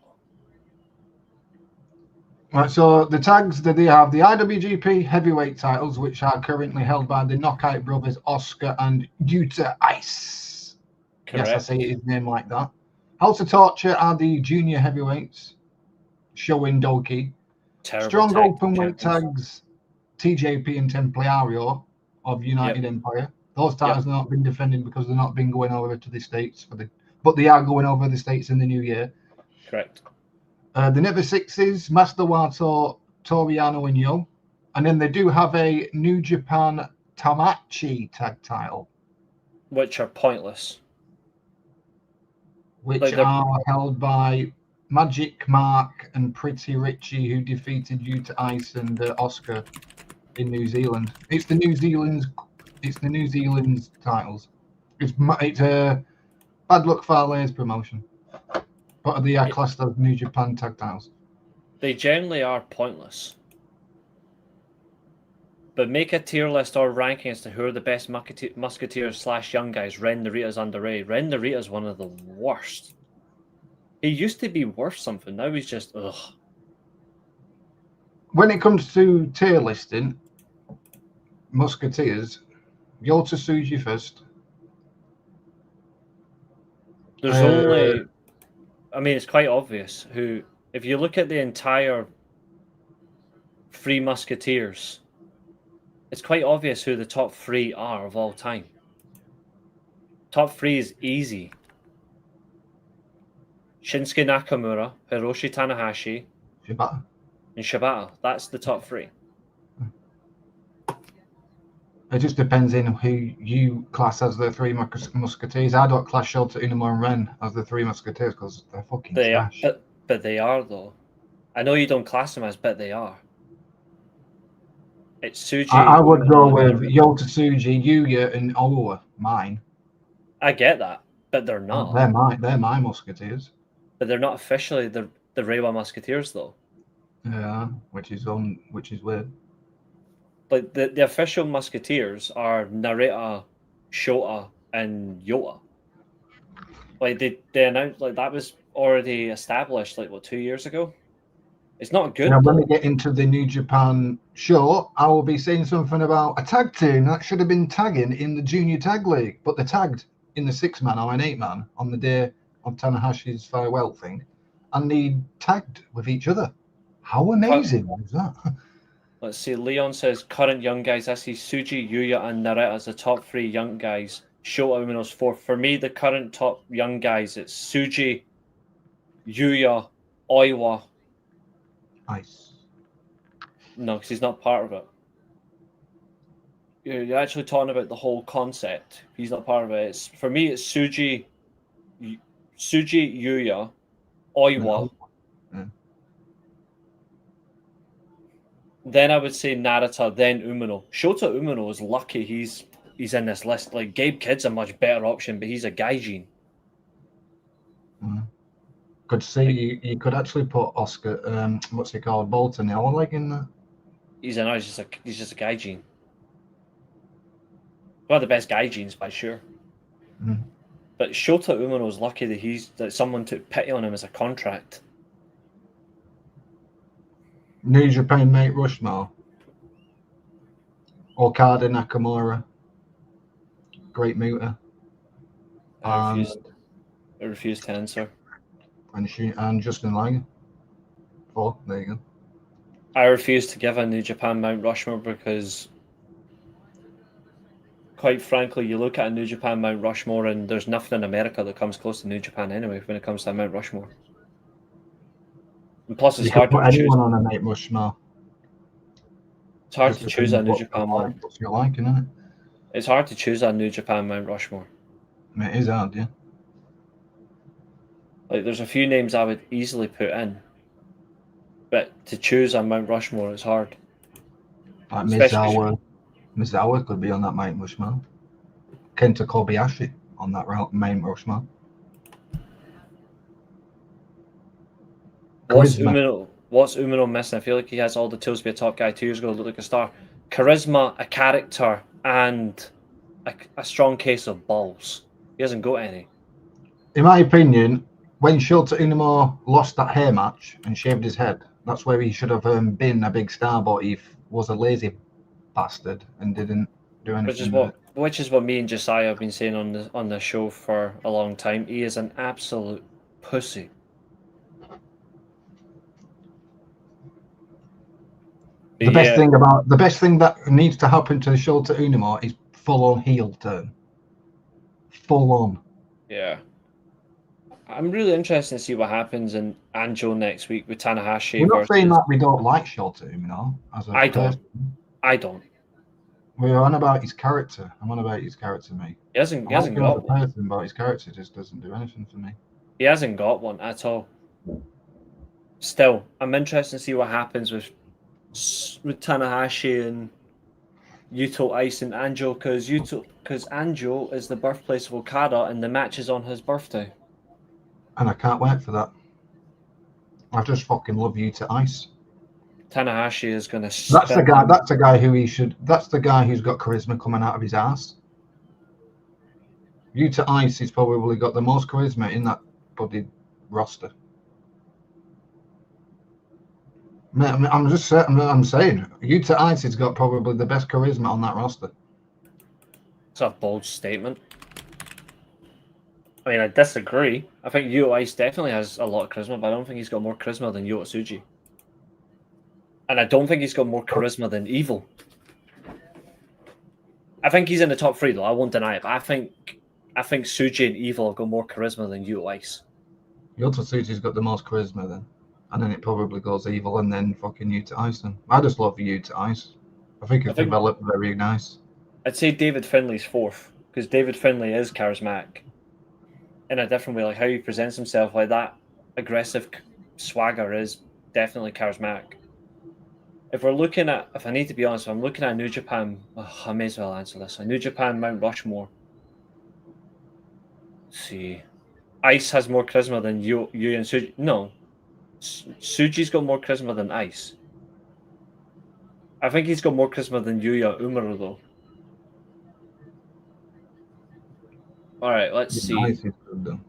Right, so the tags that they have, the IWGP heavyweight titles, which are currently held by the Knockout Brothers, Oscar and Yuta Ice. Correct. Yes, I say his name like that. House of Torture are the junior heavyweights, Sho and Doki. Strong openweight tags, TJP and Templario of United Empire. Those titles have not been defended because they're not been going over to the States but they are going over the States in the new year. Correct. The Never Sixes, Master Wato, Toriano, and Yo. And then they do have a New Japan Tamachi tag title. Which are pointless. Which are held by Magic Mark and Pretty Richie, who defeated Yuta Ice and Oscar in New Zealand. It's the New Zealand's titles. It's a Bad Luck Fale's promotion. But they are classed as New Japan tag titles. They generally are pointless. But make a tier list or ranking as to who are the best Musketeers / young guys. Ren Narita's underrated. Ren Narita's one of the worst. He used to be worth something. Now he's just ugh. When it comes to tier listing, Musketeers, Yota Tsuji first. There's only... I mean, it's quite obvious who... If you look at the entire Three Musketeers, it's quite obvious who the top 3 are of all time. Top 3 is easy. Shinsuke Nakamura, Hiroshi Tanahashi, Shibata. And Shibata. That's the top 3. It just depends on who you class as the 3 Musketeers. I don't class Shota, Unamo, and Ren as the 3 Musketeers because they're fucking trash. But they are, though. I know you don't class them as, but they are. It's Tsuji. I would go with Yota Tsuji, Yuya, and Owa. Mine. I get that, but they're not. They're my Musketeers. But they're not officially the Reiwa Musketeers, though. Yeah, which is weird. Like the official Musketeers are Narita, Shota, and Yota. Like they announced, like that was already established, like what, 2 years ago. It's not good. Now, when we get into the New Japan show, I will be saying something about a tag team that should have been tagging in the Junior Tag League, but they tagged in the 6-man or an 8-man on the day of Tanahashi's farewell thing, and they tagged with each other. How amazing was that? Let's see. Leon says current young guys. I see Tsuji, Yuya, and Narita as the top 3 young guys. Shota Umino's 4. For me, the current top young guys, it's Tsuji, Yuya, Oiwa. Nice. No, because he's not part of it. You're actually talking about the whole concept. He's not part of it. For me, it's Tsuji, Yuya, Oiwa. Then I would say Narita, then Umino. Shota Umino is lucky he's in this list. Like, Gabe Kidd's a much better option, but he's a gaijin. Could see you could actually put Oscar, what's he called, Bolton Orleg in there. He's just a gaijin. One of the best gaijins by sure. But Shota Umino is lucky that someone took pity on him as a contract. New Japan Mate Rushmore. Okada Nakamura. Great Muta. I refuse to answer. And Justin Lang. Oh, there you go. I refuse to give a New Japan Mount Rushmore because, quite frankly, you look at a New Japan Mount Rushmore and there's nothing in America that comes close to New Japan anyway when it comes to Mount Rushmore. And plus, it's you hard could to put choose. anyone on a Mate Rushmore. It's hard to choose a New Japan one. What's your liking, isn't it? It's hard to choose a New Japan Mount Rushmore. It is hard, yeah. Like, there's a few names I would easily put in, but to choose a Mount Rushmore is hard. Like Mizawa could be on that Mount Rushmore. Kenta Kobayashi on that Mount Rushmore. What's Umino missing? I feel like he has all the tools to be a top guy. 2 years ago, looked like a star. Charisma, a character, and a strong case of balls. He hasn't got any. In my opinion, when Shota Umino lost that hair match and shaved his head, that's where he should have been a big star, but he was a lazy bastard and didn't do anything. Which is what me and Josiah have been saying on the show for a long time. He is an absolute pussy. The best thing that needs to happen to Shota Umino is full on heel turn. Full on. Yeah. I'm really interested to see what happens in Anjo next week with Tanahashi. We're not saying that we don't like Shota Umino as a person. I don't. We're on about his character. I'm on about his character, mate. He hasn't got one. Person, but his character just doesn't do anything for me. He hasn't got one at all. Still, I'm interested to see what happens with Tanahashi and Yuto Ice and Anjo, because Anjo is the birthplace of Okada and the match is on his birthday. And I can't wait for that. I just fucking love Yuta Ice. Tanahashi is going to. That's the guy. That's the guy who he should. That's the guy who's got charisma coming out of his ass. Yuta Ice has probably got the most charisma in that bloody roster. I'm saying Yuta Ice has got probably the best charisma on that roster. It's a bold statement. I mean, I disagree. I think Yuta Ice definitely has a lot of charisma, but I don't think he's got more charisma than Yota Tsuji. And I don't think he's got more charisma than Evil. I think he's in the top 3, though. I won't deny it. But I think Tsuji and Evil have got more charisma than Yuta Ice. Yota Tsuji's got the most charisma then. And then it probably goes Evil and then fucking Yuta Ice then. I just love Yuta Ice. I think it's developed very nice. I'd say David Finlay's 4th, because David Finlay is charismatic. In a different way, like how he presents himself, like that aggressive swagger is definitely charismatic. If I need to be honest, if I'm looking at New Japan, I may as well answer this. A New Japan Mount Rushmore. Let's see. Ice has more charisma than Yu and Tsuji. No. Tsuji's got more charisma than Ice. I think he's got more charisma than Yuya Umaru, though. Alright, let's see. Ice is good, though.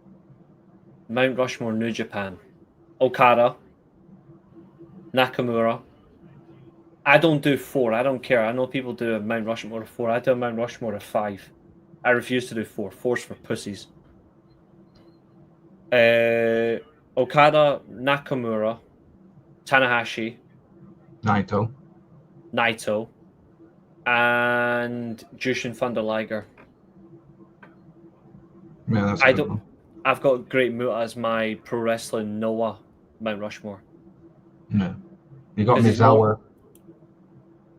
Mount Rushmore, New Japan. Okada. Nakamura. I don't do 4. I don't care. I know people do a Mount Rushmore of 4. I do a Mount Rushmore of 5. I refuse to do 4. 4's for pussies. Okada, Nakamura, Tanahashi, Naito, and Jushin Thunder Liger. Yeah, that's I've got Great Muta as my pro wrestling Noah Mount Rushmore. No, you got Mizawa.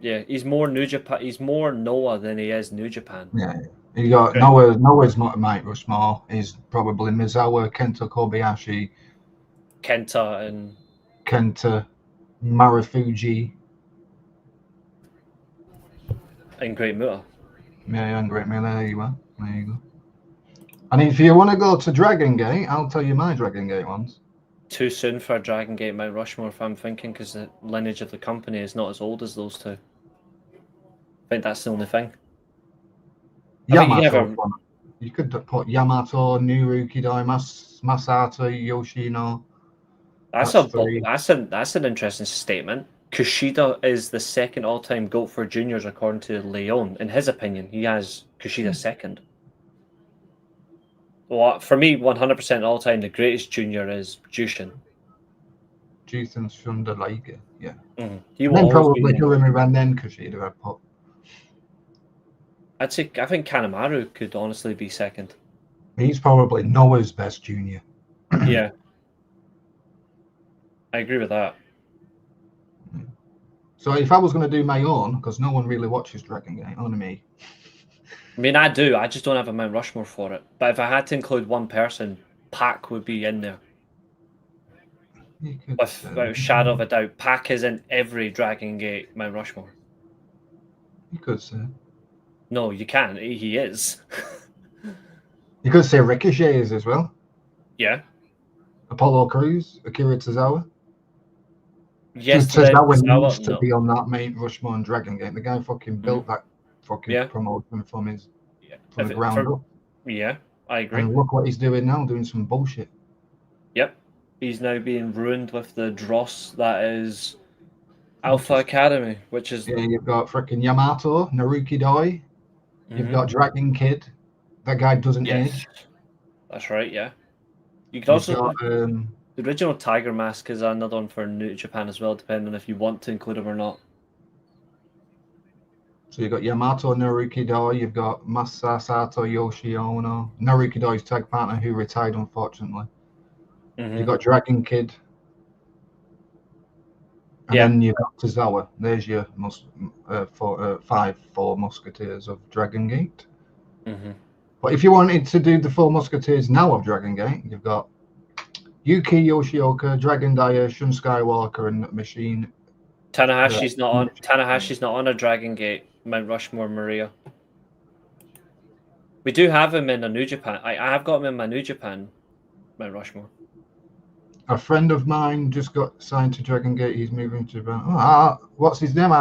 He's more New Japan. He's more Noah than he is New Japan. Yeah. You got Noah's Mount Rushmore is probably Mizawa, Kenta Kobayashi, Kenta, Marufuji, in Great Muta. Yeah, and Great Mill. There you are. There you go. And if you want to go to Dragon Gate, I'll tell you my Dragon Gate ones. Too soon for a Dragon Gate Mount Rushmore, if I'm thinking, because the lineage of the company is not as old as those two. I think that's the only thing. I think Yamato. You could put Yamato, Nurukidoi, Masato, Yoshino. That's an interesting statement. Kushida is the second all-time GOAT for juniors, according to Leon. In his opinion, he has Kushida second. Well, for me, 100% all-time, the greatest junior is Jushin. Jushin Thunder Liger, yeah. Mm-hmm. And then probably Hirumi and then Kushida I'd put. I think Kanemaru could honestly be second. He's probably Noah's best junior. Yeah. I agree with that. So if I was going to do my own, because no one really watches Dragon Gate, only me. I mean, I do. I just don't have a Mount Rushmore for it. But if I had to include one person, Pac would be in there. Without a shadow of a doubt, Pac is in every Dragon Gate Mount Rushmore. You could say. No, you can't. He is. You could say Ricochet is as well. Yeah. Apollo Crews, Akira Tozawa. Yes, Tozawa needs to be on that main Rushmore and Dragon Gate. The guy fucking built that fucking promotion from the ground up. Yeah, I agree. And look what he's doing now, doing some bullshit. Yep. He's now being ruined with the dross that is Alpha Academy, which is... Yeah, you've got freaking Yamato, Naruki Doi. You've got Dragon Kid. That guy doesn't age. That's right, yeah. You could also... the original Tiger Mask is another one for New Japan as well, depending on if you want to include him or not. So you've got Yamato, Naruki Doi. You've got Masasato Yoshiono. Naruki Doi's tag partner who retired, unfortunately. You've got Dragon Kid. And then you've got Tozawa. There's your four Musketeers of Dragon Gate. But if you wanted to do the four Musketeers now of Dragon Gate, you've got Yuki Yoshioka, Dragon Dyer, Shun Skywalker, and Machine. Tanahashi's not on a Dragon Gate Mount Rushmore, Maria. We do have him in a New Japan. I have got him in my New Japan Mount Rushmore. A friend of mine just got signed to Dragon Gate. He's moving to Japan. What's his name?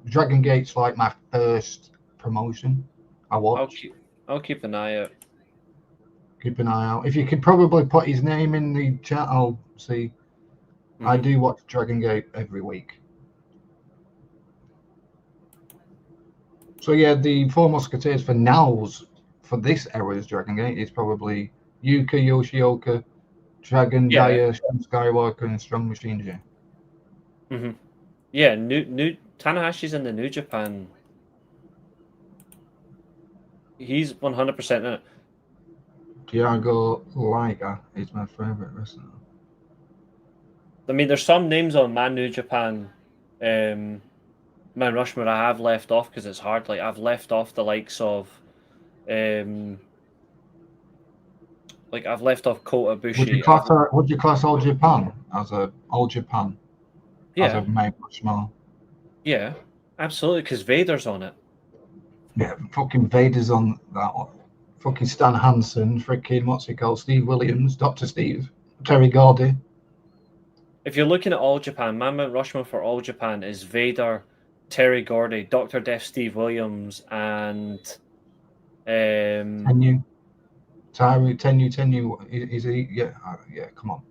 Dragon Gate's like my first promotion I watch. I'll keep an eye out. Keep an eye out. If you could probably put his name in the chat, I'll see. I do watch Dragon Gate every week. So yeah, the four Musketeers for this era's Dragon Gate is probably Yuka Yoshioka, Dragon Dyer, Shun Skywalker, and Strong Machine J. Yeah, new Tanahashi's in the New Japan. He's 100% in it. Thiago Liga is my favorite wrestler. I mean, there's some names on my New Japan Mount Rushmore I have left off because it's hard. Like, I've left off the likes of I've left off Kota Ibushi. Would you class All Japan as a Mount Rushmore? Yeah, absolutely, because Vader's on it. Yeah, fucking Vader's on that one. Fucking Stan Hansen, freaking what's he called? Steve Williams, Dr. Steve, Terry Gordy. If you're looking at All Japan, my Mount Rushmore for All Japan is Vader, Terry Gordy, Dr. Death, Steve Williams, and Tenyu. Is he? Yeah. Come on.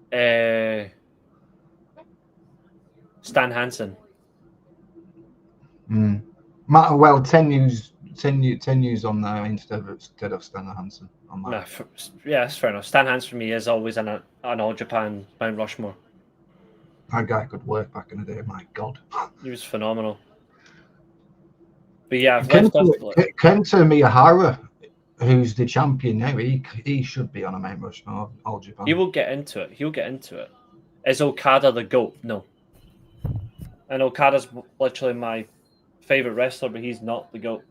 Stan Hansen. Well, Tenyu's on there instead of Stan Hansen. That's fair enough. Stan Hansen for me is always an All Japan Mount Rushmore. That guy could work back in the day. My God, he was phenomenal. But yeah, Kenta Miyahara, who's the champion now, he should be on a Mount Rushmore All Japan. He will get into it. He'll get into it. Is Okada the GOAT? No. And Okada's literally my favorite wrestler, but he's not the GOAT.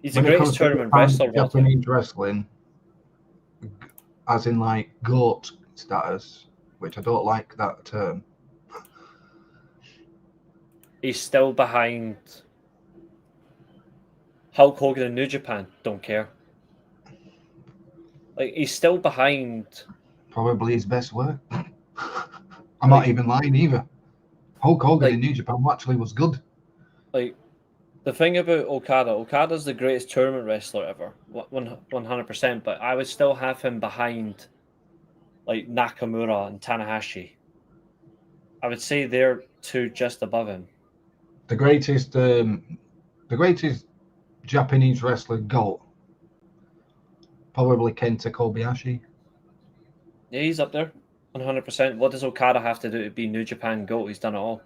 He's the greatest tournament wrestler. Japanese wrestling, as in like GOAT status, which I don't like that term. He's still behind Hulk Hogan in New Japan, don't care. Like, he's still behind. Probably his best work. I'm Like- not even lying either. Hulk Hogan Like- in New Japan actually was good. Like, the thing about Okada's the greatest tournament wrestler ever, 100%. But I would still have him behind, like, Nakamura and Tanahashi. I would say they're two just above him. The greatest Japanese wrestler GOAT, probably Kenta Kobayashi. Yeah, he's up there, 100%. What does Okada have to do to be New Japan GOAT? He's done it all.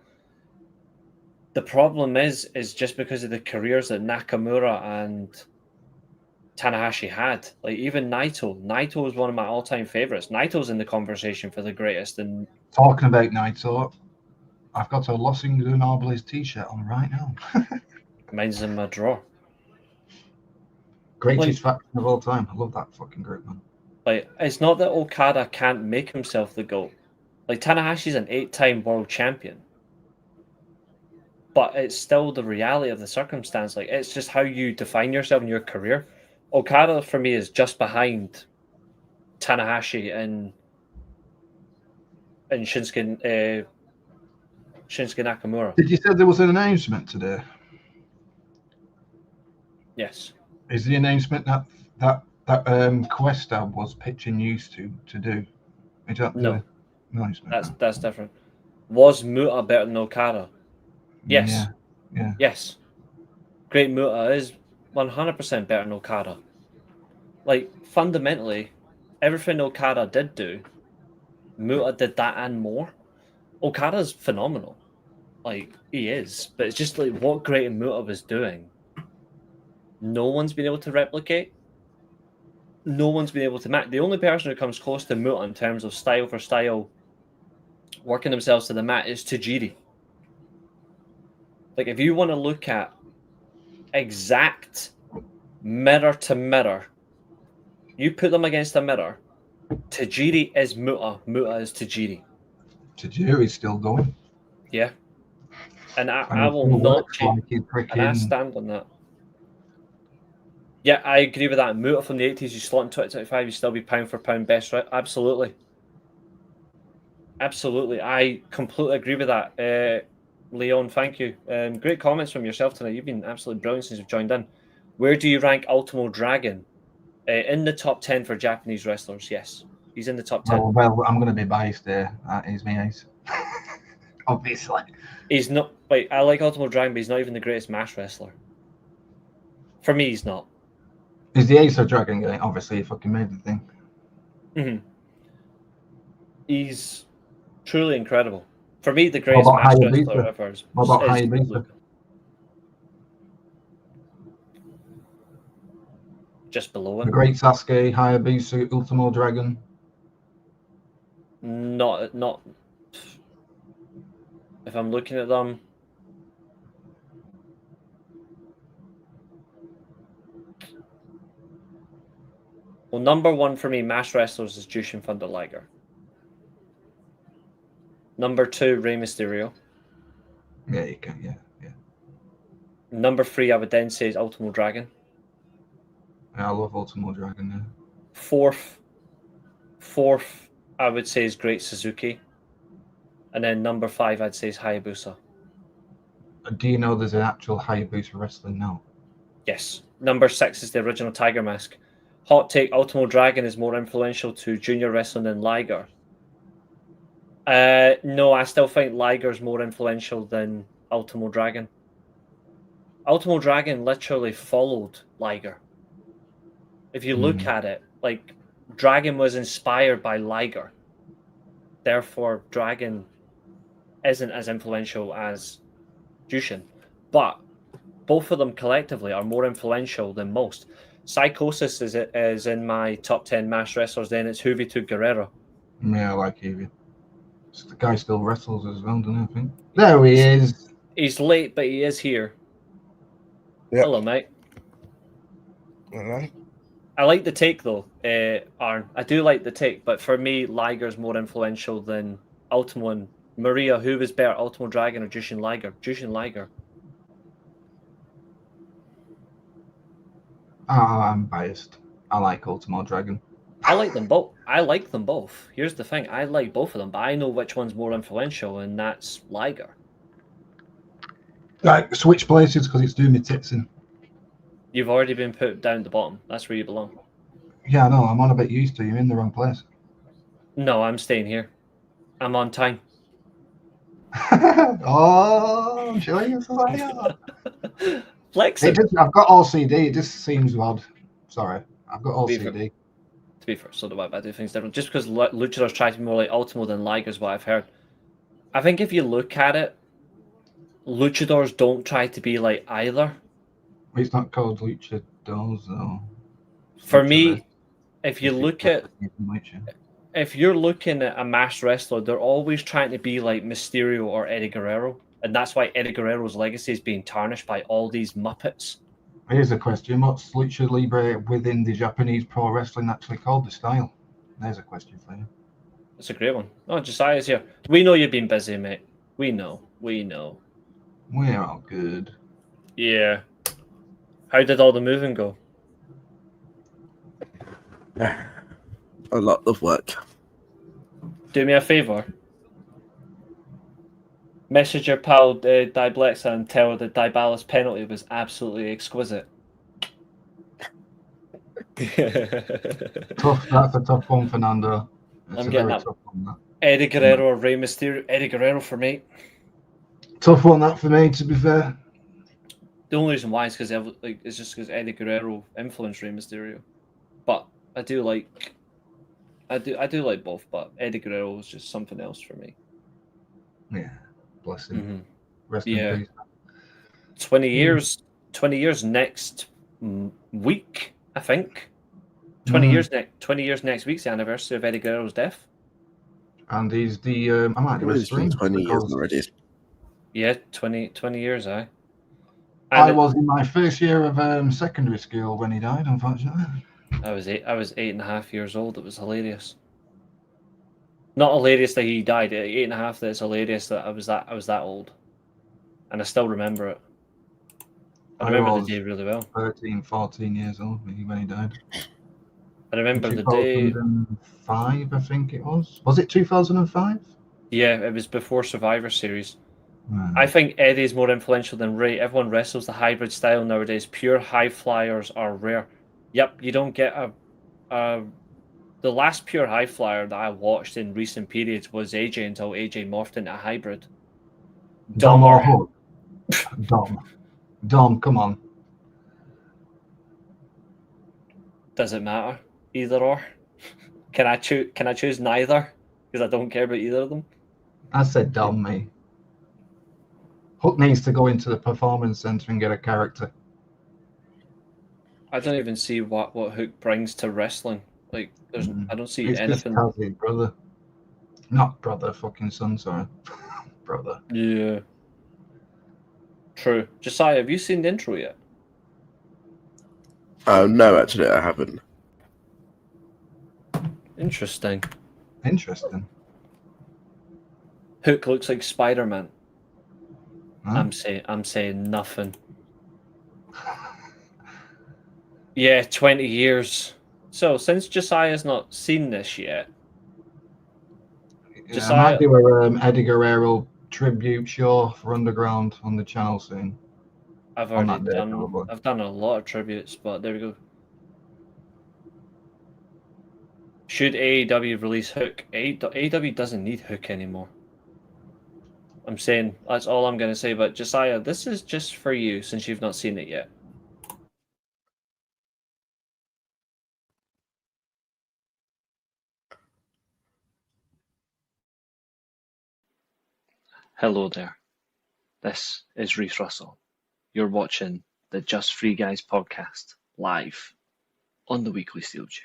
The problem is just because of the careers that Nakamura and Tanahashi had. Like, even Naito is one of my all-time favorites. Naito's in the conversation for the greatest. And Talking about Naito, I've got a Los Ingobernables t-shirt on right now. mine's in my drawer. Greatest faction of all time. I love that fucking group, man. Like, it's not that Okada can't make himself the GOAT. Like, Tanahashi's an 8-time world champion. But it's still the reality of the circumstance. Like, it's just how you define yourself in your career. Okada, for me, is just behind Tanahashi and Shinsuke Nakamura. Did you say there was an announcement today? Yes. Is the announcement that Cuesta was pitching news to do? Is that No. the announcement? That's different. Was Muta better than Okada? Yes. Yeah. Yes. Great Muta is 100% better than Okada. Like, fundamentally, everything Okada did do, Muta did that and more. Okada's phenomenal. Like, he is. But it's just like what Great Muta was doing, no one's been able to replicate. No one's been able to match. The only person who comes close to Muta in terms of style for style, working themselves to the mat, is Tajiri. Like, if you want to look at exact mirror to mirror, you put them against a mirror. Tajiri is Muta. Muta is Tajiri. Tajiri's still going. Yeah. And I And will not change. Like he's And I freaking... stand on that. Yeah, I agree with that. Muta from the 80s, you slot in 2025, you still be pound for pound best, right? Absolutely. Absolutely. I completely agree with that. Leon, thank you. Great comments from yourself tonight. You've been absolutely brilliant since you've joined in. Where do you rank Ultimo Dragon? In the top 10 for Japanese wrestlers, yes. He's in the top 10. Well, I'm going to be biased there. That is my ace. Obviously. He's not... Wait, I like Ultimo Dragon, but he's not even the greatest mass wrestler. For me, he's not. Is the Ace of Dragon guy? Obviously, he fucking made the thing. Mm-hmm. He's truly incredible. For me, the greatest What about mass wrestler Hayabusa? ever is... What about is Hayabusa? just below The him. Great Sasuke, Hayabusa, Ultimo Dragon. Not... If I'm looking at them... Well, number one for me, mass wrestlers, is Jushin Thunder Liger. Number two, Rey Mysterio. Yeah, you can. Yeah. Number three, I would then say, is Ultimo Dragon. I love Ultimo Dragon. Yeah. Fourth, I would say, is Great Suzuki. And then number five, I'd say, is Hayabusa. Do you know there's an actual Hayabusa wrestling now? Yes. Number six is the original Tiger Mask. Hot take, Ultimo Dragon is more influential to junior wrestling than Liger. No, I still think Liger's more influential than Ultimo Dragon. Ultimo Dragon literally followed Liger. If you look at it, like, Dragon was inspired by Liger. Therefore, Dragon isn't as influential as Jushin. But both of them collectively are more influential than most. Psychosis is in my top 10 mass wrestlers, then it's Juventud Guerrero. Yeah, I like Evie. The guy still wrestles as well, doesn't he? I think. There he is. He's late, but he is here. Yep. Hello, mate. All right. I like the take, though, Arn. I do like the take, but for me, Liger's more influential than Ultimo and Maria. Who was better, Ultimo Dragon or Jushin Liger? Jushin Liger. I'm biased. I like Ultimo Dragon. I like them both. Here's the thing: I like both of them, but I know which one's more influential, and that's Liger. Like, switch places because it's doing me tits in. You've already been put down the bottom. That's where you belong. Yeah, no, I'm on a bit used to you. You're in the wrong place. No, I'm staying here. I'm on time. Oh, I'm showing you Josiah. Flexing. I've got OCD. It just seems odd. Sorry, I've got OCD. To be fair, so do I, but I do things different. Just because luchadors try to be more like Ultimo than Liger is what I've heard. I think if you look at it, luchadors don't try to be like either. It's not called luchadors, though. For me, if you're looking at a masked wrestler, they're always trying to be like Mysterio or Eddie Guerrero, and that's why Eddie Guerrero's legacy is being tarnished by all these Muppets. Here's a question: what's Lucha Libre within the Japanese pro wrestling actually called? The style? There's a question for you. That's a great one. Oh, Josiah's here. We know you've been busy, mate. We know. We're all good. Yeah. How did all the moving go? A lot of work. Do me a favour. Message your pal Diblexa and tell her that Dybala's penalty was absolutely exquisite. Tough. That's a tough one, Fernando. I'm getting that. Eddie Guerrero or Rey Mysterio? Eddie Guerrero for me. Tough one that for me, to be fair. The only reason why is because it's just because Eddie Guerrero influenced Rey Mysterio. But I do like both, but Eddie Guerrero was just something else for me. Yeah, bless him. Mm-hmm. Rest in peace. 20 years next week, I think. 20 years next week's the anniversary of Eddie Guerrero's death. And he's the I might do a It's been stream 20 years already. Yeah, 20 years, aye. I was in my first year of secondary school when he died, unfortunately. I was 8.5 years old. It was hilarious. Not hilarious that he died at 8.5. That it's hilarious that I was that old, and I still remember it. I remember the day really well. 13, 14 years old when he died. I remember the day. 2005, I think it was. Was it 2005? Yeah, it was before Survivor Series. I think Eddie is more influential than Ray. Everyone wrestles the hybrid style nowadays. Pure high flyers are rare. Yep, you don't get the last pure high flyer that I watched in recent periods was AJ until AJ morphed into a hybrid. Dom or Hook? Dom, come on. Does it matter? Either or? Can I choose neither? Because I don't care about either of them. I said Dom, mate. Hook needs to go into the performance center and get a character. I don't even see what Hook brings to wrestling. Like, I don't see it's anything. Just his brother, not brother, fucking son. Sorry, brother. Yeah. True. Josiah, have you seen the intro yet? No, actually, I haven't. Interesting. Hook looks like Spider-Man. Huh? I'm saying nothing. Yeah, 20 years. So, since Josiah's not seen this yet, I might do a Eddie Guerrero tribute show for Underground on the channel soon. I've done a lot of tributes, but there we go. Should AEW release Hook? AEW doesn't need Hook anymore. I'm saying that's all I'm going to say. But Josiah, this is just for you since you've not seen it yet. Hello there. This is Reece Russell. You're watching the Just Free Guys podcast live on the weekly Steelchair.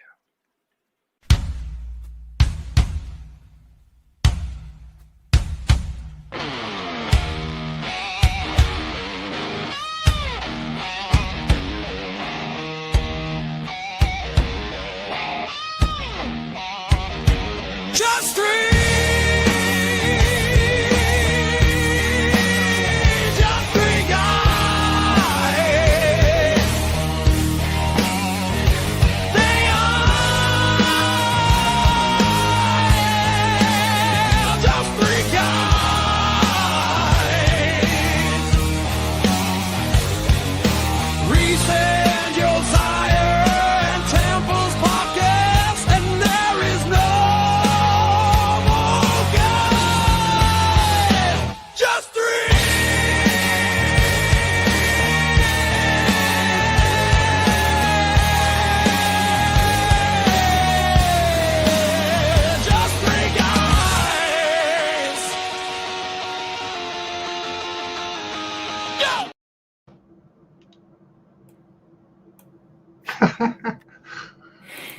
Just three. Just three guys.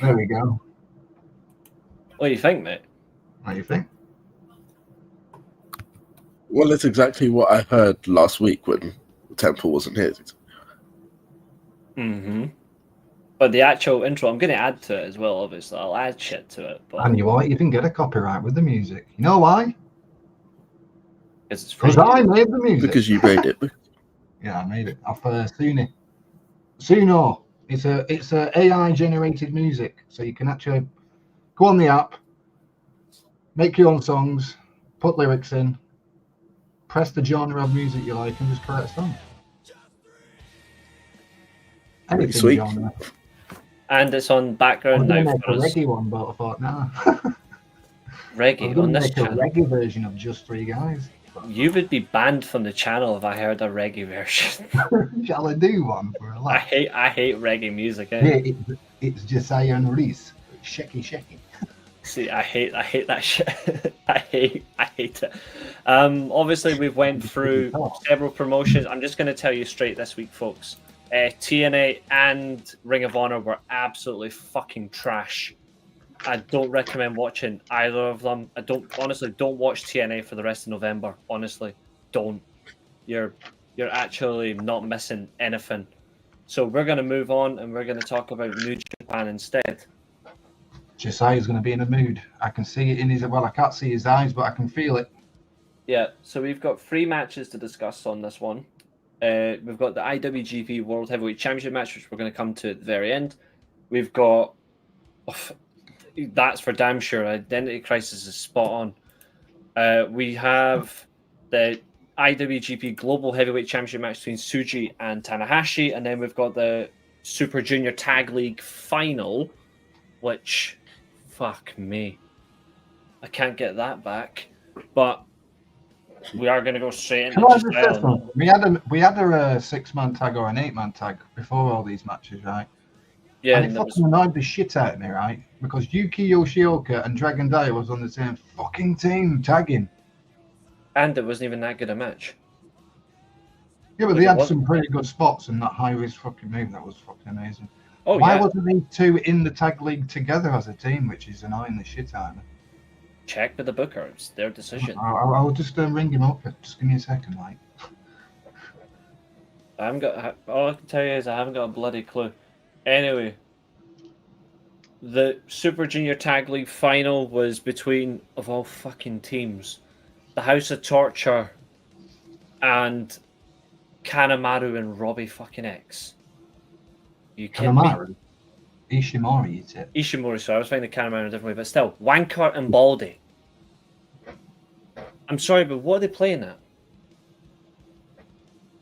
There we go. What do you think, mate? What do you think? Well, it's exactly what I heard last week when Temple wasn't here. Mm-hmm. But the actual intro, I'm going to add to it as well, obviously. I'll add shit to it. But And you what? You can get a copyright with the music. You know why? because it's free. Because I made the music. Because you made it. Yeah, I made it. Off Suno. It's a AI generated music, so you can actually go on the app, make your own songs, put lyrics in, press the genre of music you like, and just create a song. Anything Sweet. genre. And it's on I was background going to now make for a us. reggae one, but I thought, nah. I Reggae was on going to this make a channel. reggae version of Just Three Guys. You would be banned from the channel if I heard a reggae version. Shall I do one for a I laugh? hate reggae music. Yeah, it's Josiah and Reece. Shaky. See, I hate that shit. I hate it. Obviously, we've went through several promotions. I'm just going to tell you straight this week, folks. TNA and Ring of Honor were absolutely fucking trash. I don't recommend watching either of them. Don't watch TNA for the rest of November. Honestly, don't. You're actually not missing anything. So we're going to move on and we're going to talk about New Japan instead. Josiah's going to be in a mood. I can see it in his... Well, I can't see his eyes, but I can feel it. Yeah, so we've got 3 matches to discuss on this one. We've got the IWGP World Heavyweight Championship match, which we're going to come to at the very end. We've got... that's for damn sure. Identity Crisis is spot on. We have the IWGP Global Heavyweight Championship match between Tsuji and Tanahashi, and then we've got the Super Junior Tag League final, which, fuck me, I can't get that back. But we are going to go straight into Can I just just say something? We had a 6-man tag or an 8-man tag before all these matches, right? yeah, And it fucking annoyed the shit out of me, right? Because Yuki Yoshioka and Dragon Dia was on the same fucking team tagging. and it wasn't even that good a match. Yeah, but Like they it had wasn't. some pretty good spots and that high-risk fucking move. That was fucking amazing. Oh Why yeah, wasn't these two in the tag league together as a team, which is annoying the shit out of me? check with the booker. It's their decision. I'll just ring him up. Just give me a second, right? I haven't got. All I can tell you is I haven't got a bloody clue. Anyway, the Super Junior Tag League final was between, of all fucking teams, the House of Torture and Kanemaru and Robbie fucking X. You kidding me? Kanemaru? Ishimori, is it? Ishimori, sorry, I was thinking Kanemaru in a different way, but still, Wanker and Baldy. I'm sorry, but what are they playing at?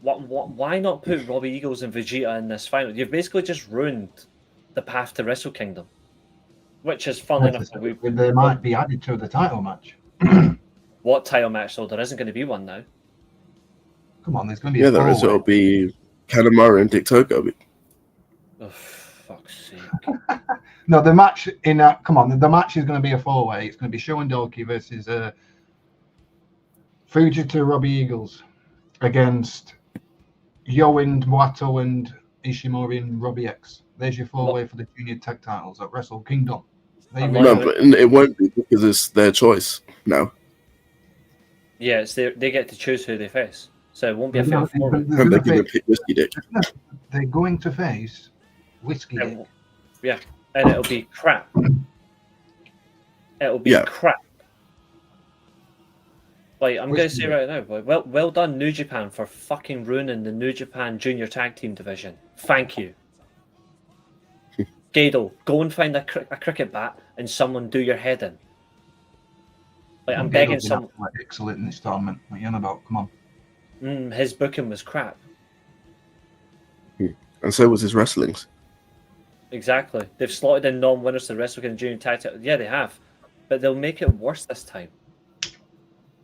Why not put Robbie Eagles and Vegeta in this final? You've basically just ruined the path to Wrestle Kingdom, which is fun enough. They might be added to the title match. What title match though? There isn't going to be one now. Come on, there's going to be Yeah, a there is. four-way. It'll be Kanemaru and Dick Togo. Oh, fuck's sake! No, the match in come on, the match is going to be a 4-way. It's going to be Sho and Doki versus Fujita Robbie Eagles against Yo and Wato and Ishimori and Robbie X. There's your 4-way for the junior tag titles at Wrestle Kingdom. There you I'm No, not- go. but it won't be because it's their choice now. Yeah, it's they get to choose who they face, so it won't be a They're fatal gonna- 4-way. they're And they gonna can face- pick Whiskey Dick. They're going to face Whiskey Dick. Yeah, and it'll be crap. It'll be Yeah. crap. Like I'm going to Whiskey say Dick. right now, well done New Japan for fucking ruining the New Japan Junior Tag Team division. Thank you. Gado, go and find a cricket bat and someone do your head in. Like I'm begging Gado's been some. absolutely excellent in this tournament. What are you on about? Come on. His booking was crap. And so was his wrestlings. Exactly. They've slotted in non-winners to Wrestle Kingdom Junior Tag Team. Yeah, they have, but they'll make it worse this time.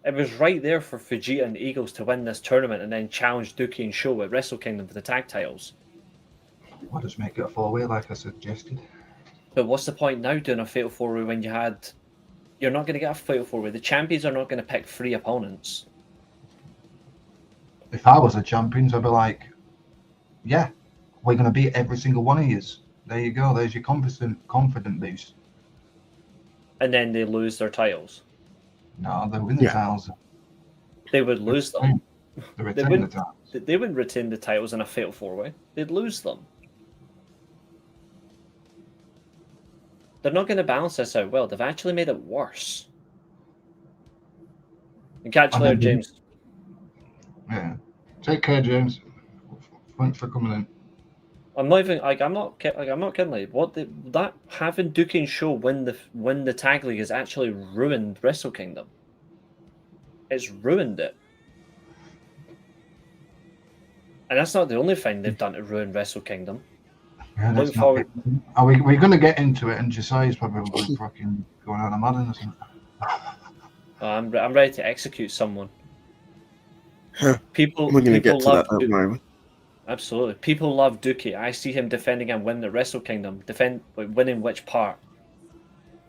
It was right there for Fujita and Eagles to win this tournament and then challenge Dookie and Sho at Wrestle Kingdom for the tag titles. I'll just make it a 4-way like I suggested. But what's the point now doing a fatal 4-way when you're not going to get a fatal 4-way? The champions are not going to pick 3 opponents. If I was the champions, I'd be like, yeah, we're going to beat every single one of yous. There you go. There's your confident boost. And then they lose their titles. No, they win the titles. They would lose them. They retain the titles. They wouldn't retain the titles in a fatal 4-way. They'd lose them. They're not going to balance this out well. They've actually made it worse. And catch you later, James. Yeah. Take care, James. Thanks for coming in. I'm not even I'm not kidding. Like that having Duke and Show win the tag league has actually ruined Wrestle Kingdom. It's ruined it. And that's not the only thing they've done to ruin Wrestle Kingdom. Yeah, that's not Are we going to get into it? And Josiah's probably fucking going out of mad or something. I'm ready to execute someone. People. We're going to get to love that, don't worry. Absolutely, people love Dookie. I see him defending and winning the Wrestle Kingdom. Winning which part?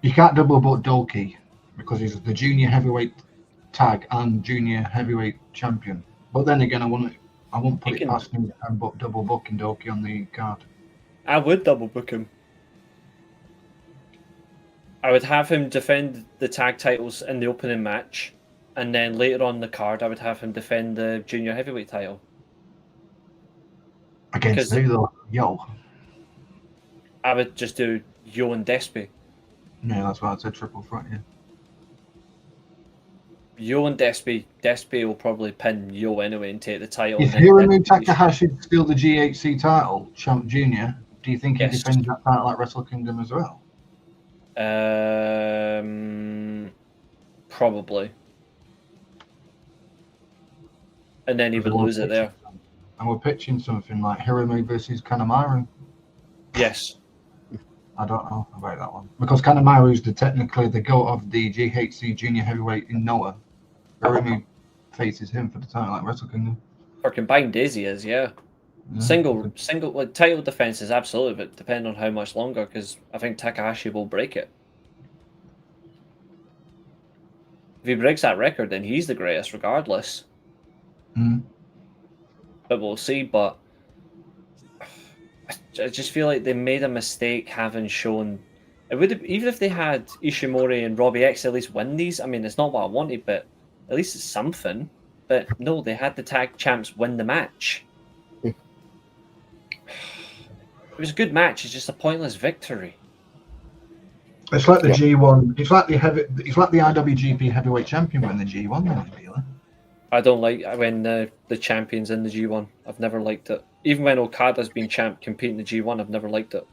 You can't double book Doki because he's the junior heavyweight tag and junior heavyweight champion. But then again, I won't put it past him and double booking Doki on the card. I would double book him. I would have him defend the tag titles in the opening match, and then later on the card, I would have him defend the junior heavyweight title. Against who though? Yo. I would just do Yo and Despy. Yeah, that's why I said triple threat, yeah. Yo and Despy. Despy will probably pin Yo anyway and take the title. If Hiromu Takahashi steal the GHC title, Champ Junior, do you think he defends that title at Wrestle Kingdom as well? Probably. And then he would lose it there. And we're pitching something like Hiromu versus Kanemaru. Yes. I don't know about that one. Because Kanemaru is technically the GOAT of the GHC junior heavyweight in Noah. Hiromu faces him for the title at Wrestle Kingdom. For combined Daisy is, yeah. Single like title defense is absolutely, but depending on how much longer, because I think Takahashi will break it. If he breaks that record, then he's the greatest regardless. But we'll see. But I just feel like they made a mistake having shown. It would have, even if they had Ishimori and Robbie X at least win these. I mean, it's not what I wanted, but at least it's something. But no, they had the tag champs win the match. It was a good match. It's just a pointless victory. It's like the G1. It's like the IWGP heavyweight champion win the G1. Really. I don't like when the champion's in the G1. I've never liked it. Even when Okada's been champ competing in the G1, I've never liked it.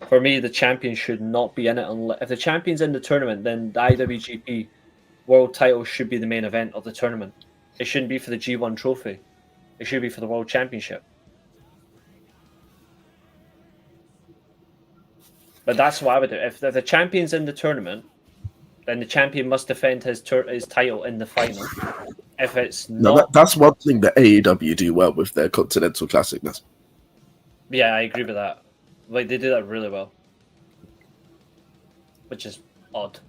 For me, the champion should not be in it. Unless, if the champion's in the tournament, then the IWGP World title should be the main event of the tournament. It shouldn't be for the G1 trophy. It should be for the World Championship. But that's what I would do. If the champion's in the tournament, then the champion must defend his title in the final. If it's not... that's one thing that AEW do well with their Continental Classicness. Yeah, I agree with that. Like, they do that really well. Which is odd.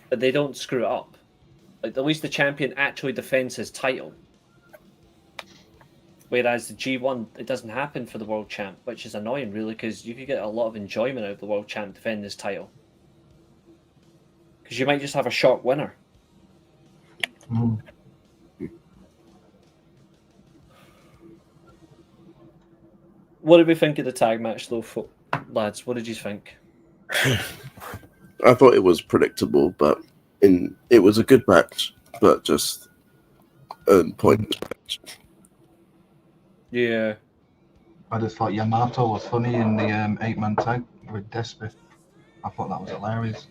But they don't screw it up. Like, at least the champion actually defends his title. Whereas the G1, it doesn't happen for the World Champ, which is annoying, really, because you could get a lot of enjoyment out of the World Champ defending his title. Because you might just have a short winner. What did we think of the tag match, though, lads? What did you think? I thought it was predictable, but it was a good match, but just a pointless match. Yeah. I just thought Yamato was funny in the 8-man tag with Despy. I thought that was hilarious.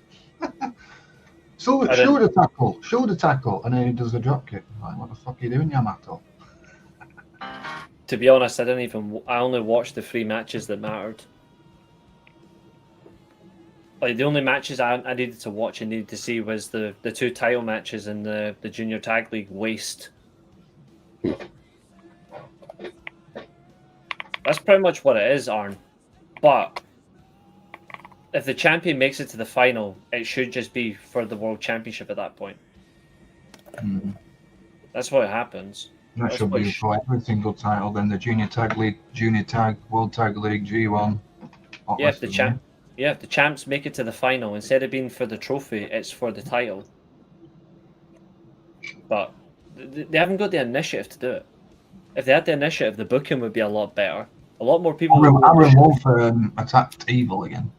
Shoulder tackle, and then he does a drop kick. Like, what the fuck are you doing, Yamato? To be honest, I only watched the 3 matches that mattered. Like, the only matches I needed to watch and needed to see was the 2 title matches in the Junior Tag League waste. That's pretty much what it is, Arn. But if the champion makes it to the final, it should just be for the World Championship at that point. That's what happens. That should be for every single title. Then the Junior Tag League, Junior Tag, World Tag League, G1. Yeah, if the champs make it to the final, instead of being for the trophy, it's for the title. But they haven't got the initiative to do it. If they had the initiative, the booking would be a lot better. A lot more people. Aaron Wolf attacked Evil again.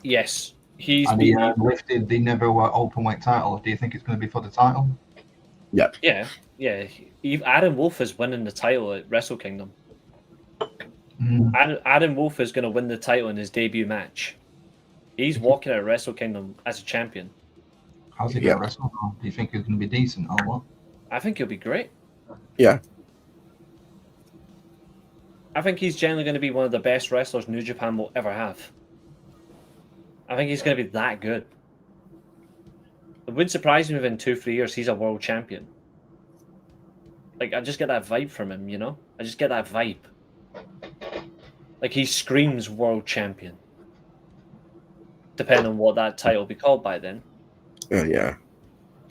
Yes, he's and he lifted the never openweight title. Do you think it's going to be for the title? Yeah. Yeah. Aaron Wolf is winning the title at Wrestle Kingdom. Aaron Wolf is going to win the title in his debut match. He's walking out of Wrestle Kingdom as a champion. How's he going to wrestle? Do you think he's going to be decent or what? I think he'll be great. Yeah. I think he's generally going to be one of the best wrestlers New Japan will ever have. I think he's going to be that good. It wouldn't surprise me if in 2-3 years he's a world champion. Like, I just get that vibe from him, you know? I just get that vibe. Like, he screams world champion. Depending on what that title will be called by then. Yeah.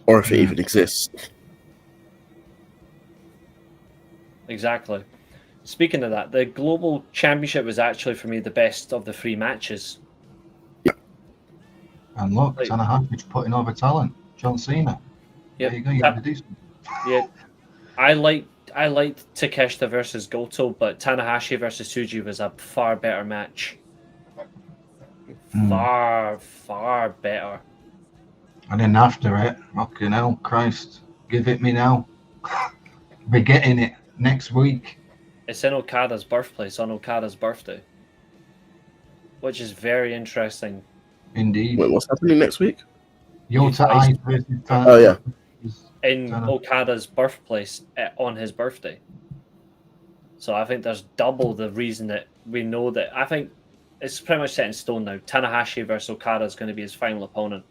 Or if it even exists. Exactly. Speaking of that, the Global Championship was actually, for me, the best of the 3 matches. Yeah. And look, Tanahashi's putting over talent. John Cena. Yep. There you go, you got the decent. Yeah. I liked Takeshita versus Goto, but Tanahashi versus Tsuji was a far better match. Far better. And then after it, fucking hell, Christ, give it me now. We're getting it next week. It's in Okada's birthplace on Okada's birthday, which is very interesting. Indeed. Wait, what's happening next week? Yota Ice versus Tana. Oh, yeah. In Okada's birthplace on his birthday. So I think there's double the reason that we know that. I think it's pretty much set in stone now. Tanahashi versus Okada is going to be his final opponent.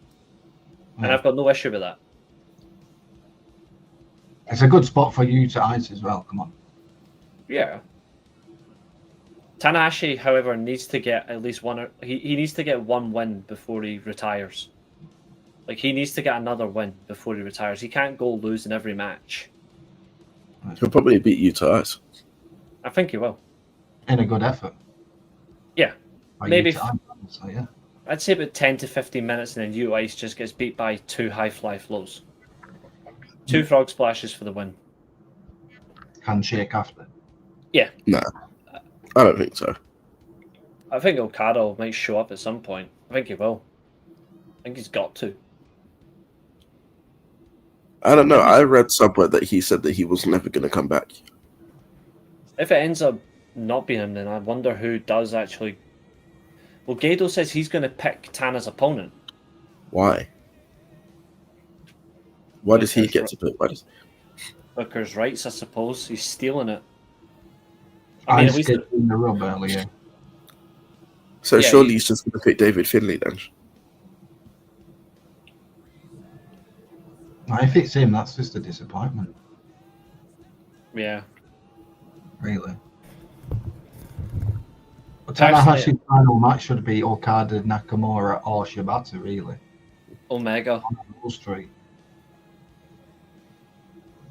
And I've got no issue with that. It's a good spot for you to Ice as well. Come on. Yeah. Tanahashi, however, needs to get at least one. He needs to get one win before he retires. Like, he needs to get another win before he retires. He can't go losing every match. He'll probably beat Yuta Ice. I think he will. In a good effort. Yeah. By Maybe. So, yeah. I'd say about 10 to 15 minutes, and then Yuta Ice just gets beat by 2 high fly flows. 2 frog splashes for the win. Handshake after. Yeah. Nah. I don't think so. I think Okada might show up at some point. I think he will. I think he's got to. I don't know. I read somewhere that he said that he was never going to come back. If it ends up not being him, then I wonder who does actually. Well, Gedo says he's going to pick Tana's opponent. Why? Why does he get to pick? Booker's rights, I suppose. He's stealing it. I mean, in the rub earlier. So yeah, surely he's just going to pick David Finlay then. If it's him, that's just a disappointment. Yeah. Really. But Tanahashi's final match should be Okada, Nakamura, or Shibata, really. Omega. On Wall Street.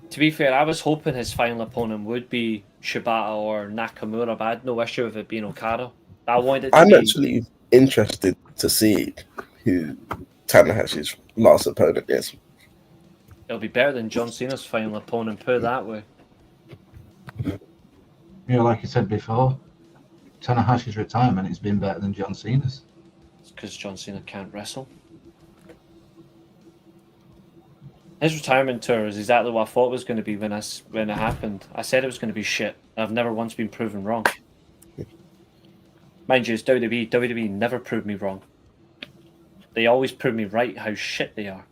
To be fair, I was hoping his final opponent would be Shibata or Nakamura, but I had no issue with it being Okada. I'm actually interested to see who Tanahashi's last opponent is. It'll be better than John Cena's final opponent, put it that way. You know, like I said before, Tanahashi's retirement has been better than John Cena's. It's because John Cena can't wrestle. His retirement tour is exactly what I thought it was going to be when it happened. I said it was going to be shit. I've never once been proven wrong. Mind you, it's WWE. WWE never proved me wrong. They always prove me right how shit they are.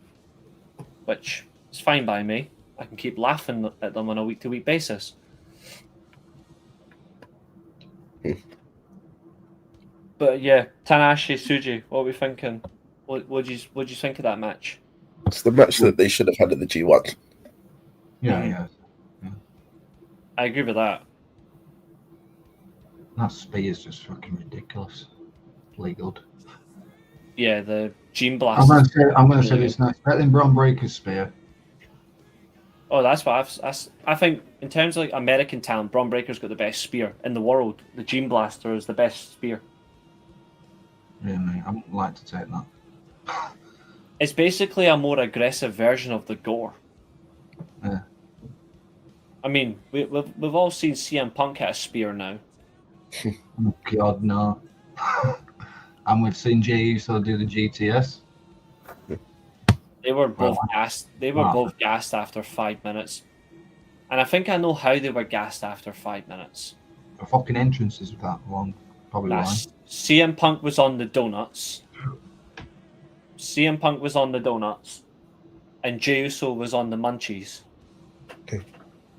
Which is fine by me. I can keep laughing at them on a week-to-week basis. But yeah, Tanahashi, Tsuji, what are we thinking? What do you think of that match? It's the match that they should have had in the G1. Yeah. I agree with that. That spear is just fucking ridiculous. Really good. Yeah, the Gene Blast. I'm gonna say this next. Better than Braun Breaker's spear. Oh, that's what I think in terms of like American talent, Braun Breaker's got the best spear in the world. The Gene Blaster is the best spear. Really, I wouldn't like to take that. It's basically a more aggressive version of the Gore. Yeah. I mean, we've all seen CM Punk hit a spear now. Oh, God, no. And we've seen Jey Uso do the GTS. They were both Well, gassed. They were wow. both gassed after 5 minutes, and I think I know how they were gassed after 5 minutes. The fucking entrances with that long, probably why. CM Punk was on the donuts. CM Punk was on the donuts, and Jey Uso was on the munchies.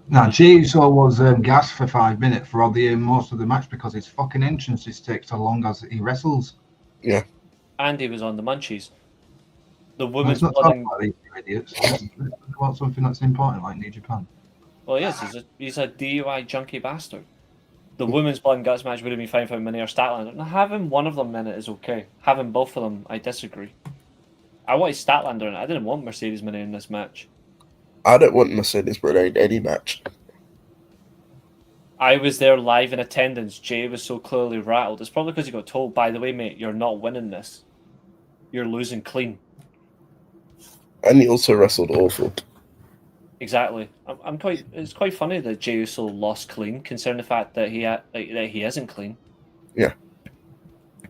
Now, Jey Uso was gassed for 5 minutes for all the most of the match because his fucking entrances take so long as he wrestles. Yeah. And he was on the munchies. The Let's women's not blood talk and... about these idiots. Let's talk about something that's important, like New Japan. Well, he is. He's a DUI junkie bastard. The women's blood and guts match would have been fine for Minnie or Statlander. Now, having one of them in it is okay. Having both of them, I disagree. I wanted Statlander in it. I didn't want Mercedes Minnie in this match. I don't want Mercedes Minnie in any match. I was there live in attendance. Jay was so clearly rattled. It's probably because he got told, by the way, mate, you're not winning this. You're losing clean. And he also wrestled awful. Exactly. It's quite funny that Jey Uso lost clean, considering the fact that that he isn't clean. Yeah. I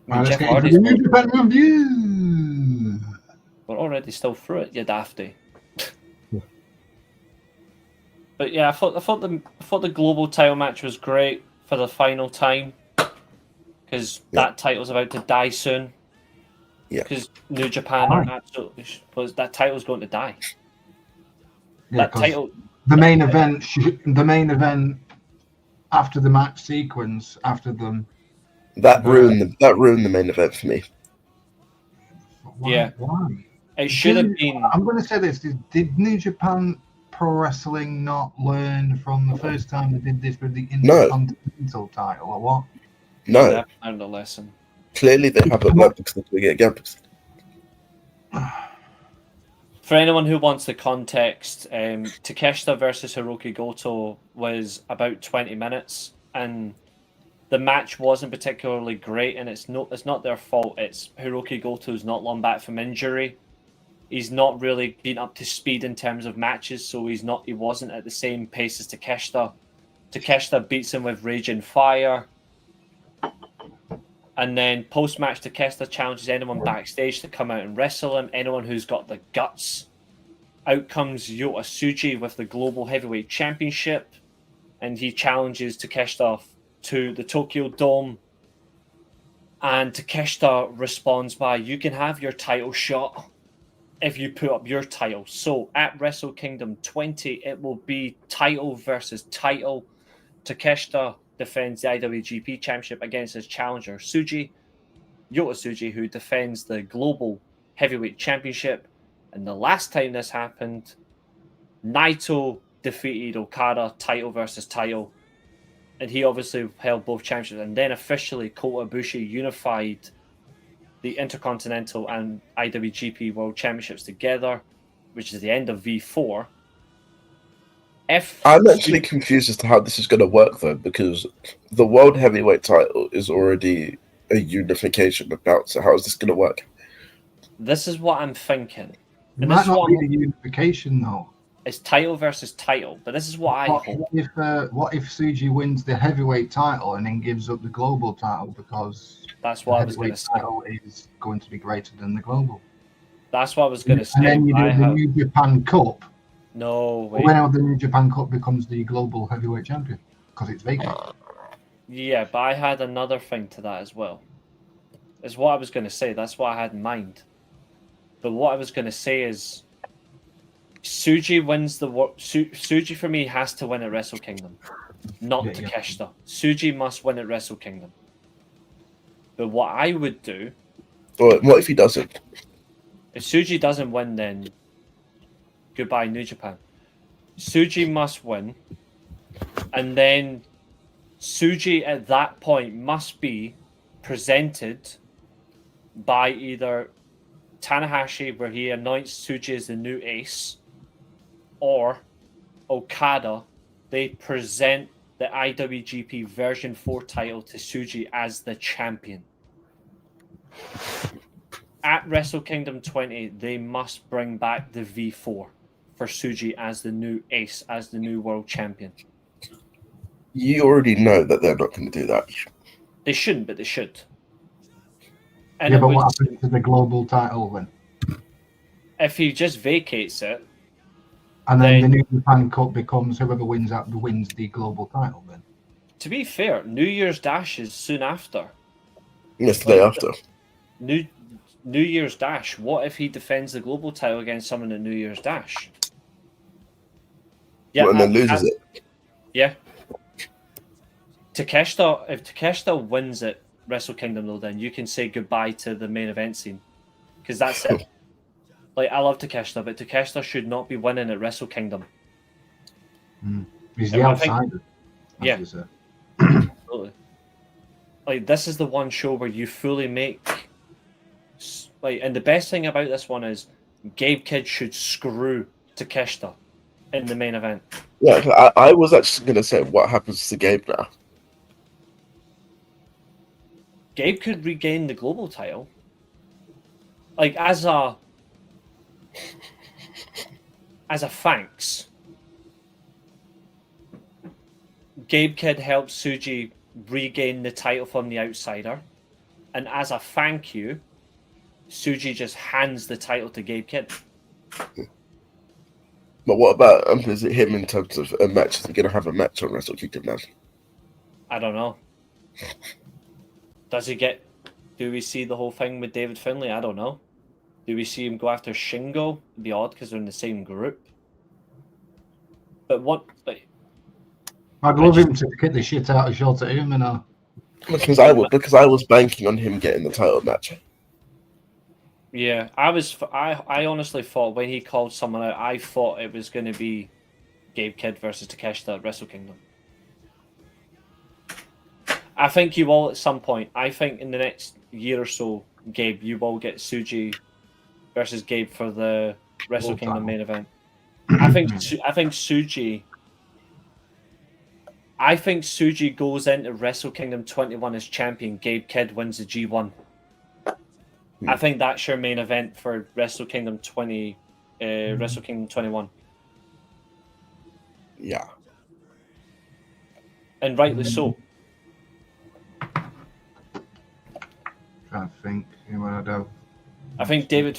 mean, Let's Jeff get into Hardy's the New Japan review. We're already still through it, you dafty. But yeah, I thought the global title match was great for the final time, because that title's about to die soon. Yeah. Because New Japan are absolutely, because that title's going to die. Yeah, That title. the main event after the match sequence after them. That ruined the main event for me. Why? It should have been. I'm going to say this: did New Japan Pro Wrestling not learn from the first time they did this with the Intercontinental title, or what? No. They learned a lesson. Clearly, they haven't learned because they get gapped. For anyone who wants the context, Takeshita versus Hiroki Goto was about 20 minutes, and the match wasn't particularly great. And it's not their fault. It's Hiroki Goto's not long back from injury. He's not really been up to speed in terms of matches, so he wasn't at the same pace as Takeshita. Takeshita beats him with Rage and Fire. And then post-match, Takeshita challenges anyone backstage to come out and wrestle him. Anyone who's got the guts. Out comes Yota Tsuji with the Global Heavyweight Championship. And he challenges Takeshita to the Tokyo Dome. And Takeshita responds by, you can have your title shot if you put up your title. So at Wrestle Kingdom 20, it will be title versus title. Takeshita defends the IWGP Championship against his challenger Yota Tsuji, who defends the Global Heavyweight Championship. And the last time this happened, Naito defeated Okada, title versus title. And he obviously held both championships. And then officially Kota Ibushi unified the Intercontinental and IWGP World Championships together, which is the end of V4. I'm actually confused as to how this is going to work, though, because the World Heavyweight title is already a unification about. So how is this going to work? This is what I'm thinking. It might not be a unification, though. It's title versus title, but this is what I hope. What if Tsuji wins the heavyweight title and then gives up the global title because that's what the I was going to say. Title is going to be greater than the global. That's what I was going to say. And then you do the New Japan Cup. No way. When the New Japan Cup becomes the global heavyweight champion because it's vacant. Yeah, but I had another thing to that as well. It's what I was going to say. That's what I had in mind. But what I was going to say is, Tsuji wins the Tsuji for me has to win at Wrestle Kingdom, not Takeshita. Yeah. Tsuji must win at Wrestle Kingdom. But what I would do, what if he doesn't? If Tsuji doesn't win, then goodbye New Japan. Tsuji must win, and then Tsuji at that point must be presented by either Tanahashi, where he anoints Tsuji as the new ace, or Okada, they present the IWGP version 4 title to Tsuji as the champion. At Wrestle Kingdom 20, they must bring back the V4 for Tsuji as the new ace, as the new world champion. You already know that they're not going to do that. They shouldn't, but they should. And Yeah, but what happens to the global title then? if he just vacates it, And then the Then- New Japan Cup becomes whoever wins that wins the global title then. to be fair, New Year's Dash is soon after. Yes, the day after. New Year's Dash. What if he defends the global title against someone at New Year's Dash? Well, and then loses it. Yeah. Takeshita, if Takeshita wins at Wrestle Kingdom though, then you can say goodbye to the main event scene. Because that's it. Like, I love Takeshita, but Takeshita should not be winning at Wrestle Kingdom. He's And the I think- outsider. Yeah. You say. Absolutely. Like, this is the one show where you fully make... Like, and the best thing about this one is Gabe Kidd should screw Takeshita in the main event. Yeah, I was actually going to say, what happens to Gabe now? Gabe could regain the global title. Like, as a thanks. Gabe Kidd helps Tsuji regain the title from the outsider. And as a thank you, Tsuji just hands the title to Gabe Kidd. But what about is it him in terms of a match? Is he going to have a match on Wrestle Kingdom now? I don't know. Do we see the whole thing with David Finlay? I don't know. Do we see him go after Shingo? It'd be odd because they're in the same group. But what? Like, I'd love him to kick the shit out of Shota Umino. Because I was banking on him getting the title match. yeah, I honestly thought when he called someone out, I thought it was going to be Gabe Kidd versus Takeshita at Wrestle Kingdom. I think you will at some point. I think in the next year or so, Gabe, you will get Tsuji versus Gabe for the Wrestle World Kingdom title. main event. I think Tsuji. I think Tsuji goes into Wrestle Kingdom 21 as champion. Gabe Kidd wins the G1. I think that's your main event for Wrestle Kingdom 20, Wrestle Kingdom 21, Yeah. and rightly so. Trying to think who would I do. I think David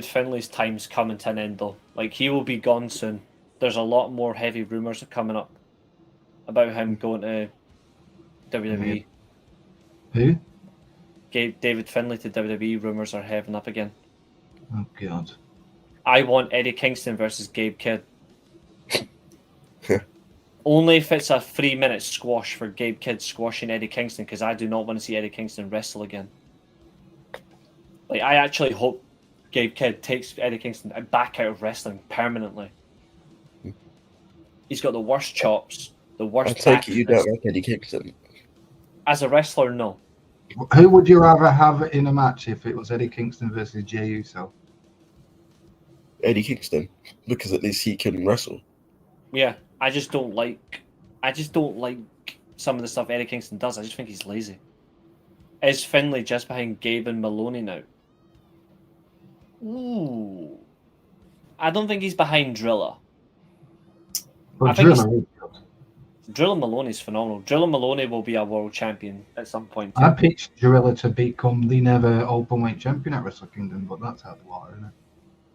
Finlay's time's coming to an end though. Like, he will be gone soon. There's a lot more heavy rumors coming up about him going to WWE. Who? David Finlay to WWE rumors are heaving up again. Oh God. I want Eddie Kingston versus Gabe Kidd. Only if it's a 3-minute squash for Gabe Kidd squashing Eddie Kingston, because I do not want to see Eddie Kingston wrestle again. Like, I actually hope Gabe Kidd takes Eddie Kingston back out of wrestling permanently. He's got the worst chops, the I worst take back it you don't fist. like Eddie Kingston. As a wrestler, no. Who would you rather have in a match if it was Eddie Kingston versus Jey Uso? Eddie Kingston, because at least he can wrestle. Yeah, I just don't like some of the stuff Eddie Kingston does. I just think he's lazy. Is Finlay just behind Gabe and Maloney now? Ooh. I don't think he's behind Drilla. But I think Driller is good. Drilla Maloney's phenomenal. Drilla Maloney will be a world champion at some point. I pitched Driller to become the never openweight champion at Wrestle Kingdom, but that's out the water, isn't it?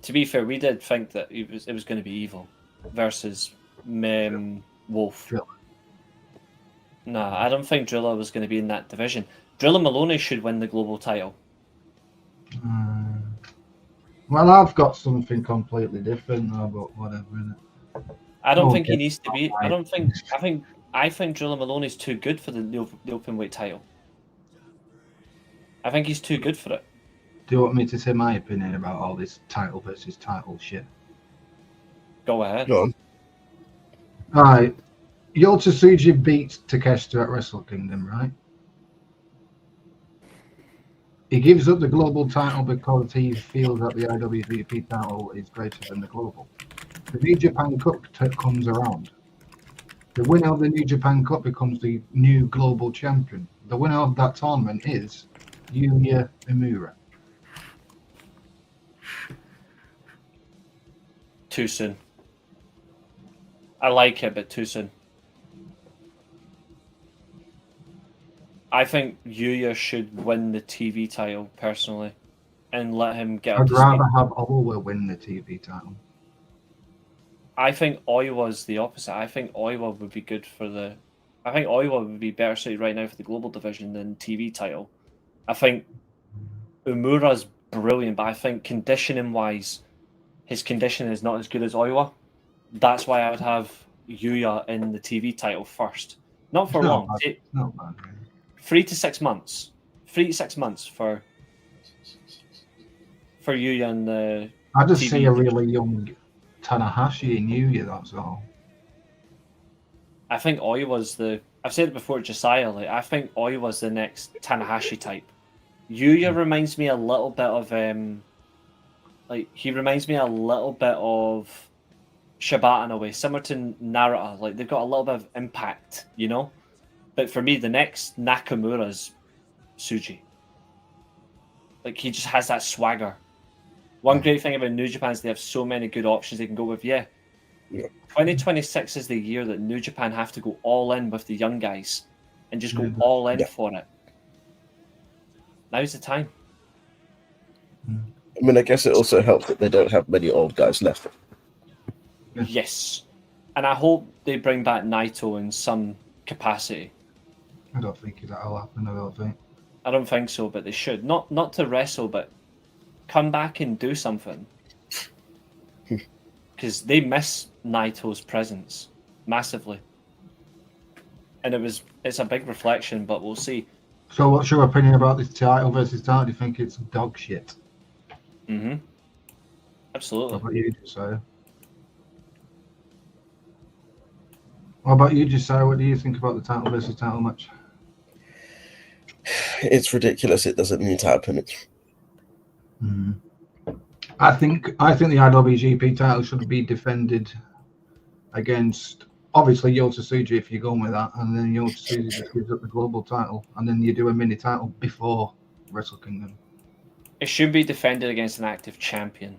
To be fair, we did think that it was going to be Evil versus Wolf. Drilla. Nah, I don't think Drilla was going to be in that division. Drilla Maloney should win the global title. Well, I've got something completely different now, but whatever, innit? I don't Oh, think he okay. needs to be. I think Drilla Maloney's too good for the open weight title. I think he's too good for it. Do you want me to say my opinion about all this title versus title shit? Go ahead. Go on. Alright. Yota Tsuji beats Takeshita at Wrestle Kingdom, right? He gives up the global title because he feels that the IWGP title is greater than the global. The New Japan Cup comes around. The winner of the New Japan Cup becomes the new global champion. The winner of that tournament is Yuya Imura. Too soon. I like it, but too soon. I think Yuya should win the TV title, personally, and let him get up I'd to rather speed. have Oiwa win the TV title. I think Oiwa's the opposite. I think Oiwa would be good for the... I think Oiwa would be better suited right now for the global division than TV title. I think Umura's brilliant, but I think conditioning-wise, his conditioning is not as good as Oiwa. That's why I would have Yuya in the TV title first. Not for long. It's not bad. 3 to 6 months. 3 to 6 months for Yuya and the I just TV see a really young Tanahashi in Yuya, that's all. I think Oiwa's the... I've said it before, Josiah, like, I think Oiwa's the next Tanahashi type. Yuya reminds me a little bit of... he reminds me a little bit of Shibata in a way, similar to Narita. Like, they've got a little bit of impact, you know? But for me, the next Nakamura's Tsuji. Like, he just has that swagger. One great thing about New Japan is they have so many good options they can go with. Yeah. 2026 is the year that New Japan have to go all in with the young guys and just go all in for it. Now's the time. I mean, I guess it also helps that they don't have many old guys left. Yes. And I hope they bring back Naito in some capacity. I don't think that'll happen, I don't think so, but they should. Not to wrestle, but come back and do something. Because they miss Naito's presence massively. And it's a big reflection, but we'll see. So what's your opinion about this title versus title? Do you think it's dog shit? Mm-hmm. Absolutely. What about you, Josiah? What do you think about the title versus title match? It's ridiculous. It doesn't need to happen. I think the IWGP title should be defended against, obviously, Yota Tsuji if you're going with that, and then Yota Tsuji just gives up the global title, and then you do a mini title before Wrestle Kingdom. It should be defended against an active champion.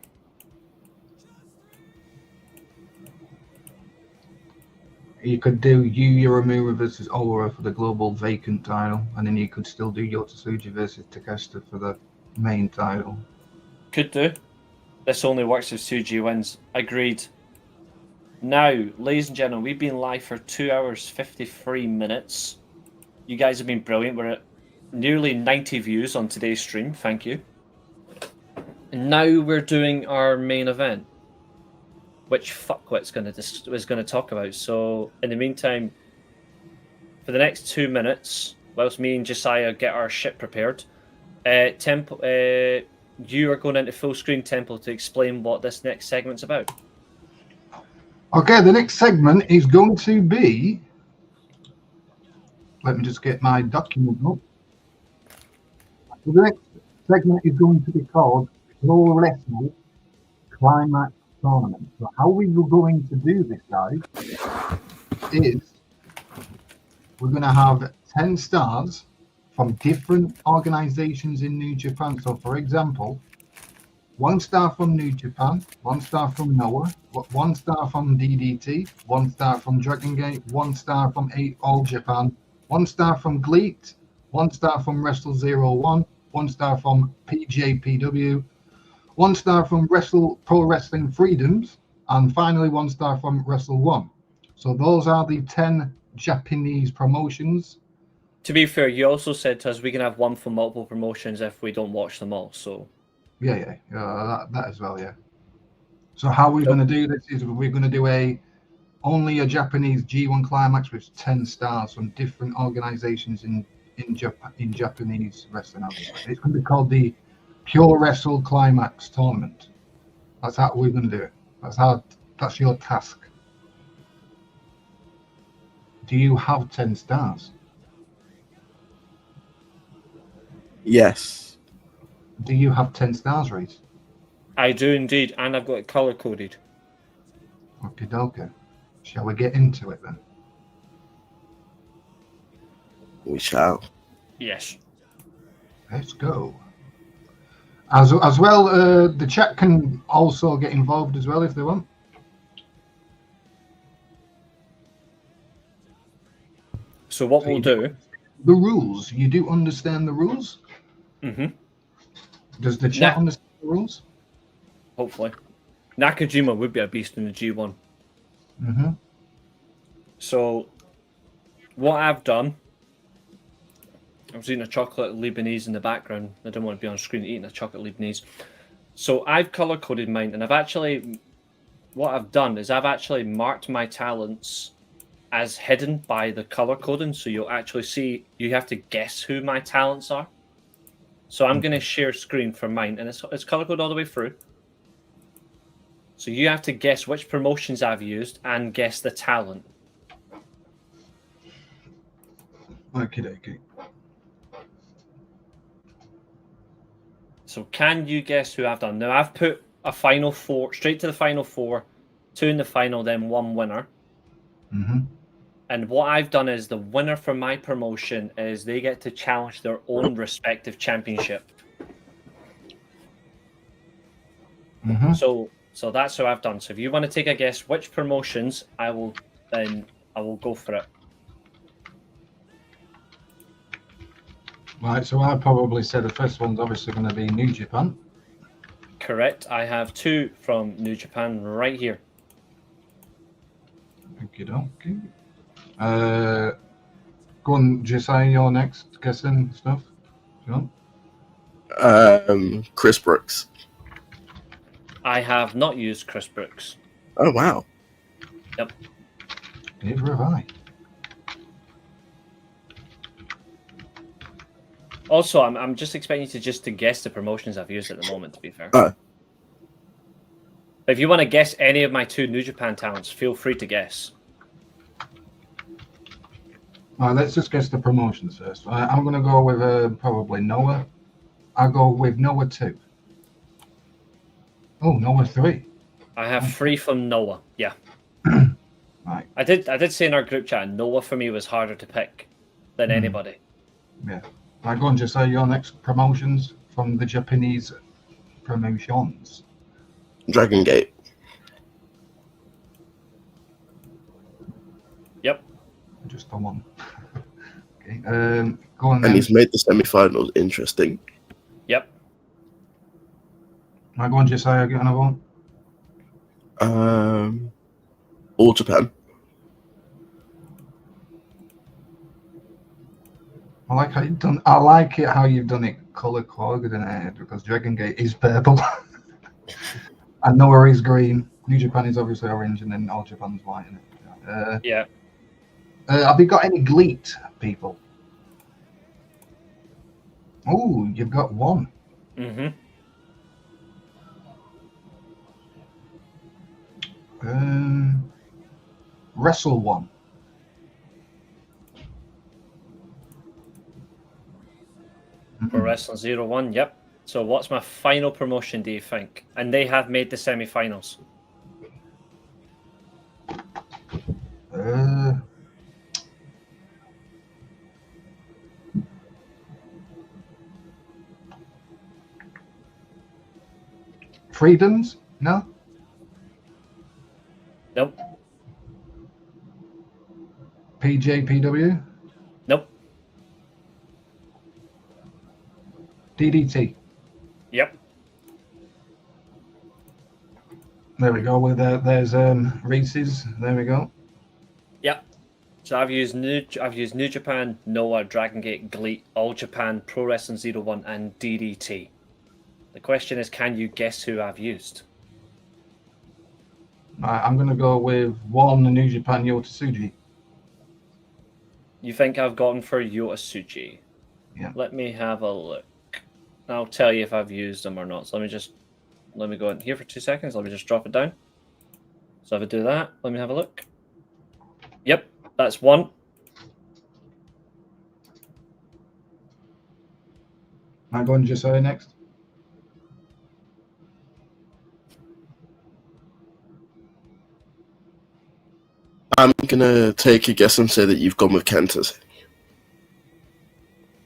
You could do Yuya Uemura versus Ora for the global vacant title, and then you could still do Yota Tsuji versus Takeshita for the main title. Could do. This only works if Tsuji wins. Agreed. Now, ladies and gentlemen, we've been live for 2 hours, 53 minutes. You guys have been brilliant. We're at nearly 90 views on today's stream. Thank you. And now we're doing our main event, which Fuckwit's was going to talk about. So, in the meantime, for the next 2 minutes, whilst me and Josiah get our shit prepared, Temple, you are going into full screen, Temple, to explain what this next segment's about. Okay, the next segment is going to be... Let me just get my document up. So the next segment is going to be called Pro Wrestling Climax Tournament. So how we were going to do this, guys, is we're going to have 10 stars from different organizations in New Japan. So, for example, 1 star from New Japan, 1 star from Noah, 1 star from DDT, 1 star from Dragon Gate, 1 star from All Japan, 1 star from GLEAT, 1 star from Wrestle 01, 1 star from PJPW, 1 star from Pro Wrestling Freedoms, and finally 1 star from Wrestle 1. So those are the 10 Japanese promotions. To be fair, you also said to us we can have one from multiple promotions if we don't watch them all. So yeah, that as well, yeah. So how we're going to do this is we're going to do only a Japanese G1 Climax with 10 stars from different organizations in Japanese wrestling. It's going to be called the Pure Wrestle Climax Tournament. That's how we're going to do it. That's your task. Do you have 10 stars? Yes. Do you have 10 stars, Reece? I do indeed, and I've got it color coded. Okay, dokie. Shall we get into it then? We shall. Yes. Let's go. As well, the chat can also get involved as well if they want. So what we'll do... The rules. You do understand the rules? Mm-hmm. Does the chat understand the rules? Hopefully. Nakajima would be a beast in the G1. Mm-hmm. So, what I've done... I was eating a chocolate Lebanese in the background. I didn't want to be on screen eating a chocolate Lebanese. So, I've colour-coded mine, and I've actually... What I've done is I've actually marked my talents as hidden by the colour coding, so you'll actually see... You have to guess who my talents are. So, I'm going to share screen for mine, and it's colour-coded all the way through. So, you have to guess which promotions I've used and guess the talent. Okay. So can you guess who I've done? Now, I've put a final four, straight to the final four, 2 in the final, then 1 winner. Mm-hmm. And what I've done is the winner for my promotion is they get to challenge their own respective championship. Mm-hmm. So that's what I've done. So if you want to take a guess which promotions, I will go for it. Right, so I'd probably say the first one's obviously going to be New Japan. Correct. I have 2 from New Japan right here. Okie dokie. Go on, Josiah, you're next, guessing stuff. Do you want? Chris Brooks. I have not used Chris Brooks. Oh, wow. Yep. Neither have I. Also, I'm just expecting you to guess the promotions I've used at the moment, to be fair. If you want to guess any of my 2 New Japan talents, feel free to guess. All right, let's just guess the promotions first. I'm going to go with probably Noah. I'll go with Noah 2. Oh, Noah 3. I have 3 from Noah, yeah. Right. I did say in our group chat, Noah for me was harder to pick than anybody. Yeah. Right, go on, Josiah, your next promotions from the Japanese promotions. Dragon Gate. Yep. Just the one. Okay. Go on then. And he's made the semi-finals interesting. Yep. Right, go on, Josiah, get another one. All Japan. I like how you've done. I like it how you've done it color coordinated because Dragon Gate is purple, and Noah is green. New Japan is obviously orange, and then All Japan's white. Isn't it? Yeah. Have you got any GLEAT people? Oh, you've got 1. Mm-hmm. Wrestle 1. Pro Wrestling 01, yep. So what's my final promotion, do you think? And they have made the semi-finals. Freedoms? No? Nope. PJPW? Nope. DDT? Yep. There we go. With there's Reese's. There we go. Yep. So I've used New Japan, Noah, Dragon Gate, GLEAT, All Japan, Pro Wrestling 01, and DDT. The question is, can you guess who I've used? I'm going to go with 1 New Japan Yota Tsuji. You think I've gotten for Yota Tsuji? Yeah. Let me have a look. I'll tell you if I've used them or not. So let me go in here for 2 seconds. Let me just drop it down. So if I do that, let me have a look. Yep, that's 1. I'm going to Josiah next. gonna take a guess and say that you've gone with Kenta.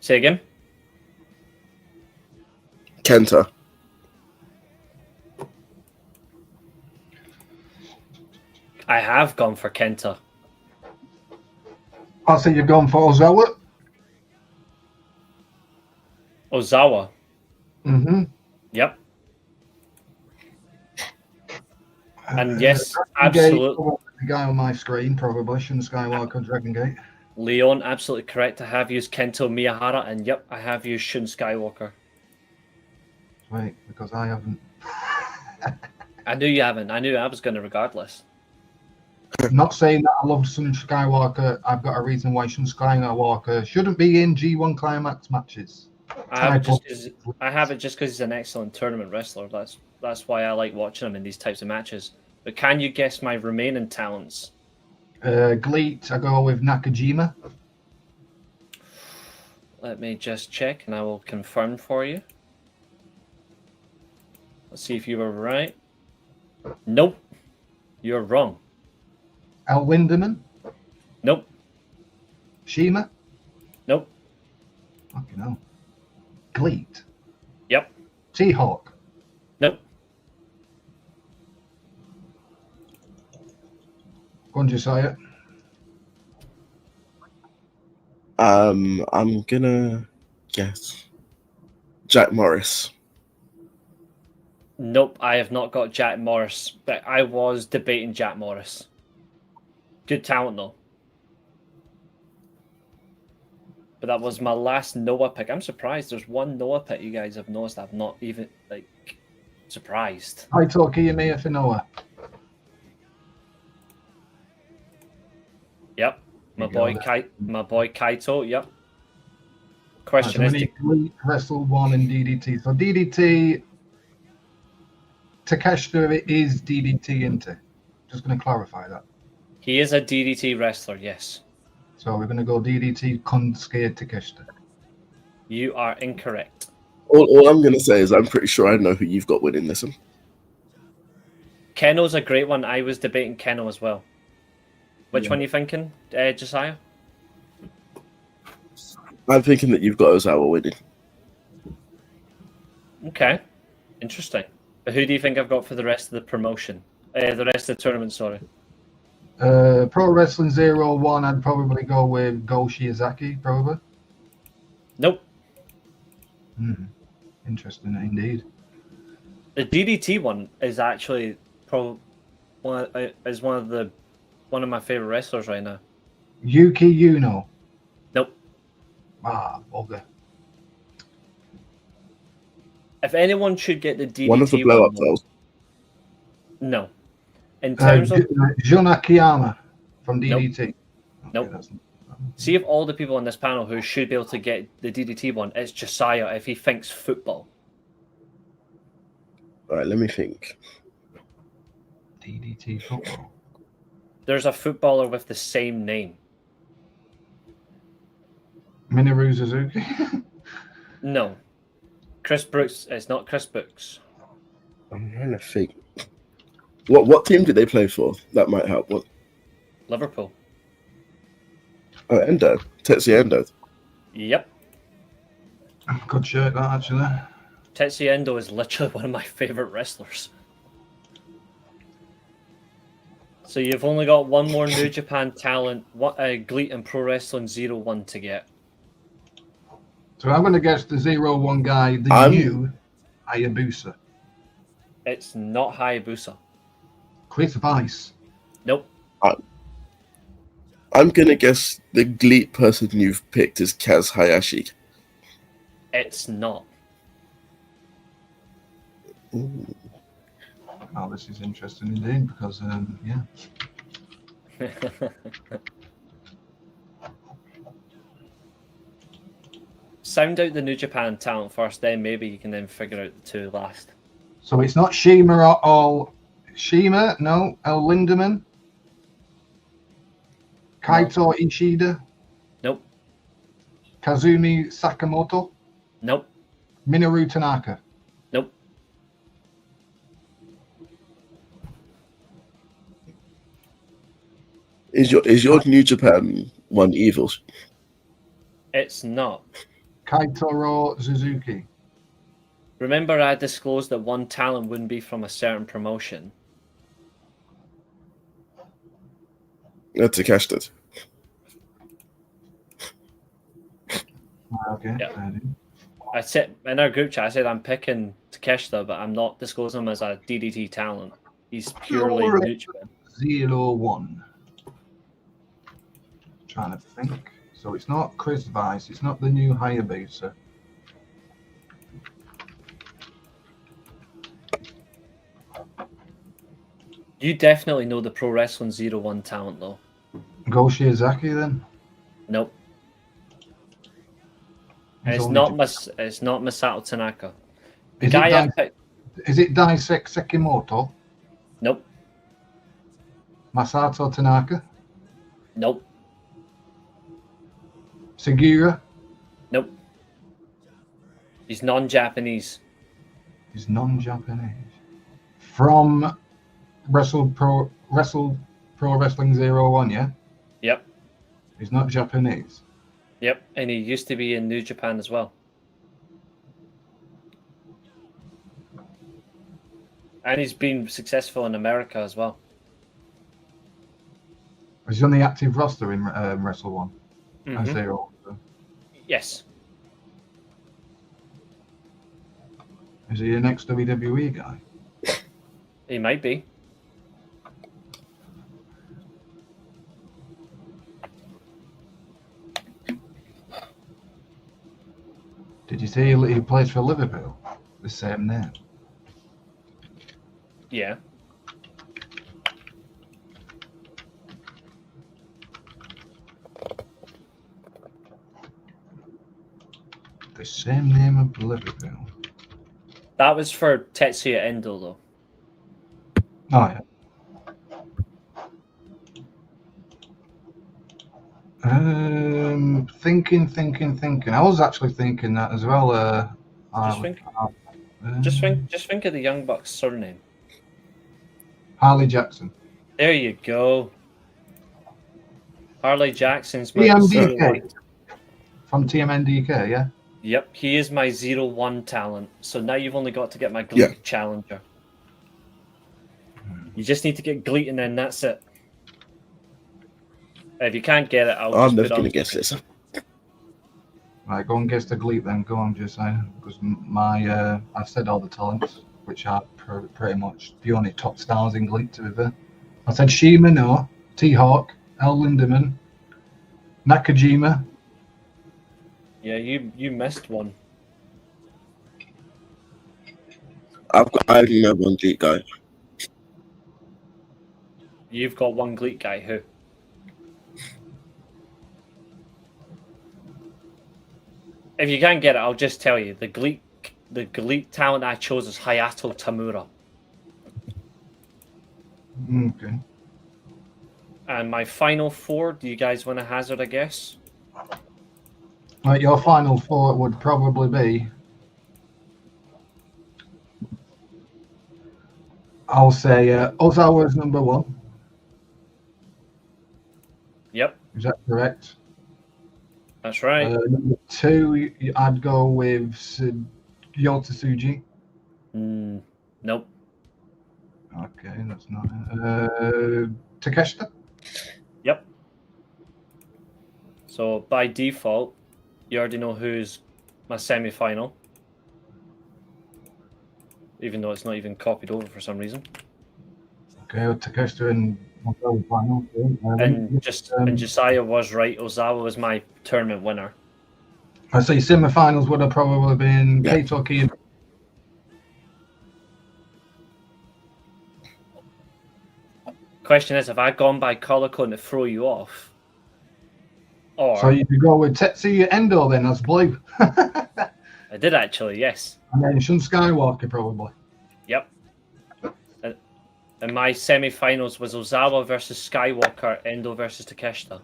Say again? Kenta. I have gone for Kenta. I'll say you've gone for Ozawa. Ozawa. Mm-hmm. Yep. And yes, absolutely. The guy on my screen, probably Shun Skywalker, Dragon Gate. Leon, absolutely correct. I have used Kento Miyahara, and yep, I have used Shun Skywalker. Wait, because I haven't. I knew you haven't. I knew I was going to regardless. I'm not saying that I love Shun Skywalker. I've got a reason why Shun Skywalker shouldn't be in G1 Climax matches. I have it just because he's an excellent tournament wrestler. That's why I like watching him in these types of matches. But can you guess my remaining talents? Gleet, I go with Nakajima. Let me just check, and I will confirm for you. Let's see if you were right. Nope, you're wrong. El Lindemann. Nope. Shima. Nope. Fucking hell. Gleet. Yep. T-Hawk. Nope. Go on, Josiah. I'm gonna guess Jack Morris. Nope, I have not got Jack Morris, but I was debating Jack Morris. Good talent, though. But that was my last Noah pick. I'm surprised there's one Noah pick you guys have noticed I've not even, surprised. Kaito Kiyomiya for Noah. Yep. My boy Kaito, yep. Question Right, is... Gleet, Wrestle 1 and DDT. So DDT... Takeshita is DDT, isn't it? Just going to clarify that. He is a DDT wrestler, yes. So we're going to go DDT Konsuke Takeshita. You are incorrect. All I'm gonna say is I'm pretty sure I know who you've got winning this one. Keno's a great one. I was debating Keno as well. Which one are you thinking, Josiah? I'm thinking that you've got Ozawa winning. Okay. Interesting. But who do you think I've got for the rest of the promotion? The rest of the tournament, sorry. Pro Wrestling 01, I'd probably go with Go Shiozaki, probably. Nope. Interesting indeed. The DDT one is actually one of my favorite wrestlers right now. Yuki Uno. Nope. Okay. If anyone should get the DDT One of the blow-up dolls. No. In terms of... Jun Akiyama from DDT. Nope. Okay, See if all the people on this panel who should be able to get the DDT one, it's Josiah if he thinks football. All right, let me think. DDT football. There's a footballer with the same name. Minoru Suzuki. No. Chris Brooks. It's not Chris Brooks. I'm trying to think. What team did they play for? That might help. What? Liverpool. Oh, Endo. Tetsuya Endo. Yep. Good shirt, that, actually. Tetsuya Endo is literally one of my favorite wrestlers. So you've only got one more New Japan talent, Gleet and Pro Wrestling 01 to get. So I'm going to guess the 01 guy, the new Hayabusa. It's not Hayabusa. Chris Weiss. Nope. I'm going to guess the Gleet person you've picked is Kaz Hayashi. It's not. Ooh. Oh, this is interesting indeed because, yeah. Sound out the New Japan talent first, then maybe you can then figure out the two last. So it's not Shima at all. Shima, no. El Lindemann. Kaito Ishida. Nope. Kazumi Sakamoto. Nope. Minoru Tanaka. Nope. Is your New Japan one evil? It's not. Kaitoro Suzuki. Remember, I disclosed that one talent wouldn't be from a certain promotion. That's a cash it. Okay. Yeah. I said in our group chat, I said I'm picking Takeshita, but I'm not disclosing him as a DDT talent. He's purely New Japan. 01. Trying to think. So it's not Chris Weiss. It's not the new Hayabusa. You definitely know the Pro Wrestling 01 talent, though. Go Shiozaki then. Nope. He's It's only not Japan. it's not Masato Tanaka. The Is guy I it picked. Is it Daisuke Sekimoto? Nope. Masato Tanaka? Nope. Segura? Nope. He's non-Japanese. He's non-Japanese. From Pro Wrestling 01, yeah? Yep. He's not Japanese. Yep. And he used to be in New Japan as well. And he's been successful in America as well. Is he on the active roster in Wrestle 1? Mhm. 0. Yes. Is he an ex-WWE guy? He might be. Did you say he plays for Liverpool? The same name. Yeah. The same name of Liverpool. That was for Tetsuya Endo, though. Oh, yeah. Thinking. I was actually thinking that as well. Just think of the Young Bucks' surname. Harley Jackson. There you go. Harley Jackson's my TMDK. 01. From TMNDK, yeah? Yep, he is my 01 talent. So now you've only got to get my Gleek challenger. You just need to get Gleek and then that's it. If you can't get it, I'm never going to guess this. Right, go and guess the Gleek then. Go on, Josiah. Because I've said all the talents, which are pretty much the only top stars in Gleek, to be fair. I said Shima, no. T-Hawk, El Lindemann, Nakajima. Yeah, you missed one. I only know one Gleek guy. You've got one Gleek guy, who? If you can't get it, I'll just tell you. The Gleek talent I chose is Hayato Tamura. Okay. And my final four, do you guys want to hazard a guess? Right, your final four would probably be... I'll say Ozawa's number 1. Yep, Is that correct? that's right. Number 2, I'd go with Yota Tsuji. Nope. Okay, that's not it. Takeshita? Yep. So by default, you already know who's my semi-final. Even though it's not even copied over for some reason. Okay, well, Takeshita and final. And Josiah was right. Ozawa was my tournament winner. I say semi-finals would have probably been Kaito Kiyomiya. Question is, have I gone by color code to throw you off? Or So you could go with Tetsuya Endo then, that's blue. I did actually, yes. And then Shun Skywalker probably. Yep. And my semi-finals was Ozawa versus Skywalker, Endo versus Takeshita.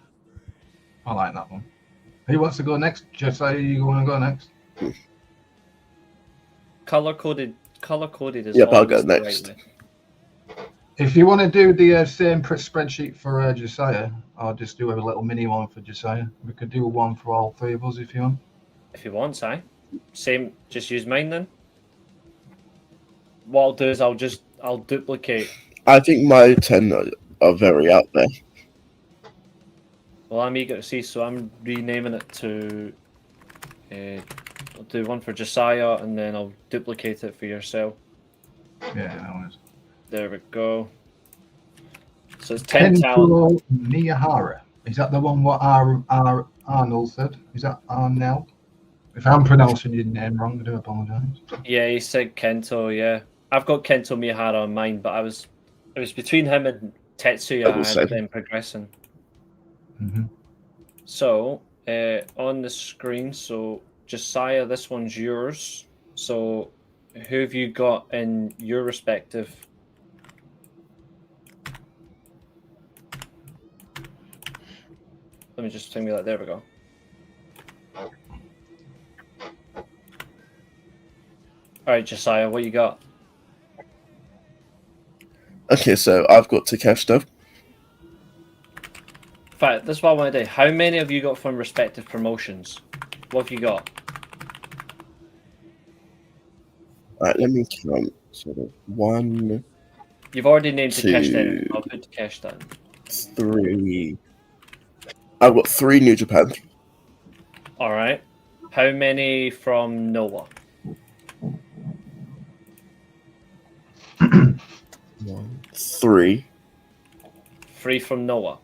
I like that one. Who wants to go next? Josiah, you want to go next? Color coded is Yep, I'll go always the next. right way. If you want to do the same spreadsheet for Josiah, or just do a little mini one for Josiah, we could do one for all three of us if you want. If you want, Si. Same, just use mine then. What I'll do is I'll duplicate. I think my 10 are very out there. Well, I'm eager to see, so I'm renaming it to. I'll do one for Josiah, and then I'll duplicate it for yourself. Yeah, that was. There we go. So it's 10 talent. Kento Miyahara. Is that the one what Arnold said? Is that Arnell? If I'm pronouncing your name wrong, I do apologise. Yeah, he said Kento, yeah. I've got Kento Miyahara on mine, but it was between him and Tetsuya I had them progressing. Mm-hmm. So, on the screen, so Josiah, this one's yours. So, who have you got in your respective? Let me just think that. There we go. All right, Josiah, what you got? Okay, so I've got Takeshita. In fact, this is what I want to do. How many have you got from respective promotions? What have you got? Alright, let me count. So 1, You've already named 2, Takeshita. I'll put Takeshita. 3. I've got 3 New Japan. All right. How many from Noah? 3. 3 from Noah.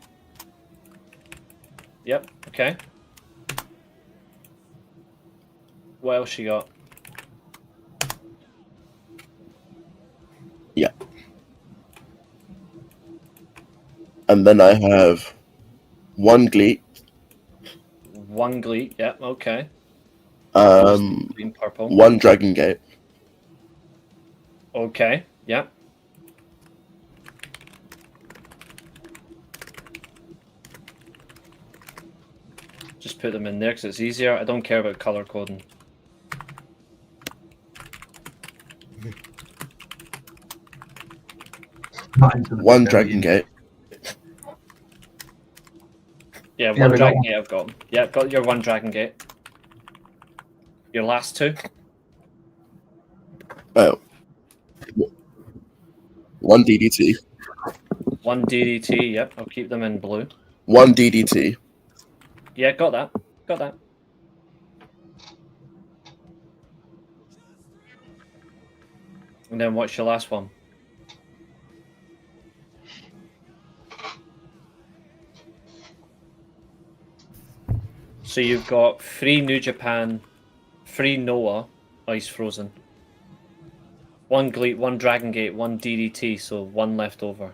Yep. Okay. What else you got? Yeah. And then I have 1 Glee. 1 Glee. Yep. Okay. Green, purple. 1 Dragon Gate. Okay. Yep. Just put them in there because it's easier. I don't care about color coding. One Dragon Gate. Yeah, one Dragon Gate I've got. Yeah, I've got your 1 Dragon Gate. Your last 2? Oh. 1 DDT. 1 DDT, yep. I'll keep them in blue. 1 DDT. Yeah, got that. Got that. And then what's your last one? So you've got 3 New Japan, 3 Noah, Ice Frozen, 1 Gleet, 1 Dragon Gate, 1 DDT, so 1 left over.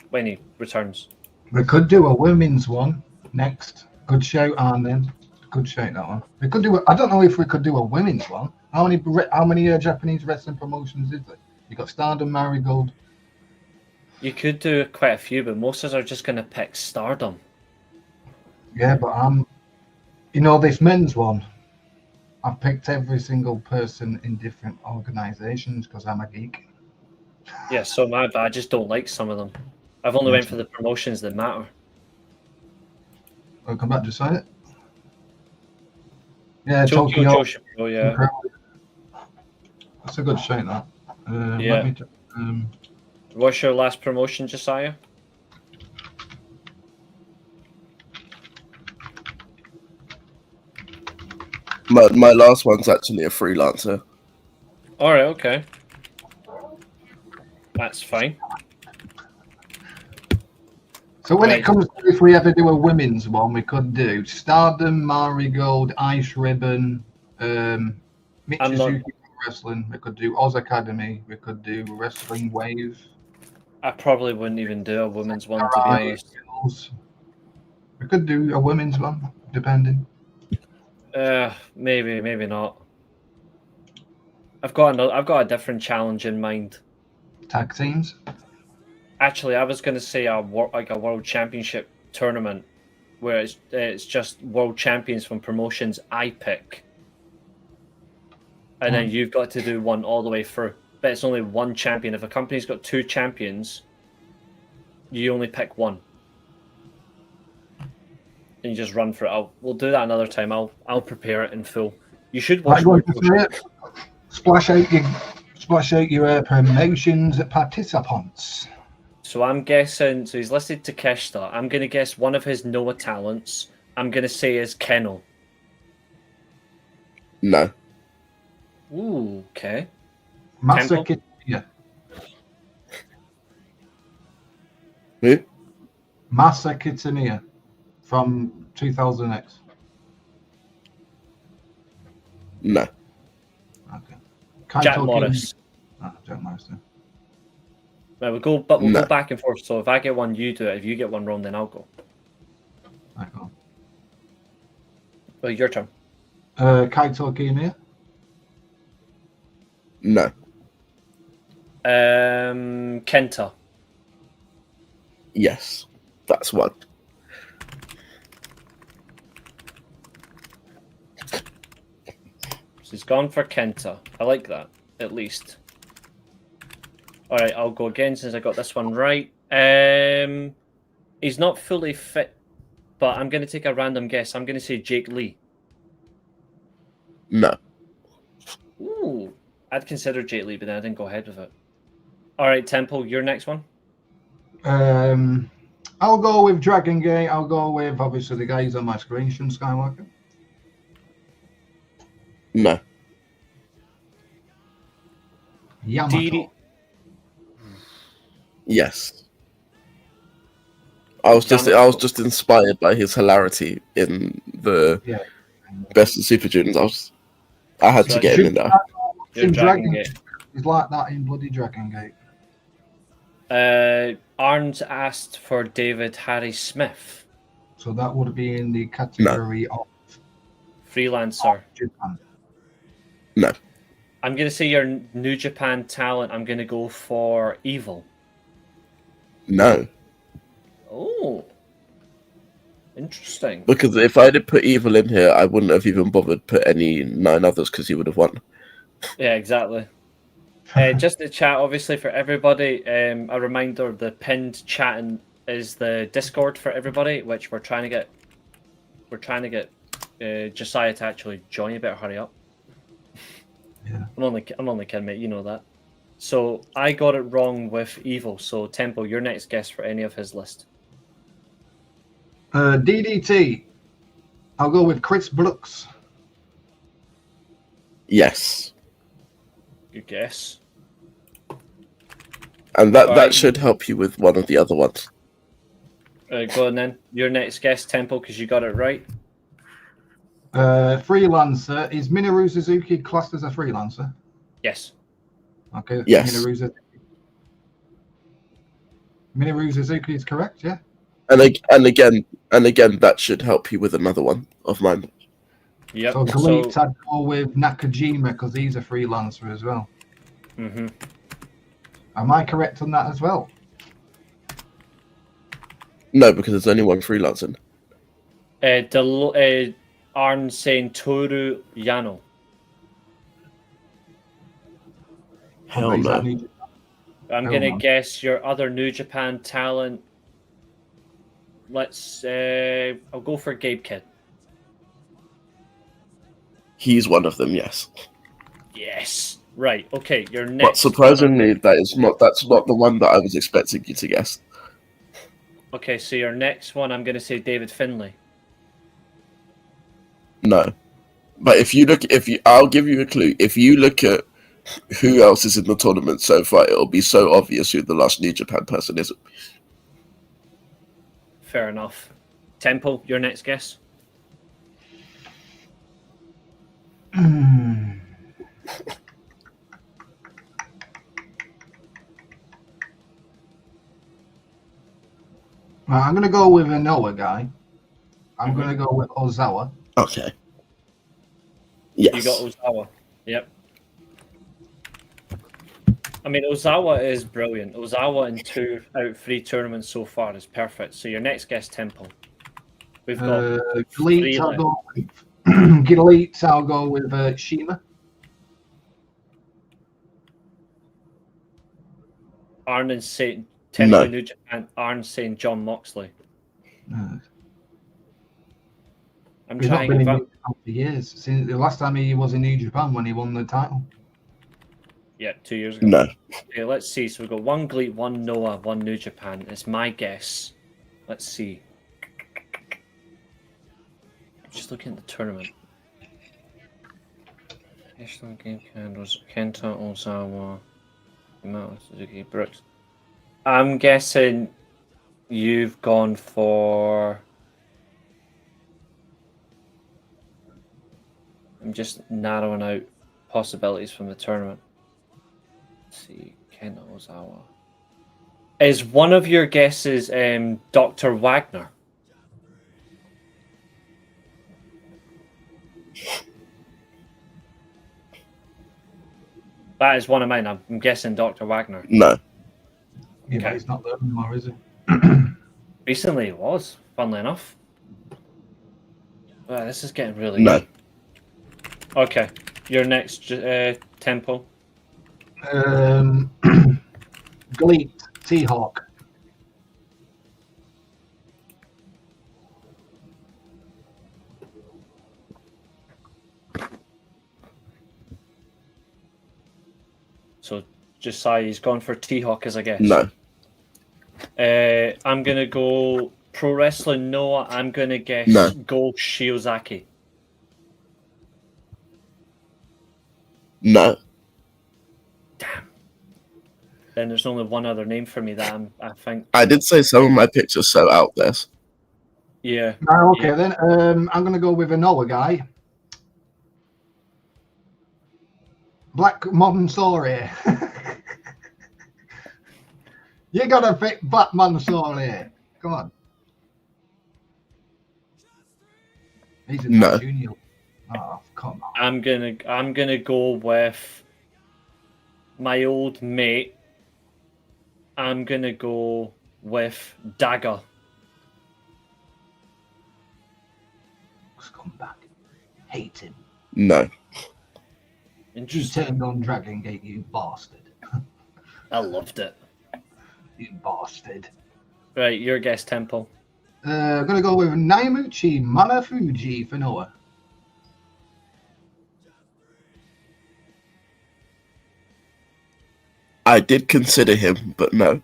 When he returns. We could do a women's one next. Good shout, Armin. Good shout, that one. We could do. I don't know if we could do a women's one. How many Japanese wrestling promotions is there? You got Stardom, Marigold. You could do quite a few, but most of us are just going to pick Stardom. Yeah, but this men's one. I've picked every single person in different organisations because I'm a geek. Yeah, so am I, but I just don't like some of them. I've only went for the promotions that matter. Welcome back, Josiah. Yeah, Tokyo. Oh, yeah. That's a good shout, that. Yeah. What's your last promotion, Josiah? My last one's actually a freelancer. All right, okay. That's fine. So when it comes to if we ever do a women's one, we could do Stardom, Marigold, Ice Ribbon, Michizuki Wrestling. We could do Oz Academy. We could do Wrestling Wave. I probably wouldn't even do a women's one, to be honest. We could do a women's one, depending. Maybe not. I've got a different challenge in mind. Tag teams. Actually, I was going to say a world championship tournament, where it's just world champions from promotions I pick, and then you've got to do one all the way through. but it's only one champion. If a company's got 2 champions, you only pick one. And you just run for it. We'll do that another time. I'll prepare it in full. You should watch more. Splash out your promotions participants. So I'm guessing. So he's listed Takeshita. I'm going to guess one of his Noah talents. I'm going to say is Kennel. No. Ooh, okay. Masa Kitania. Who? Masa Kitania from 2000X. No. Okay. Jack Morris. Jack Morris. Then. Right, we'll go back and forth. So if I get one, you do it. If you get one wrong, then I'll go. Right, go on. Well, your turn. Kaito Kiyomiya. No. Kenta. Yes. That's one. So he's gone for Kenta. I like that, at least. Alright, I'll go again since I got this one right. He's not fully fit, but I'm going to take a random guess. I'm going to say Jake Lee. No. Ooh, I'd consider Jake Lee, but then I didn't go ahead with it. Alright, Temple, your next one? I'll go with Dragon Gate. I'll go with, obviously, the guys on my screen, Shun Skywalker. No. Yamato. Yes. I was just inspired by his hilarity in the Best of Super Juniors. I had to get him in there. In Dragon Gate. He's like that in bloody Dragon Gate. Arns asked for David Harry Smith. So that would be in the category of Freelancer. Japan. No. I'm going to say your New Japan talent. I'm going to go for Evil. No. Oh. Interesting. Because if I did put Evil in here, I wouldn't have even bothered put any 9 others because he would have won. Yeah, exactly. Just the chat, obviously, for everybody. A reminder: the pinned chatting is the Discord for everybody, which we're trying to get. We're trying to get Josiah to actually join. You better hurry up. Yeah. I'm only kidding, mate. You know that. So I got it wrong with Evil. So Temple, your next guess for any of his list. DDT. I'll go with Chris Brooks. Yes. Good guess. And that should help you with one of the other ones. Go on then. Your next guess, Temple, because you got it right. Freelancer. Is Minoru Suzuki classed as a freelancer? Yes. Okay. Yes. Minoru Suzuki is correct, yeah? And again, that should help you with another one of mine. Yep. So Galate, I'd go with Nakajima because he's a freelancer as well. Mm-hmm. Am I correct on that as well? No, because there's only one freelancing. Arn saying Toru Yano. Hell no. I'm going to guess your other New Japan talent. I'll go for Gabe Kidd. He's one of them, yes. Yes. Right. Okay. Your next. But surprisingly, that's not the one that I was expecting you to guess. Okay, so your next one, I'm going to say David Finlay. No, but I'll give you a clue. If you look at who else is in the tournament so far, it'll be so obvious who the last New Japan person is. Fair enough. Temple, your next guess. Well, I'm going to go with a Noah guy. I'm going to go with Ozawa. Okay. Yes. You got Ozawa. Yep. I mean, Ozawa is brilliant. Ozawa in 2 out of 3 tournaments so far is perfect. So your next guest, Temple. We've got Galate, I'll go with Shima. Arn saying technically No. New Japan. Arn saying John Moxley. No. I'm He's not trying. been If in I, New Japan for years. Since the last time he was in New Japan when he won the title. yeah, 2 years ago. No. Okay, let's see. So we've got one GLEAT, one Noah, one New Japan. It's my guess. Let's see. I'm just looking at the tournament. National Game Candles, Kenta Ozawa, Yamato Suzuki, Brooks. I'm guessing you've gone for. I'm just narrowing out possibilities from the tournament. Let's see, Kenta Ozawa. Is one of your guesses Dr. Wagner? That is one of mine. I'm guessing Dr. Wagner. No. Yeah, Okay. but he's not there anymore, is he? Recently it was, funnily enough. Wow, this is getting really No. good. Okay, your next tempo. GLEAT, T-Hawk. So Josiah's gone for T-Hawk as a guess. No. I'm gonna go Pro Wrestling Noah. I'm gonna guess No. Go Shiozaki. No. Then there's only one other name for me that I think. I did say some of my picks are so out there. Yeah. Right, okay, yeah. then. I'm going to go with a Noah guy. Black Modern Story. You got to pick Black Modern Story. Come on. He's a No. junior. Oh, come on. I'm gonna go with my old mate. I'm gonna go with Dagger. Scumbag. Hate him. No. You Interesting. turned on Dragon Gate, you bastard. I loved it. You bastard. Right, your guess, Temple. I'm going to go with Naimuchi Manafuji for Noah. I did consider him, but no.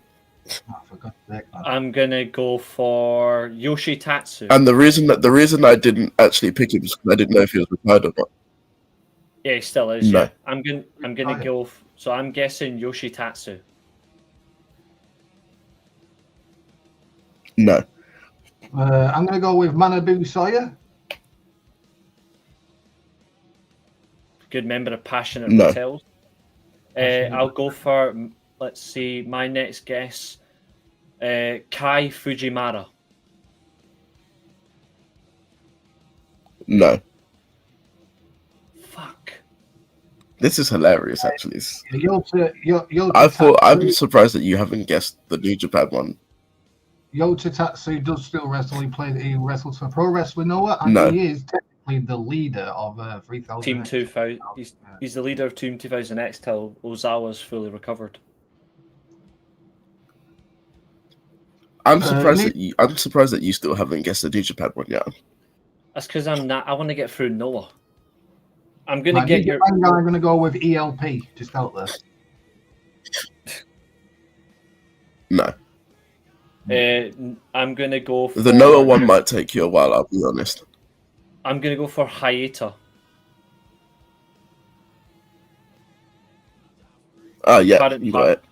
Oh, for God's sake, man. I'm gonna go for Yoshitatsu. And the reason I didn't actually pick him is because I didn't know if he was retired or not. Yeah, he still is. No. Yeah, I'm gonna go. So I'm guessing Yoshitatsu. No. I'm going to go with Manabu Sawyer. Good member of Passionate No. Hotels. I'll go for. Let's see. My next guess. Kai Fujimara. No. Fuck. This is hilarious, actually. I'm surprised that you haven't guessed the New Japan one. Yota Tatsu does still wrestle. He wrestles for Pro Wrestling Noah, and No. he is technically the leader of 3000. Team 2000. He's the leader of Team 2000X till Ozawa's fully recovered. I'm surprised that you still haven't guessed the New Japan one yet. That's because I'm not. I want to get through Noah. I'm gonna I'm get your. going to go with ELP, just out there. No. I'm gonna go for The Noah one might take you a while, I'll be honest. I'm gonna go for Hayata. Oh, yeah, Current you got it.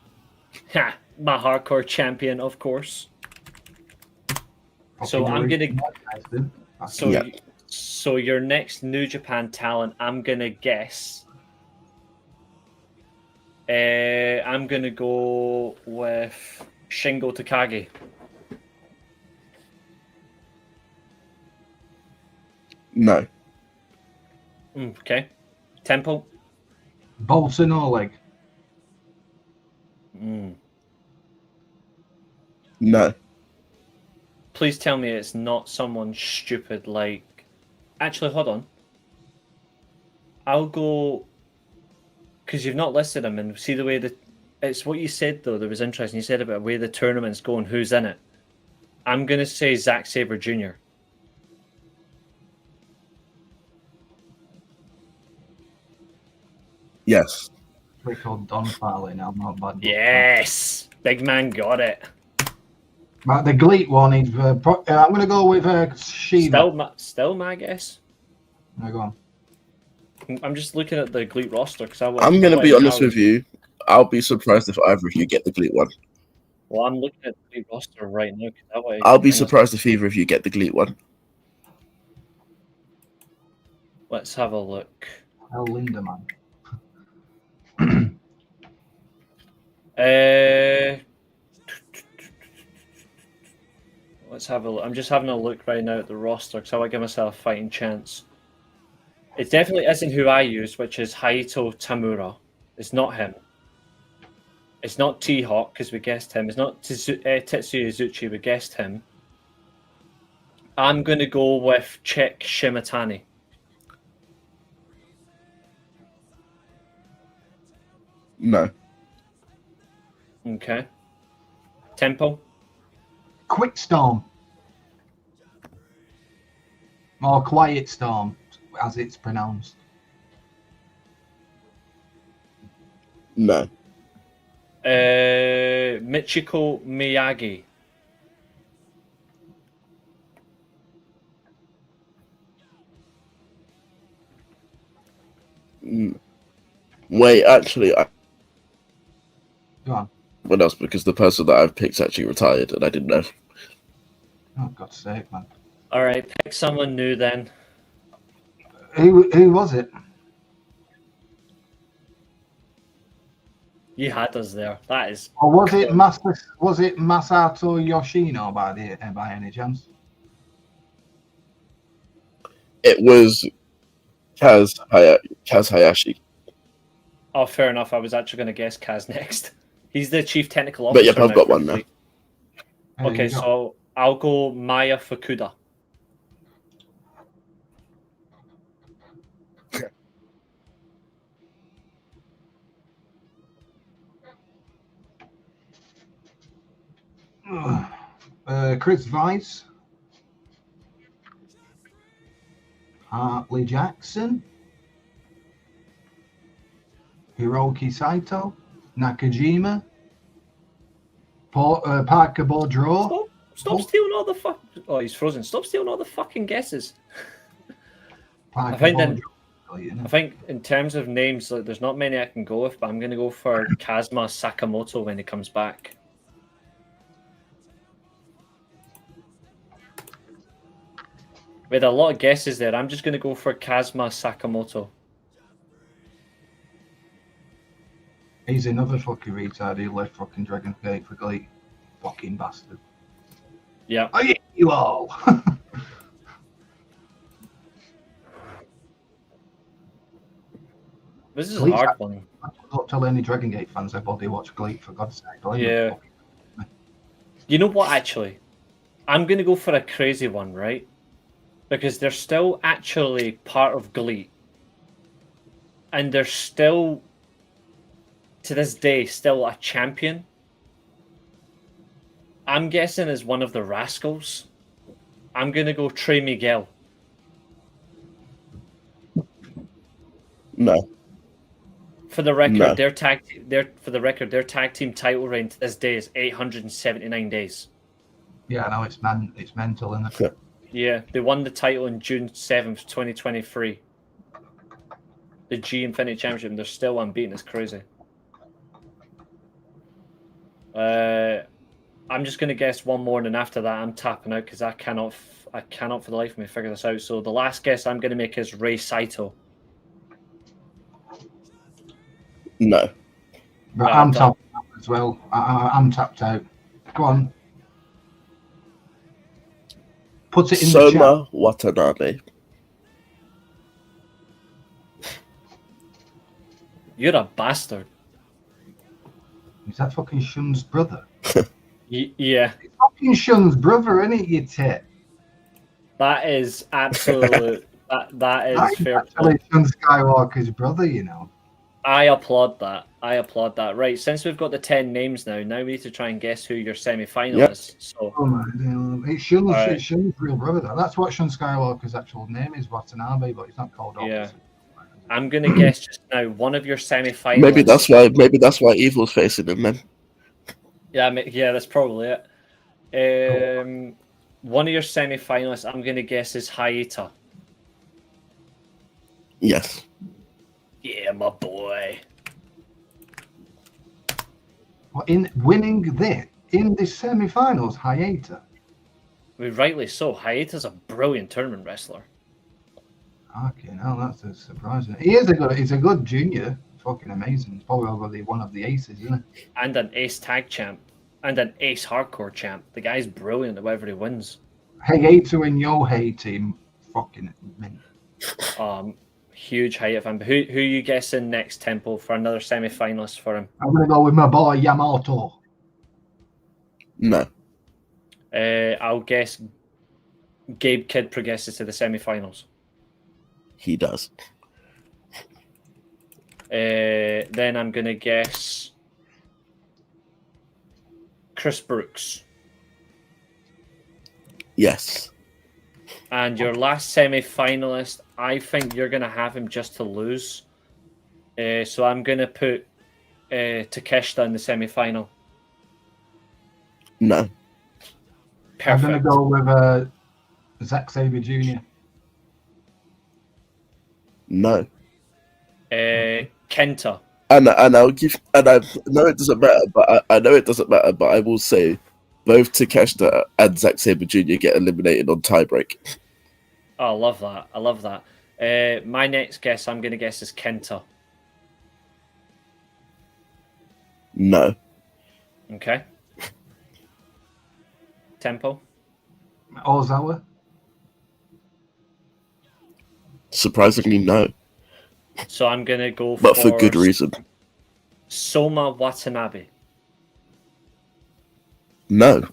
Ha! My hardcore champion, of course. So I'm gonna. So, Yeah. so your next New Japan talent, I'm gonna guess. I'm gonna go with Shingo Takagi. No. Okay. Temple. Bolton Oleg. No. Please tell me it's not someone stupid like. Actually, hold on. I'll go because you've not listed him, and see the way that it's what you said though that was interesting. You said about where the tournament's going, who's in it. I'm gonna say Zack Sabre Jr. Yes. We called Don Farley now, not bad. Yes, big man got it. Right, the Gleet one is. I'm going to go with Shiva. Still my guess. No, go on. I'm just looking at the Gleet roster because I'm going to be honest with you. I'll be surprised if either of you get the Gleet one. Well, I'm looking at the Gleet roster right now. I'll be surprised if either of you get the Gleet one. Let's have a look. Hell, Lindemann. Let's have a look. I'm just having a look right now at the roster because I want to give myself a fighting chance. It definitely isn't who I use, which is Haito Tamura. It's not him. It's not T-Hawk because we guessed him. It's not Tetsuya Izuchi, we guessed him. I'm going to go with Chik Shimatani. No. Okay. Temple? Quick Storm. Or Quiet Storm, as it's pronounced. No. Michiko Miyagi. Wait, actually, Go on. what else? Because the person that I've picked actually retired, and I didn't know. Oh, God's sake, man. All right, pick someone new then. Who was it? You had us there. That is. Or was it Masato Yoshino by any chance? It was Kaz Hayashi. Oh, fair enough. I was actually going to guess Kaz next. He's the chief technical officer. But yep, I've got one now. Okay, so I'll go Maya Fukuda. Chris Weiss. Hartley Jackson. Hiroki Saito. Nakajima. Parker Boudreaux. Stop stealing all the fuck. Oh, he's frozen. Stop stealing all the fucking guesses. I think in terms of names, like, there's not many I can go with, but I'm going to go for Kazuma Sakamoto when he comes back. With a lot of guesses there, I'm just going to go for Kazuma Sakamoto. He's another fucking retard who left fucking Dragon Gate for Glee. Fucking bastard. Yeah. I hate you all. This is a hard one. Don't tell any Dragon Gate fans everybody watch Glee, for God's sake. Yeah. You know what, actually? I'm going to go for a crazy one, right? Because they're still actually part of Glee. And they're still, to this day, still a champion. I'm guessing as one of the Rascals. I'm going to go Trey Miguel. No. For the record, No. their tag team title reign to this day is 879 days. Yeah, I know, it's mental, isn't it? Yeah, they won the title on June 7th, 2023. The G Infinity Championship, and they're still unbeaten. It's crazy. I'm just going to guess one more, and then after that, I'm tapping out because I cannot for the life of me figure this out. So the last guess I'm going to make is Rei Saito. No. But I'm tapped out as well. I'm tapped out. Go on. Put it in the chat. Soma Watanabe. You're a bastard. Is that fucking Shun's brother? Yeah. It's fucking Shun's brother, isn't it, you tit? That is absolute. that is fair play. Actually Shun Skywalker's brother, you know. I applaud that. I applaud that. Right, since we've got the 10 names now we need to try and guess who your semi-final Yep. is. So, Oh my God. It's Shun's, Alright. it's Shun's real brother. That's what Shun Skywalker's actual name is, Watanabe, but he's not called Yeah. obviously. I'm going to guess just now one of your semi-finalists. Maybe that's why Evil's facing him, man. Yeah, that's probably it. One of your semi-finalists, I'm going to guess, is Hayata. Yes. Yeah, my boy. Well, in winning in the semi-finals, Hayata. Rightly so. Hayata's a brilliant tournament wrestler. Okay, now that's surprising. He's a good junior. Fucking amazing. He's probably one of the aces, isn't he? And an ace tag champ. And an ace hardcore champ. The guy's brilliant at whatever he wins. Hayata and Yohei team, fucking mint. Huge Hayata fan. Who you guessing next, Temple, for another semi-finalist for him? I'm gonna go with my boy Yamato. No. I'll guess Gabe Kidd progresses to the semi-finals. He does. Then I'm going to guess Chris Brooks. Yes. And your last semi-finalist, I think you're going to have him just to lose. So I'm going to put Takeshita in the semi-final. No. Perfect. I'm gonna go with Zack Sabre Jr. No. Kenta. And I know it doesn't matter, but I will say both Takeshita and Zack Sabre Jr. get eliminated on tiebreak. Oh, I love that. My next guess, I'm going to guess, is Kenta. No. Okay. Tempo. Ozawa. Surprisingly, no. So I'm going to go But for good reason. Soma Watanabe. No.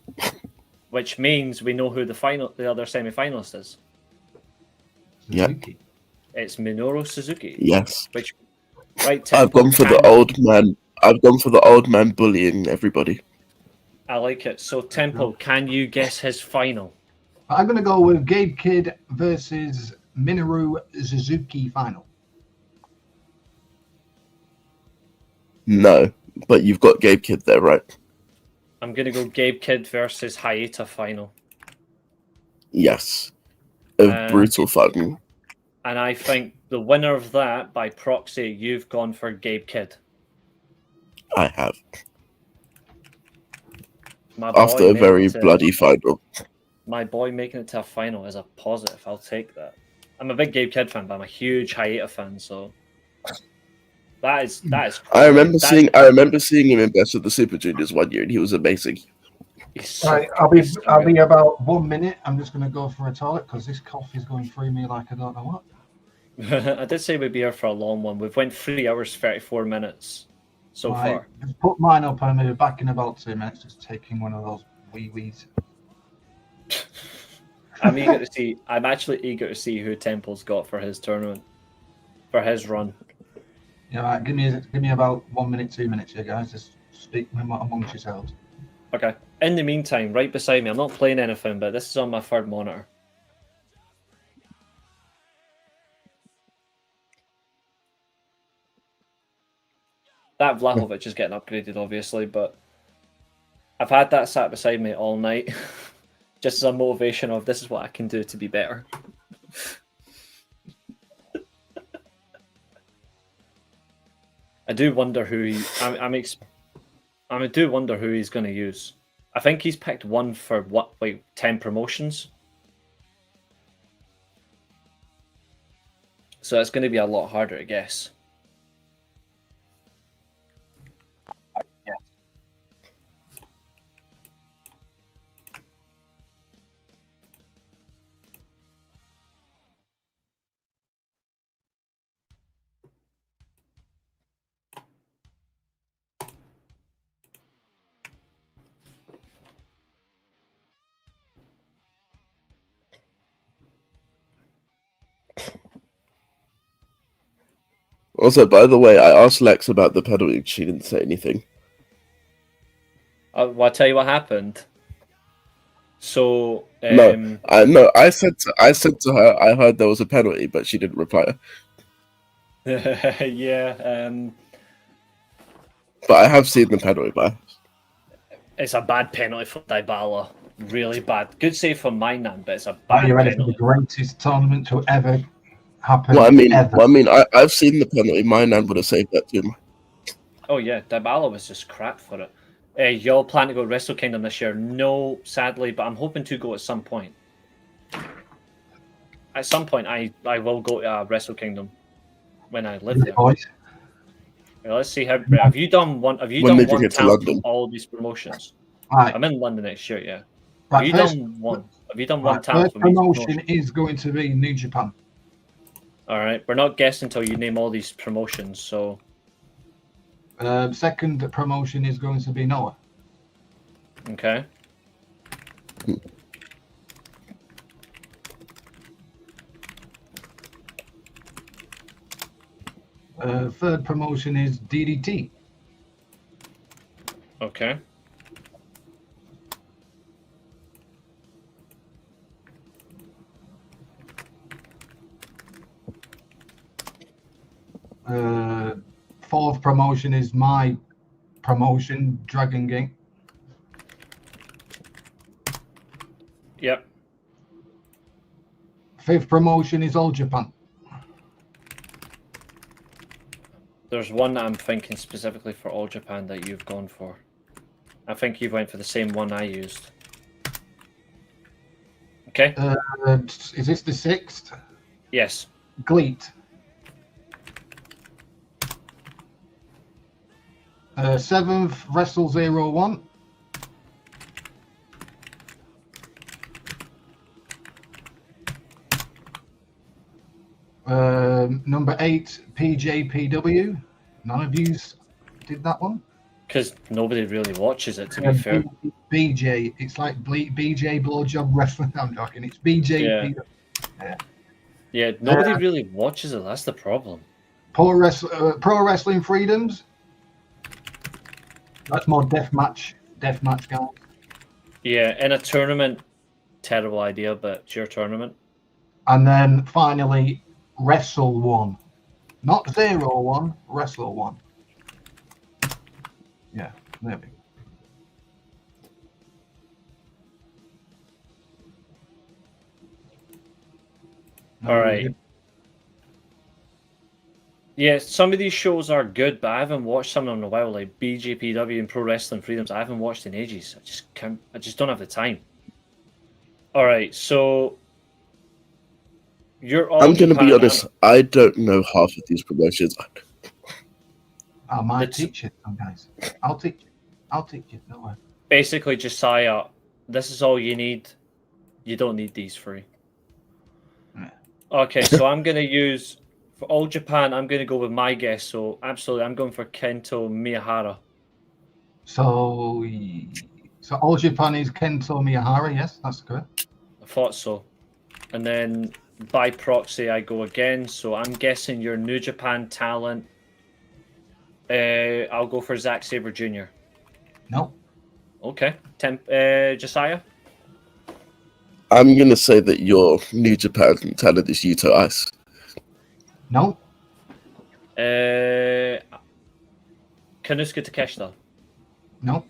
Which means we know who the other semi-finalist is. Yeah. Suzuki. It's Minoru Suzuki. Yes. Right, Tempo, I've gone for the old man. I've gone for the old man bullying everybody. I like it. So, Tempo, can you guess his final? I'm gonna go with Gabe Kidd versus Minoru Suzuki final. No, but you've got Gabe Kidd there, right? I'm going to go Gabe Kidd versus Hayata final. Yes. A brutal fun. And I think the winner of that, by proxy, you've gone for Gabe Kidd. I have. After a very bloody final. My boy making it to a final is a positive. I'll take that. I'm a big Gabe Kidd fan, but I'm a huge Hayata fan, so that is. I remember seeing him in Best of the Super Juniors one year, and he was amazing. Right, I'll be about 1 minute. I'm just gonna go for a toilet because this cough is going through me like I don't know what. I did say we'd be here for a long one. We've went 3 hours 34 minutes so far. Just put mine up and I'll be back in about 2 minutes. Just taking one of those wee-wees. I'm actually eager to see who Temple's got for his tournament, for his run. Yeah, right. Give me about 1 minute, 2 minutes here, guys. Just speak amongst yourselves. Okay. In the meantime, right beside me, I'm not playing anything, but this is on my third monitor. That Vlahovic is getting upgraded, obviously, but I've had that sat beside me all night, just as a motivation of this is what I can do to be better. I do wonder who I do wonder who he's going to use. I think he's picked one for 10 promotions. So it's going to be a lot harder to guess. Also, by the way, I asked Lex about the penalty. She didn't say anything. Well, I'll tell you what happened. So No. I said to her, I heard there was a penalty, but she didn't reply. yeah, But I have seen the penalty. But it's a bad penalty for Dybala. Really bad. Good save from Mainan, but it's a Are bad you ready for penalty. the greatest tournament to ever happen? well, I mean, ever? I've seen the penalty. My nan would have saved that too. Oh yeah, Dybala was just crap for it. Y'all plan to go Wrestle Kingdom this year? No, sadly, but I'm hoping to go at some point. At some point, I will go to Wrestle Kingdom when I live there. Boys. Well, let's see how. Have you done one? Have you When done did you one get to tap London? from all these promotions? Right. I'm in London next year. Yeah. Right, Have you first, done one? Have you done one right, tap first from each promotion promotion? is going to be New Japan. All right, we're not guessing until you name all these promotions. So Second promotion is going to be Noah. okay. Third promotion is DDT. Okay. Fourth promotion is my promotion, Dragon Gate. Yep. Fifth promotion is All Japan. There's one that I'm thinking specifically for All Japan that you've gone for. I think you went for the same one I used. Okay. Is this the sixth? Yes. Gleet. Seventh, Wrestle 01. Number 8, PJPW. None of you did that one. Because nobody really watches it, to be fair. BJ. It's like BJ Blowjob Wrestling. I'm talking. It's BJPW. Yeah, nobody really watches it. That's the problem. Pro Wrestling Freedoms. That's more deathmatch guys. Yeah, in a tournament, terrible idea, but it's your tournament. And then finally, Wrestle 1. Not 01, Wrestle 1. Yeah, there we go. All right. Yeah, some of these shows are good, but I haven't watched some of them in a while, like BJPW and Pro Wrestling Freedoms. I haven't watched in ages. I just don't have the time. All right, so you're all. I'm going to be honest. I don't know half of these promotions. I might teach you some guys. I'll teach you. Don't worry. Basically, Josiah, this is all you need. You don't need these three. Okay, so I'm going to use, for All Japan, I'm going to go with my guess. So, absolutely, I'm going for Kento Miyahara. So All Japan is Kento Miyahara. Yes, that's correct. I thought so. And then, by proxy, I go again. So, I'm guessing your New Japan talent. I'll go for Zack Sabre Jr. No. Okay. Josiah? I'm going to say that your New Japan talent is Yuto Ice. No. Kanusuke Takeshita? No.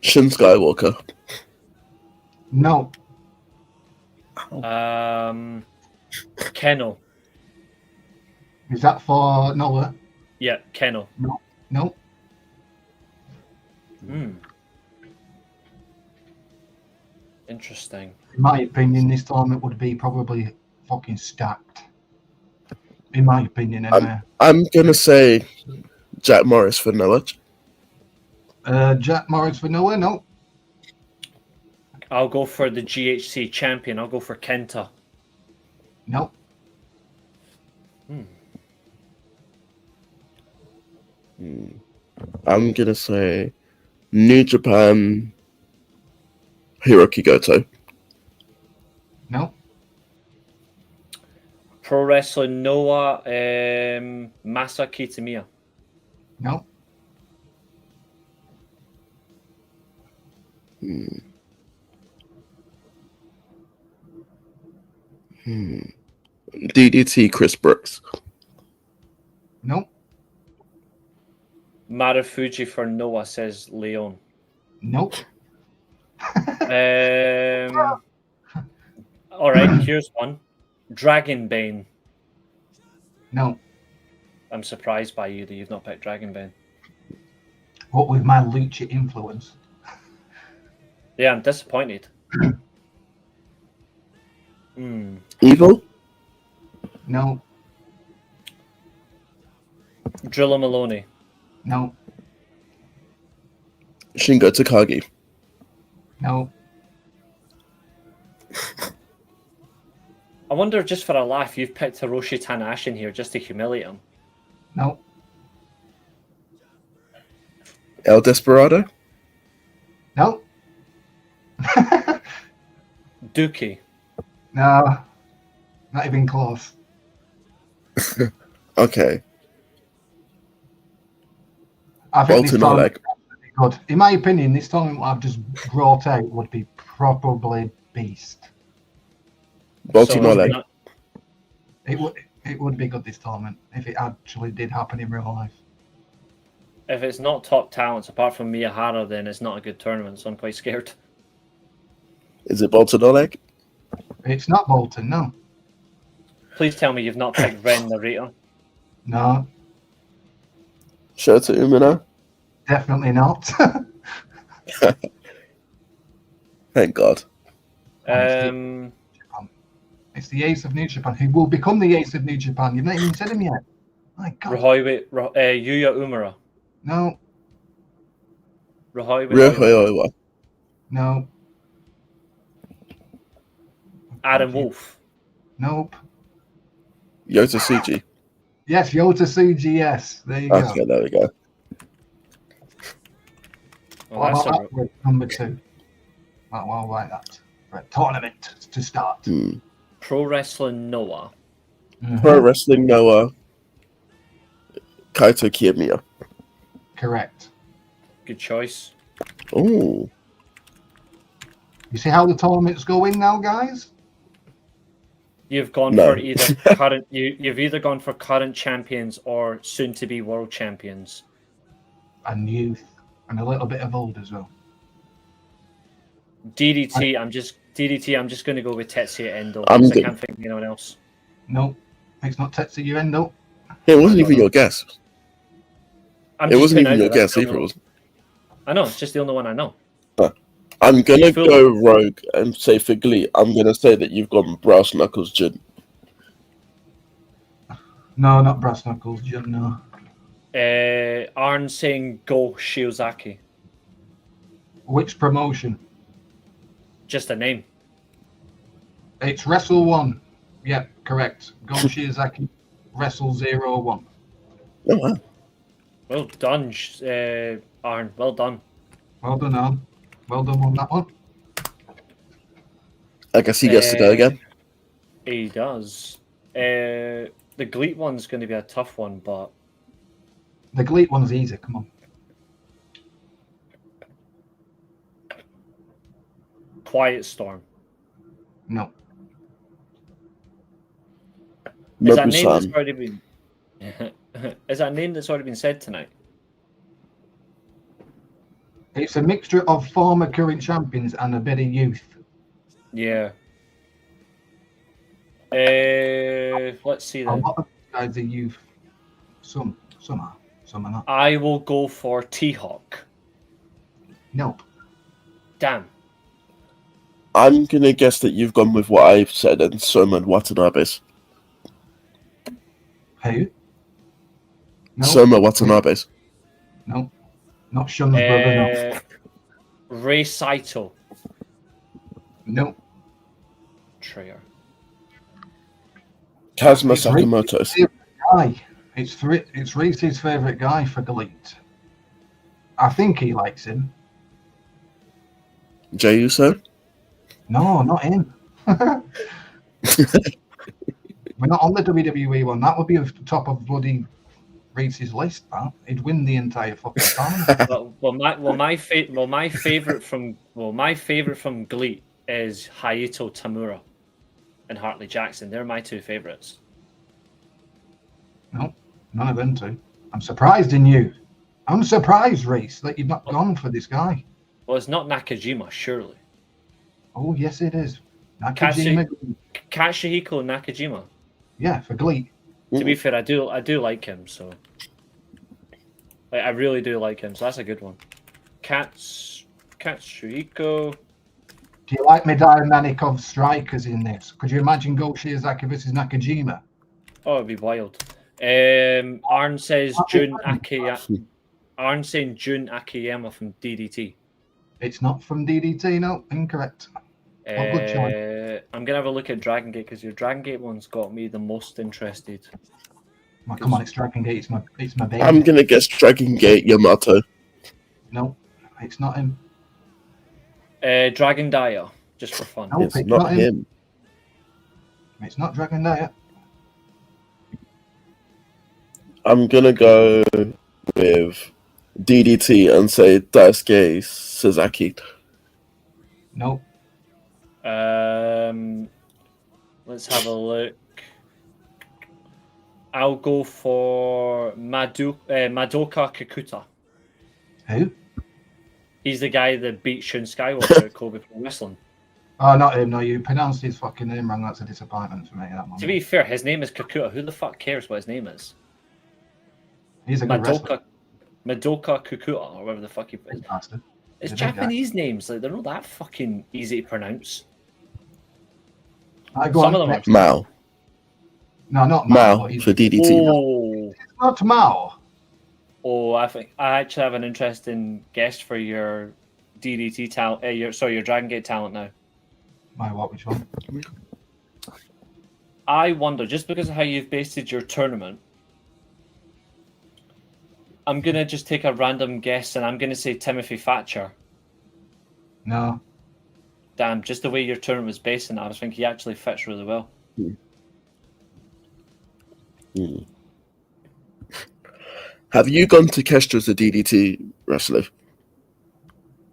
Shin Skywalker. No. Keno? Is that for Noah? Yeah, Keno. No. Interesting. In my opinion, this tournament would be probably fucking stacked. In my opinion, anyway. I'm going to say Jack Morris for Noah. Jack Morris for Noah? No. I'll go for the GHC champion. I'll go for Kenta. No. I'm going to say New Japan Hiroki Goto. No. Pro Wrestling Noah, Masa Kitamiya. No. DDT Chris Brooks. No. Marufuji for Noah, says Leon. Nope. All right, here's one. Dragonbane. No. I'm surprised by you that you've not picked Dragonbane. What with my lucha influence? Yeah, I'm disappointed. Evil? No. Drilla Maloney. No. Shingo Takagi. No. I wonder, just for a laugh, you've picked Hiroshi Tanahashi in here just to humiliate him. No. El Desperado? No. Dookie. No. Not even close. Okay. I think this Bolton tournament Oleg. would be good. In my opinion, this tournament I've just brought out would be probably beast. Baltimore Leg. It would be good, this tournament, if it actually did happen in real life. If it's not top talents, apart from Miyahara, then it's not a good tournament, so I'm quite scared. Is it Bolton Oleg? It's not Bolton, no. Please tell me you've not picked Ren Narita. No, Shota Umino? definitely not. Thank God. It's the ace of New Japan, who will become the ace of New Japan. You've not even said him yet. My God. Yuya Umura. No, Ryohei. no, Adam Wolf. nope. Yota Tsuji. Yes, Yota Tsuji, yes. There you Okay, go. there we go. Well, What that's about that for number 2? Well, like that. For a tournament to start. Pro Wrestling Noah. Pro Wrestling Noah. Kaito Kiyomiya. Correct. Good choice. Oh. You see how the tournament's going now, guys? You've gone No. for either current. You've either gone for current champions or soon-to-be world champions. And youth. And a little bit of old as well. DDT. I'm just going to go with Tetsuya Endo. I'm because I good. can't think of anyone else. No, it's not Tetsuya Endo. It wasn't even your guess. I'm It just wasn't putting even out your that guess that's the either. only- Was I know, it's just the only one I know. I'm gonna Full- go rogue and say for Glee. I'm gonna say that you've gone Brass Knuckles Jin. No, not Brass Knuckles, Jim, no. Arn saying Go Shiozaki. Which promotion? Just a name. It's Wrestle 1. Yep, correct. Go Shiozaki, Wrestle 01. Oh wow. Well done, Arn. Well done. Well done, Arn. Well done on that one. I guess he gets to go again. He does. The Gleet one's going to be a tough one, but The Gleet one's easy, come on. Quiet Storm. No. Is that a name that's Nobu-san. already been? Is that a name that's already been said tonight? It's a mixture of former current champions and a bit of youth. Yeah. Let's see A then. lot of guys are youth. Some are not. I will go for T-Hawk. Nope. Damn. I'm gonna guess that you've gone with what I've said and Soma Watanabe's. Who? No. Soma Watanabe's. No. Not Shun's brother, no. Rei Saito. No. Trayer. Kazuma It's Reece's Sakamoto's. favourite guy. It's Reece's favourite guy for Gleet. I think he likes him. Jey Uso. No, not him. We're not on the WWE one. That would be at the top of bloody Reese's list. That he'd win the entire fucking tournament. my favorite from GLEAT is Hayato Tamura and Hartley Jackson. They're my two favorites. No, none of them two. I'm surprised in you. I'm surprised, Reece, that you've not gone for this guy. Well, it's not Nakajima, surely. Oh, yes, it is. Nakajima. Katsuhiko Nakajima. Yeah, for GLEAT. To be fair, I do like him, so I really do like him, so that's a good one. Katsuhiko. Do you like dynamic of strikers in this? Could you imagine Go Shiozaki versus Nakajima? Oh, it'd be wild. Arn says Jun Akiyama. Arn saying Jun Akiyama from DDT. It's not from DDT, no, incorrect. Good choice. I'm gonna have a look at Dragon Gate because your Dragon Gate one's got me the most interested. Oh, come on, it's Dragon Gate. It's my baby. I'm gonna guess Dragon Gate Yamato. No, it's not him. Dragon Dyer, just for fun. No, It's not him. It's not Dragon Dyer. I'm gonna go with DDT and say Daisuke Sasaki. No. Let's have a look. I'll go for Madoka Kikuta. Who? He's the guy that beat Shun Skywalker at Kobe Pro Wrestling. Oh, not him. No, you pronounced his fucking name wrong. That's a disappointment for me. That To be fair, his name is Kikuta. Who the fuck cares what his name is? He's a good wrestler. Madoka Kikuta, or whatever the fuck he is. Bastard. It's Japanese names. Like, they're not that fucking easy to pronounce. Some of them are. Mao. No, not Mao. Mao for DDT. Oh. It's not Mao. Oh, I think I actually have an interesting guest for your DDT talent. Your Dragon Gate talent now. My what? Which one? I wonder, just because of how you've based your tournament, I'm gonna just take a random guess, and I'm gonna say Timothy Thatcher. No. Damn, just the way your tournament was based, and I was thinking he actually fits really well. Have you gone to Kestra as a DDT wrestler?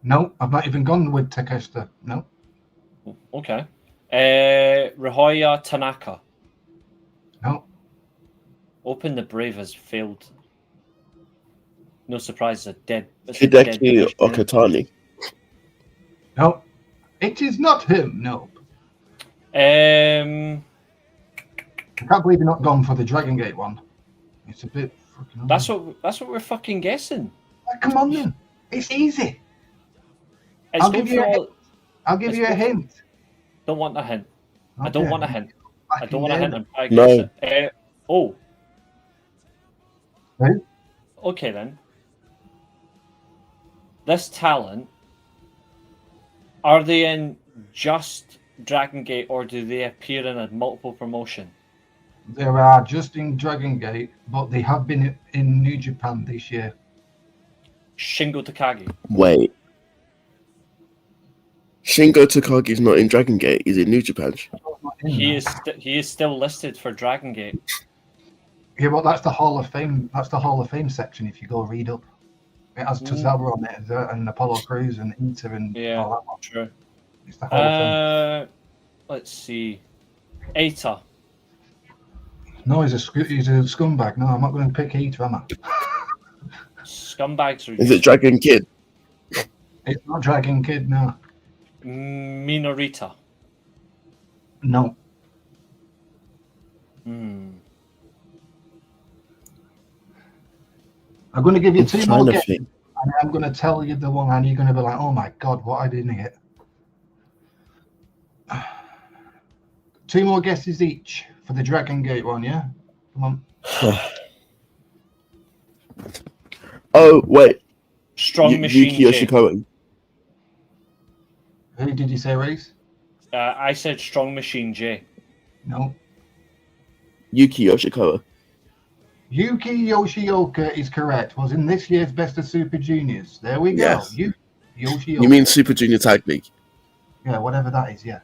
No, I've not even gone with Takeshita. No. Okay. Rihoya Tanaka. No. Open the Brave has failed. No surprise, it's a dead. Hideki Okatani. No. It is not him. No. Um. I can't believe you're not gone for the Dragon Gate one. It's a bit fucking. That's what we're fucking guessing. Come on then. It's easy. It's I'll give you a hint. Don't want a hint. Okay. I don't want a hint. I don't want a hint. No. Oh. Right? Okay then. This talent, are they in just Dragon Gate or do they appear in a multiple promotion? They are just in Dragon Gate, but they have been in New Japan this year. Shingo Takagi. Wait. Shingo Takagi's not in Dragon Gate. He's in New Japan. He is still listed for Dragon Gate. Yeah, well, that's the Hall of Fame. That's the Hall of Fame section. If you go read up, it has Tozawa on it and Apollo Crews and Inter and all that one. True. It's the Hall of Fame. Let's see. Eita. No, he's a scumbag. No, I'm not going to pick Eater, am I? Scumbags are. Is it Dragon Kid? It's not Dragon Kid, no. Minorita. No. Hmm. I'm going to give you two more guesses, think. and I'm going to tell you the one, and you're going to be like, "Oh my god, what I didn't get." Two more guesses each for the Dragon Gate one, yeah? Come on. Oh wait, Strong Machine. Yuki Yoshikawa. Who did you say, Reece? I said Strong Machine J. No. Yuki Yoshikawa. Yuki Yoshioka is correct. Was in this year's Best of Super Juniors. There we go. Yes. Yuki Yoshioka. You mean Super Junior Tag League? Yeah, whatever that is, yeah.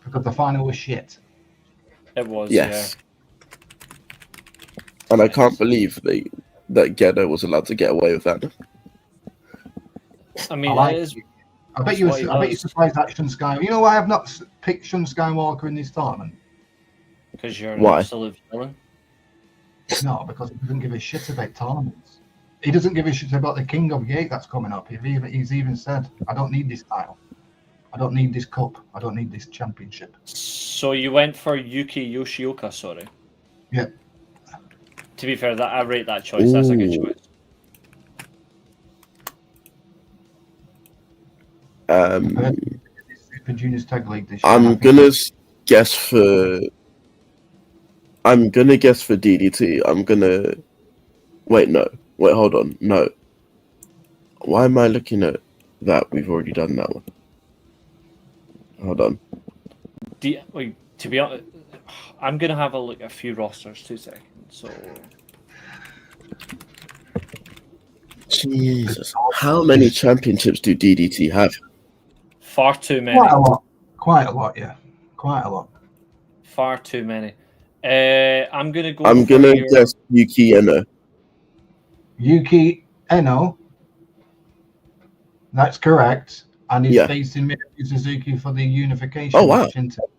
Because the final was shit. It was, Yes. And I can't believe that Gedo was allowed to get away with that. I mean, I it is. bet It's you. what he I bet you're does. surprised that Shun Sky. You know why I've not picked Shun Skywalker in this tournament? Because you're an Why? absolute villain. No, because he doesn't give a shit about tournaments. He doesn't give a shit about the King of Gate that's coming up. He's even said, "I don't need this title. I don't need this cup. I don't need this championship." So you went for Yuki Yoshioka, sorry. Yeah. To be fair, I rate that choice. That's a good Ooh. choice. Super Juniors Tag League this year. I'm gonna guess for DDT. I'm gonna wait. No, wait. Hold on. No. Why am I looking at that? We've already done that one. Hold on. Wait, to be honest, I'm gonna have a look at a few rosters. 2 seconds. So Jesus, how many championships do DDT have? far too many. Quite a lot. Quite a lot. Yeah. Quite a lot. Far too many. I'm gonna go. I'm for gonna your- guess Yuki Eno. Yuki Eno. That's correct. And he's Yeah. facing Minoru Suzuki for the unification Oh, wow. match. Isn't it?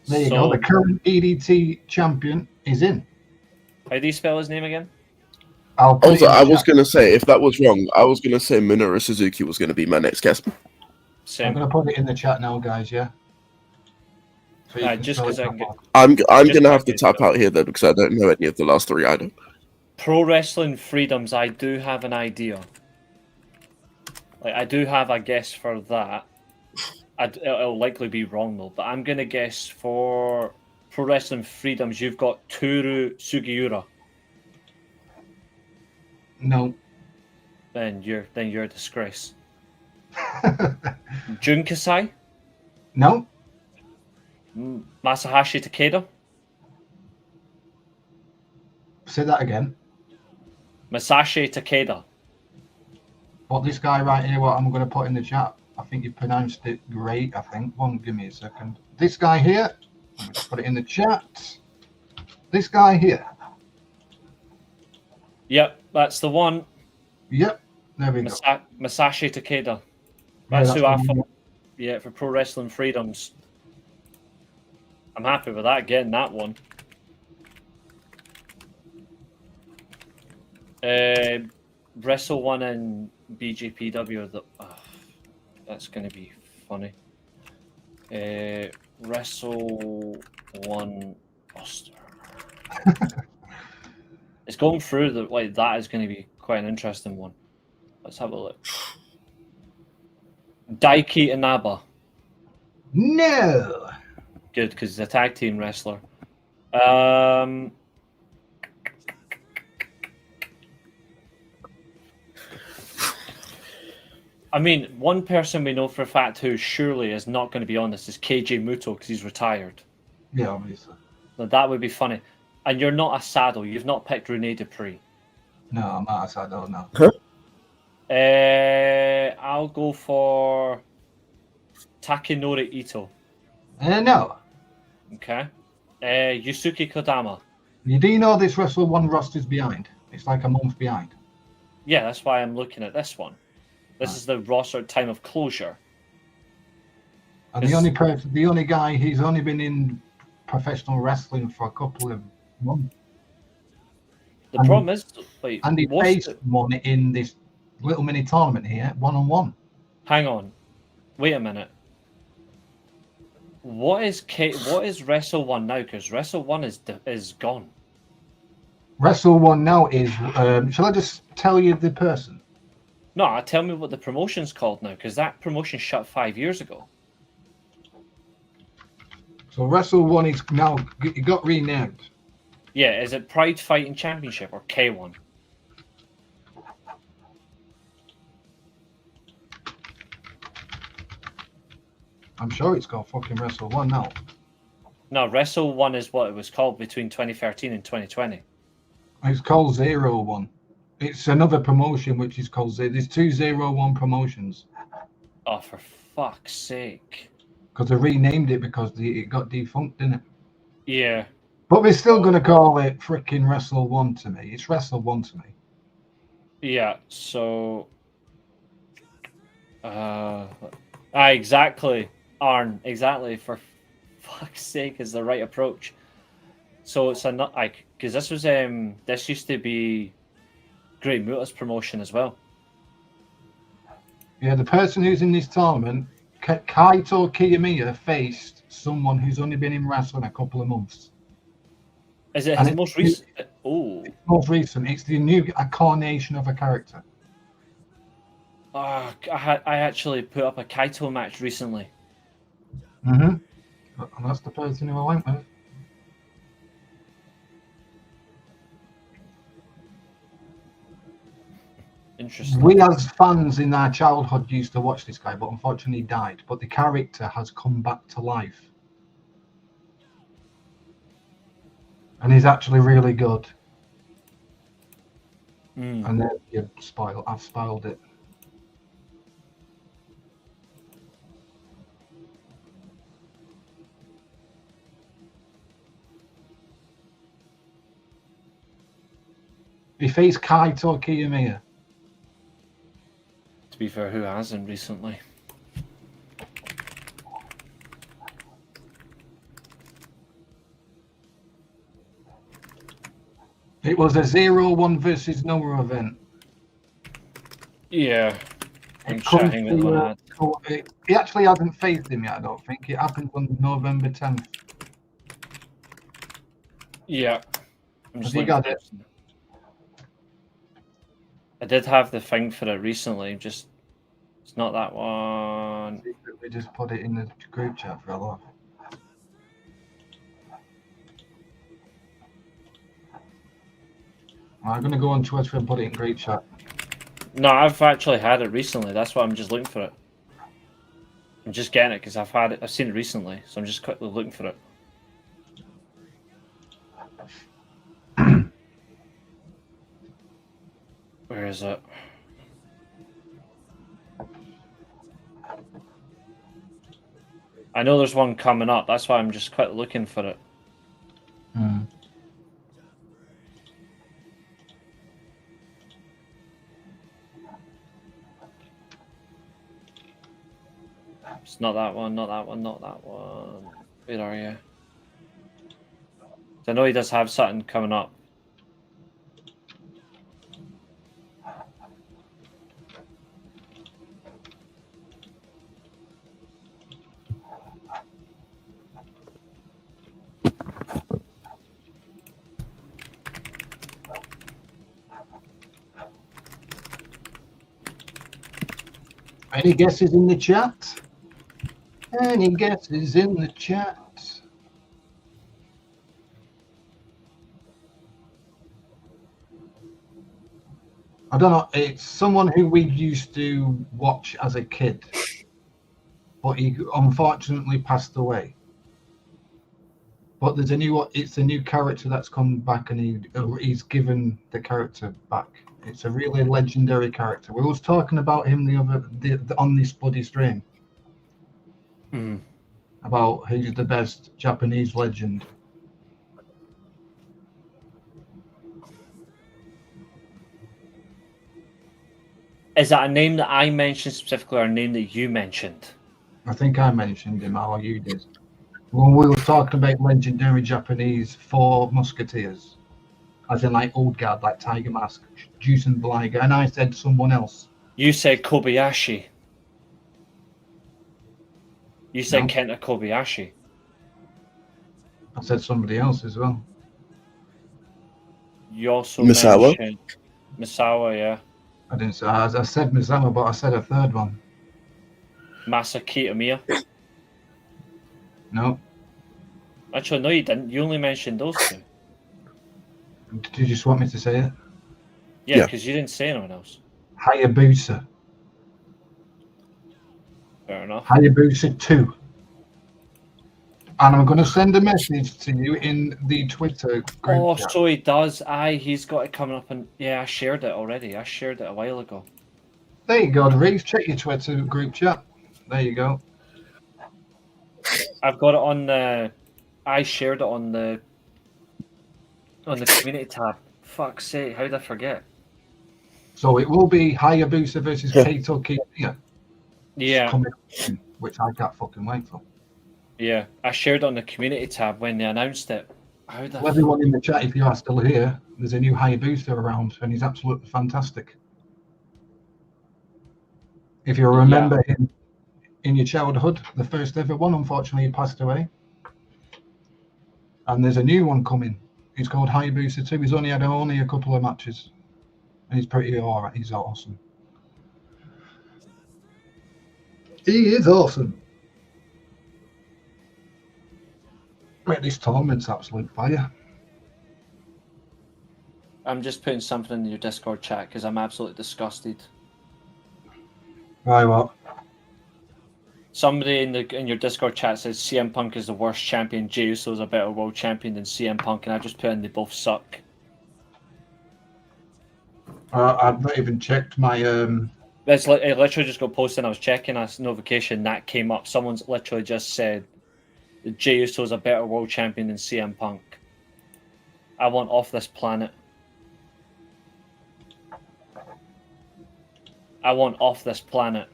There you So- go. The current DDT champion is in. How do you spell his name again? I'll put Also, it in the I was chat. gonna say if that was wrong, I was gonna say Minoru Suzuki was gonna be my next guess. I'm Same. going to put it in the chat now, guys. Yeah. So you can Just spell 'cause it I can get- properly. I'm Just gonna have to like tap it. out here though because I don't know any of the last three either. Pro Wrestling Freedoms, I do have an idea. Like, I do have a guess for that. It'll likely be wrong though, but I'm gonna guess for Pro Wrestling Freedoms, you've got Toru Sugiura. No. Then you're a disgrace. Jun Kasai, No. Masahashi Takeda, Say that again. Masashi Takeda. But this guy right here, what I'm going to put in the chat, I think you pronounced it great. I think. Give me a second. This guy here, I'm going to put it in the chat. This guy here. Yep, that's the one. Yep. There we go. Masashi Takeda. Yeah, That's who the I one. thought. Yeah, for Pro Wrestling Freedoms. I'm happy with that. Getting that one. Wrestle 1 and BJPW. That's going to be funny. Wrestle 1 roster. It's going through that is going to be quite an interesting one. Let's have a look. Daiki Inaba. No. Good, because he's a tag team wrestler. I mean, one person we know for a fact who surely is not going to be on this is KJ Muto because he's retired. Yeah, obviously. Now, that would be funny. And you're not a saddle. You've not picked Rene Dupree. No, I'm not. I don't know. I'll go for Takenori Ito. No. Okay. Yusuke Kodama. You do know this Wrestle 1 roster's behind? It's like a month behind. Yeah, that's why I'm looking at this one. This is the roster at time of closure. And the only guy, he's only been in professional wrestling for a couple of months. The problem is, And he what's faced the- one in this little mini tournament here, 1-on-1. hang on, wait a minute. What is Wrestle 1 now? Because Wrestle 1 is gone. Wrestle 1 now is, shall I just tell you the person? No, tell me what the promotion's called now, because that promotion shut 5 years ago. So Wrestle 1 is now, it got renamed. Yeah, is it Pride Fighting Championship or K1? I'm sure it's called fucking Wrestle 1 now. No, Wrestle 1 is what it was called between 2013 and 2020. It's called 01. It's another promotion which is called There's two 01 promotions. Oh, for fuck's sake. Because they renamed it because it got defunct, didn't it? Yeah. But they're still going to call it freaking Wrestle 1 to me. It's Wrestle 1 to me. Yeah, so... exactly, Arn. Exactly, for fuck's sake, is the right approach. So it's a not like because this was this used to be Great Muta's promotion as well. Yeah, the person who's in this tournament, Kaito Kiyomiya, faced someone who's only been in wrestling a couple of months. Is it his most recent? Oh, most recent. It's the new incarnation of a character. I actually put up a Kaito match recently. And that's the person who I went with. Interesting. We as fans in our childhood used to watch this guy, but unfortunately he died. But the character has come back to life. And he's actually really good. And then I've spoiled it. He faced Kaito Kiyomiya. To be fair, who hasn't recently? It was a 0-1 versus Noah event. Yeah. I'm chatting with one. He actually hasn't faced him yet, I don't think. It happened on November 10th. Yeah. Has he got it? I did have the thing for it recently, just it's not that one. We just put it in the group chat for a laugh. I'm going to go on Twitter and put it in group chat. No, I've actually had it recently. That's why I'm just looking for it. I'm just getting it because I've seen it recently, so I'm just quickly looking for it. Where is it? I know there's one coming up. That's why I'm just quickly looking for it. It's not that one, not that one, not that one. Where are you? I know he does have something coming up. Any guesses in the chat? Any guesses in the chat? I don't know. It's someone who we used to watch as a kid, but he unfortunately passed away. But there's it's a new character that's come back, and he's given the character back. It's a really legendary character. We was talking about him on this bloody stream. About who's the best Japanese legend. Is that a name that I mentioned specifically, or a name that you mentioned? I think I mentioned him, or you did. When we were talking about legendary Japanese four musketeers, as in like old guard, like Tiger Mask, Juice and Bliger, and I said someone else. You said Kobayashi. You said No. Kenta Kobayashi. I said somebody else as well. You also Misawa? mentioned Misawa, yeah. I didn't say. I said Misawa, but I said a third one. Masa Kitamiya. No. Actually, no, you didn't. You only mentioned those two. Did you just want me to say it? Yeah, because you didn't say anyone else. Hayabusa. Fair enough. Hayabusa 2. And I'm going to send a message to you in the Twitter group Oh, chat. so he does. Aye, he's got it coming up, and yeah, I shared it already. I shared it a while ago. There you go, Reece. Check your Twitter group chat. There you go. I've got it on the. I shared it on the community tab. Fuck's sake! How did I forget? So it will be Hayabusa versus Kaito Kiyomiya. Yeah, Coming, which I can't fucking wait for. yeah. I shared it on the community tab when they announced it. How the Well, everyone in the chat, if you are still here, there's a new Hayabusa around, and he's absolutely fantastic. If you remember him in your childhood, the first ever one, unfortunately, he passed away. And there's a new one coming. He's called Hayabusa 2. He's only had a couple of matches. And he's pretty alright. He's awesome. He is awesome. Mate, this tournament's absolute fire. I'm just putting something in your Discord chat because I'm absolutely disgusted. Right, what? Somebody in your Discord chat says CM Punk is the worst champion. Jey Uso is a better world champion than CM Punk, and I just put in they both suck. I've not even checked my. It literally just got posted. And I was checking a notification that came up. Someone's literally just said that Jey Uso is a better world champion than CM Punk. I want off this planet. I want off this planet.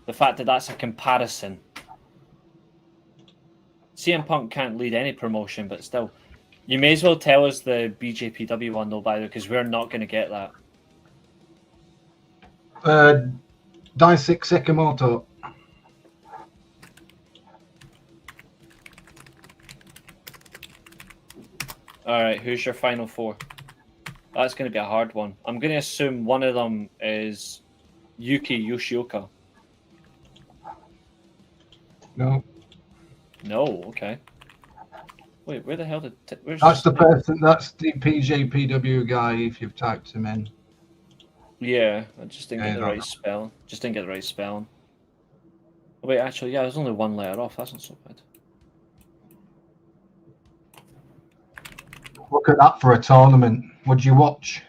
The fact that that's a comparison. CM Punk can't lead any promotion, but still. You may as well tell us the BJPW one, though, by the way, because we're not going to get that. Daisuke Sekimoto. Alright, who's your final four? That's going to be a hard one. I'm going to assume one of them is Yuki Yoshioka. No. No, okay. Wait, where the hell did... That's the person, that's the PJPW guy if you've typed him in. Yeah, I just didn't get the right spelling. Just didn't get the right spelling. Oh, wait, actually, yeah, there's only one letter off. That's not so bad. Look at that for a tournament. Would you watch?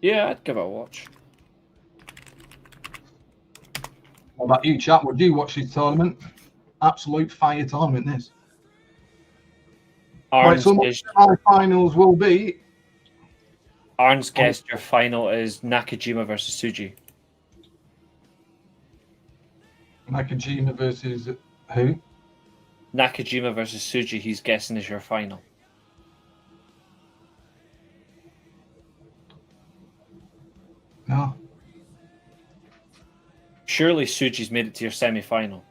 Yeah, I'd give it a watch. What about you, chat? Would you watch this tournament? Absolute fire tournament, this. Right, so my finals will be. Arn's guessed your final is Nakajima versus Tsuji. Nakajima versus who? Nakajima versus Tsuji, he's guessing is your final. No. Surely Tsuji's made it to your semi-final.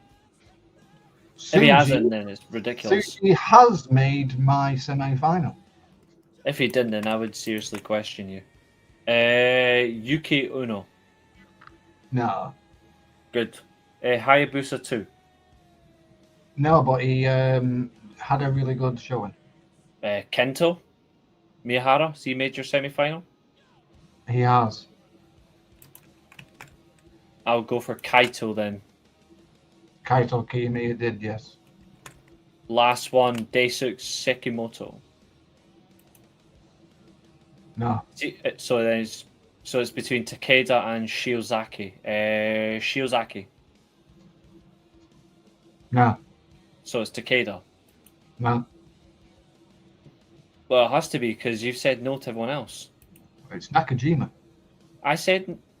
If he hasn't, then it's ridiculous. Tsuji has made my semi-final. If he didn't, then I would seriously question you. Yuki Uno. No. Good. Hayabusa 2. No, but he had a really good showing. Kento Miyahara, so he made your semi-final? He has. I'll go for Kaito then. Kaito Kiyomiya did, yes. Last one, Daisuke Sekimoto. No. So it's between Takeda and Shiozaki. Shiozaki. No. So it's Takeda. No. Well, it has to be because you've said no to everyone else. It's Nakajima.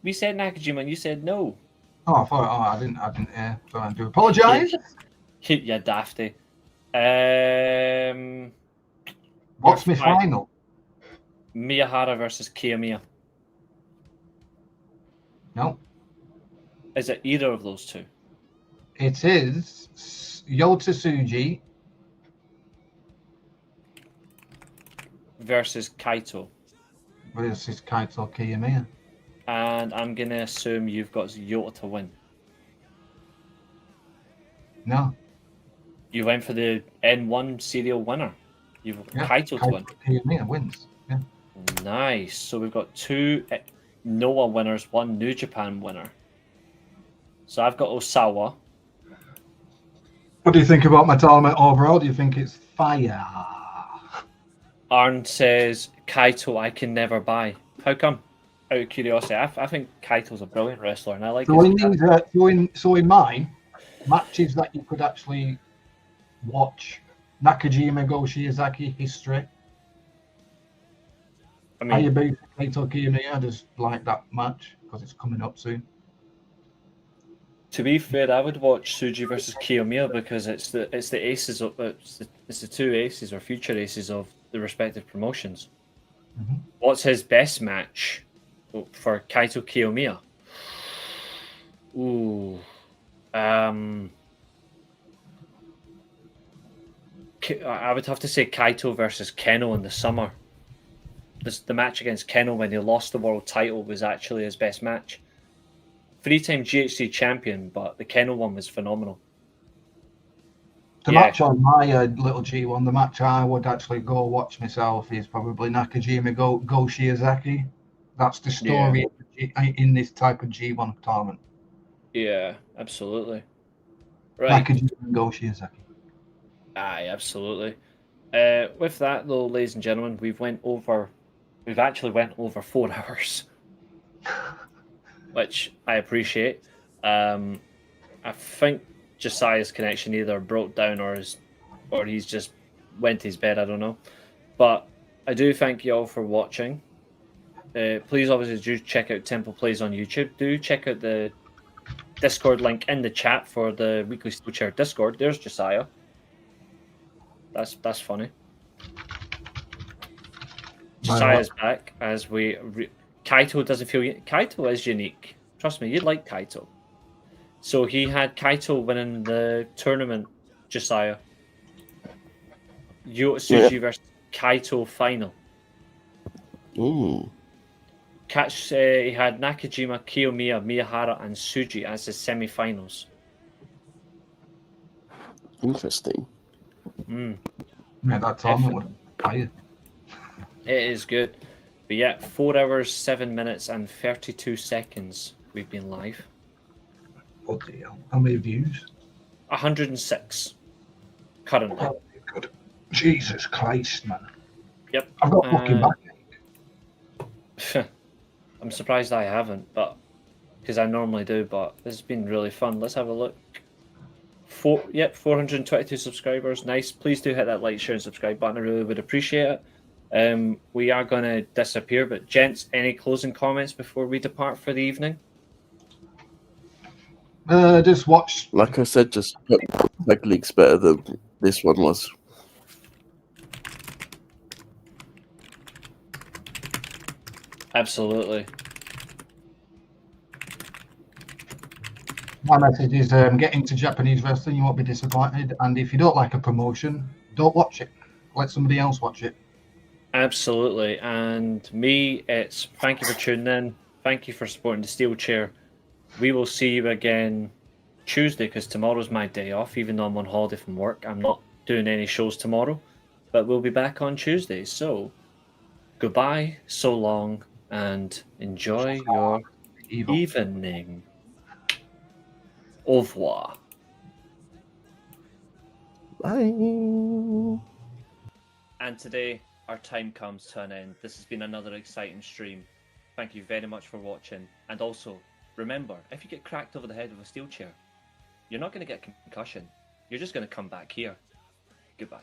We said Nakajima and you said no. Oh, I thought. Oh, I didn't. So I do apologise. You dafty. What's my final? Miyahara versus Kiyomiya. No. Is it either of those two? It is Yota Tsuji versus Kaito. Versus Kaito Kiyomiya. And I'm going to assume you've got Yota to win. No. You went for the N1 serial winner. You've got Kaito to win. Kiyomiya wins. Yeah. Nice. So we've got 2 Noah winners, 1 New Japan winner. So I've got Osawa. What do you think about my tournament overall? Do you think it's fire? Arn says, Kaito I can never buy. How come? Out of curiosity, I think Kaito's a brilliant wrestler, and I like. So in mine, matches that you could actually watch Nakajima Go Shiozaki history. I Hayabusa mean, Kaito Kiyomiya, I just like that match because it's coming up soon. to be fair, I would watch Tsuji versus Kiyomiya because it's the aces of it's the two aces or future aces of the respective promotions. Mhm. What's his best match for Kaito Kiyomiya? Ooh, I would have to say Kaito versus Keno in the summer. The match against Keno when he lost the world title was actually his best match. 3-time GHC champion, but the Keno one was phenomenal. The Yeah. match on my little G1, the match I would actually go watch myself is probably Nakajima Go Shiozaki. That's the story in this type of G1 tournament. Yeah, absolutely. Right. Nakajima Go Shiozaki. Aye, absolutely. With that though, ladies and gentlemen, we've actually went over 4 hours, which I appreciate. I think Josiah's connection either broke down or he's just went to his bed. I don't know, but I do thank you all for watching. Please, obviously, do check out TemplePlays on YouTube. Do check out the Discord link in the chat for the weekly Steelchair Discord. There's Josiah. That's funny. Josiah's back as Kaito doesn't feel. Kaito is unique. Trust me, you'd like Kaito. So he had Kaito winning the tournament, Josiah. Suji versus Kaito final. Ooh. He had Nakajima, Kiyomiya, Miyahara, and Suji as his semi-finals. Interesting. Yeah, that tournament was fire. It is good. But yeah, 4 hours, 7 minutes, and 32 seconds we've been live. Bloody hell. How many views? 106 currently. Oh, good. Jesus Christ, man. Yep. I've got fucking backache. I'm surprised I haven't, but because I normally do, but this has been really fun. Let's have a look. 422 subscribers. Nice. Please do hit that like, share, and subscribe button. I really would appreciate it. We are going to disappear, but gents, any closing comments before we depart for the evening? Just watch. Like I said, just Tag League's better than this one was. Absolutely. My message is get into Japanese wrestling, you won't be disappointed. And if you don't like a promotion, don't watch it. Let somebody else watch it. Absolutely. And me, it's thank you for tuning in. Thank you for supporting the Steelchair. We will see you again Tuesday because tomorrow's my day off. Even though I'm on holiday from work, I'm not doing any shows tomorrow. But we'll be back on Tuesday. So goodbye, so long, and enjoy your evening. Au revoir. Bye. And today, our time comes to an end. This has been another exciting stream. Thank you very much for watching. And also, remember, if you get cracked over the head with a steel chair, you're not going to get concussion. You're just going to come back here. Goodbye.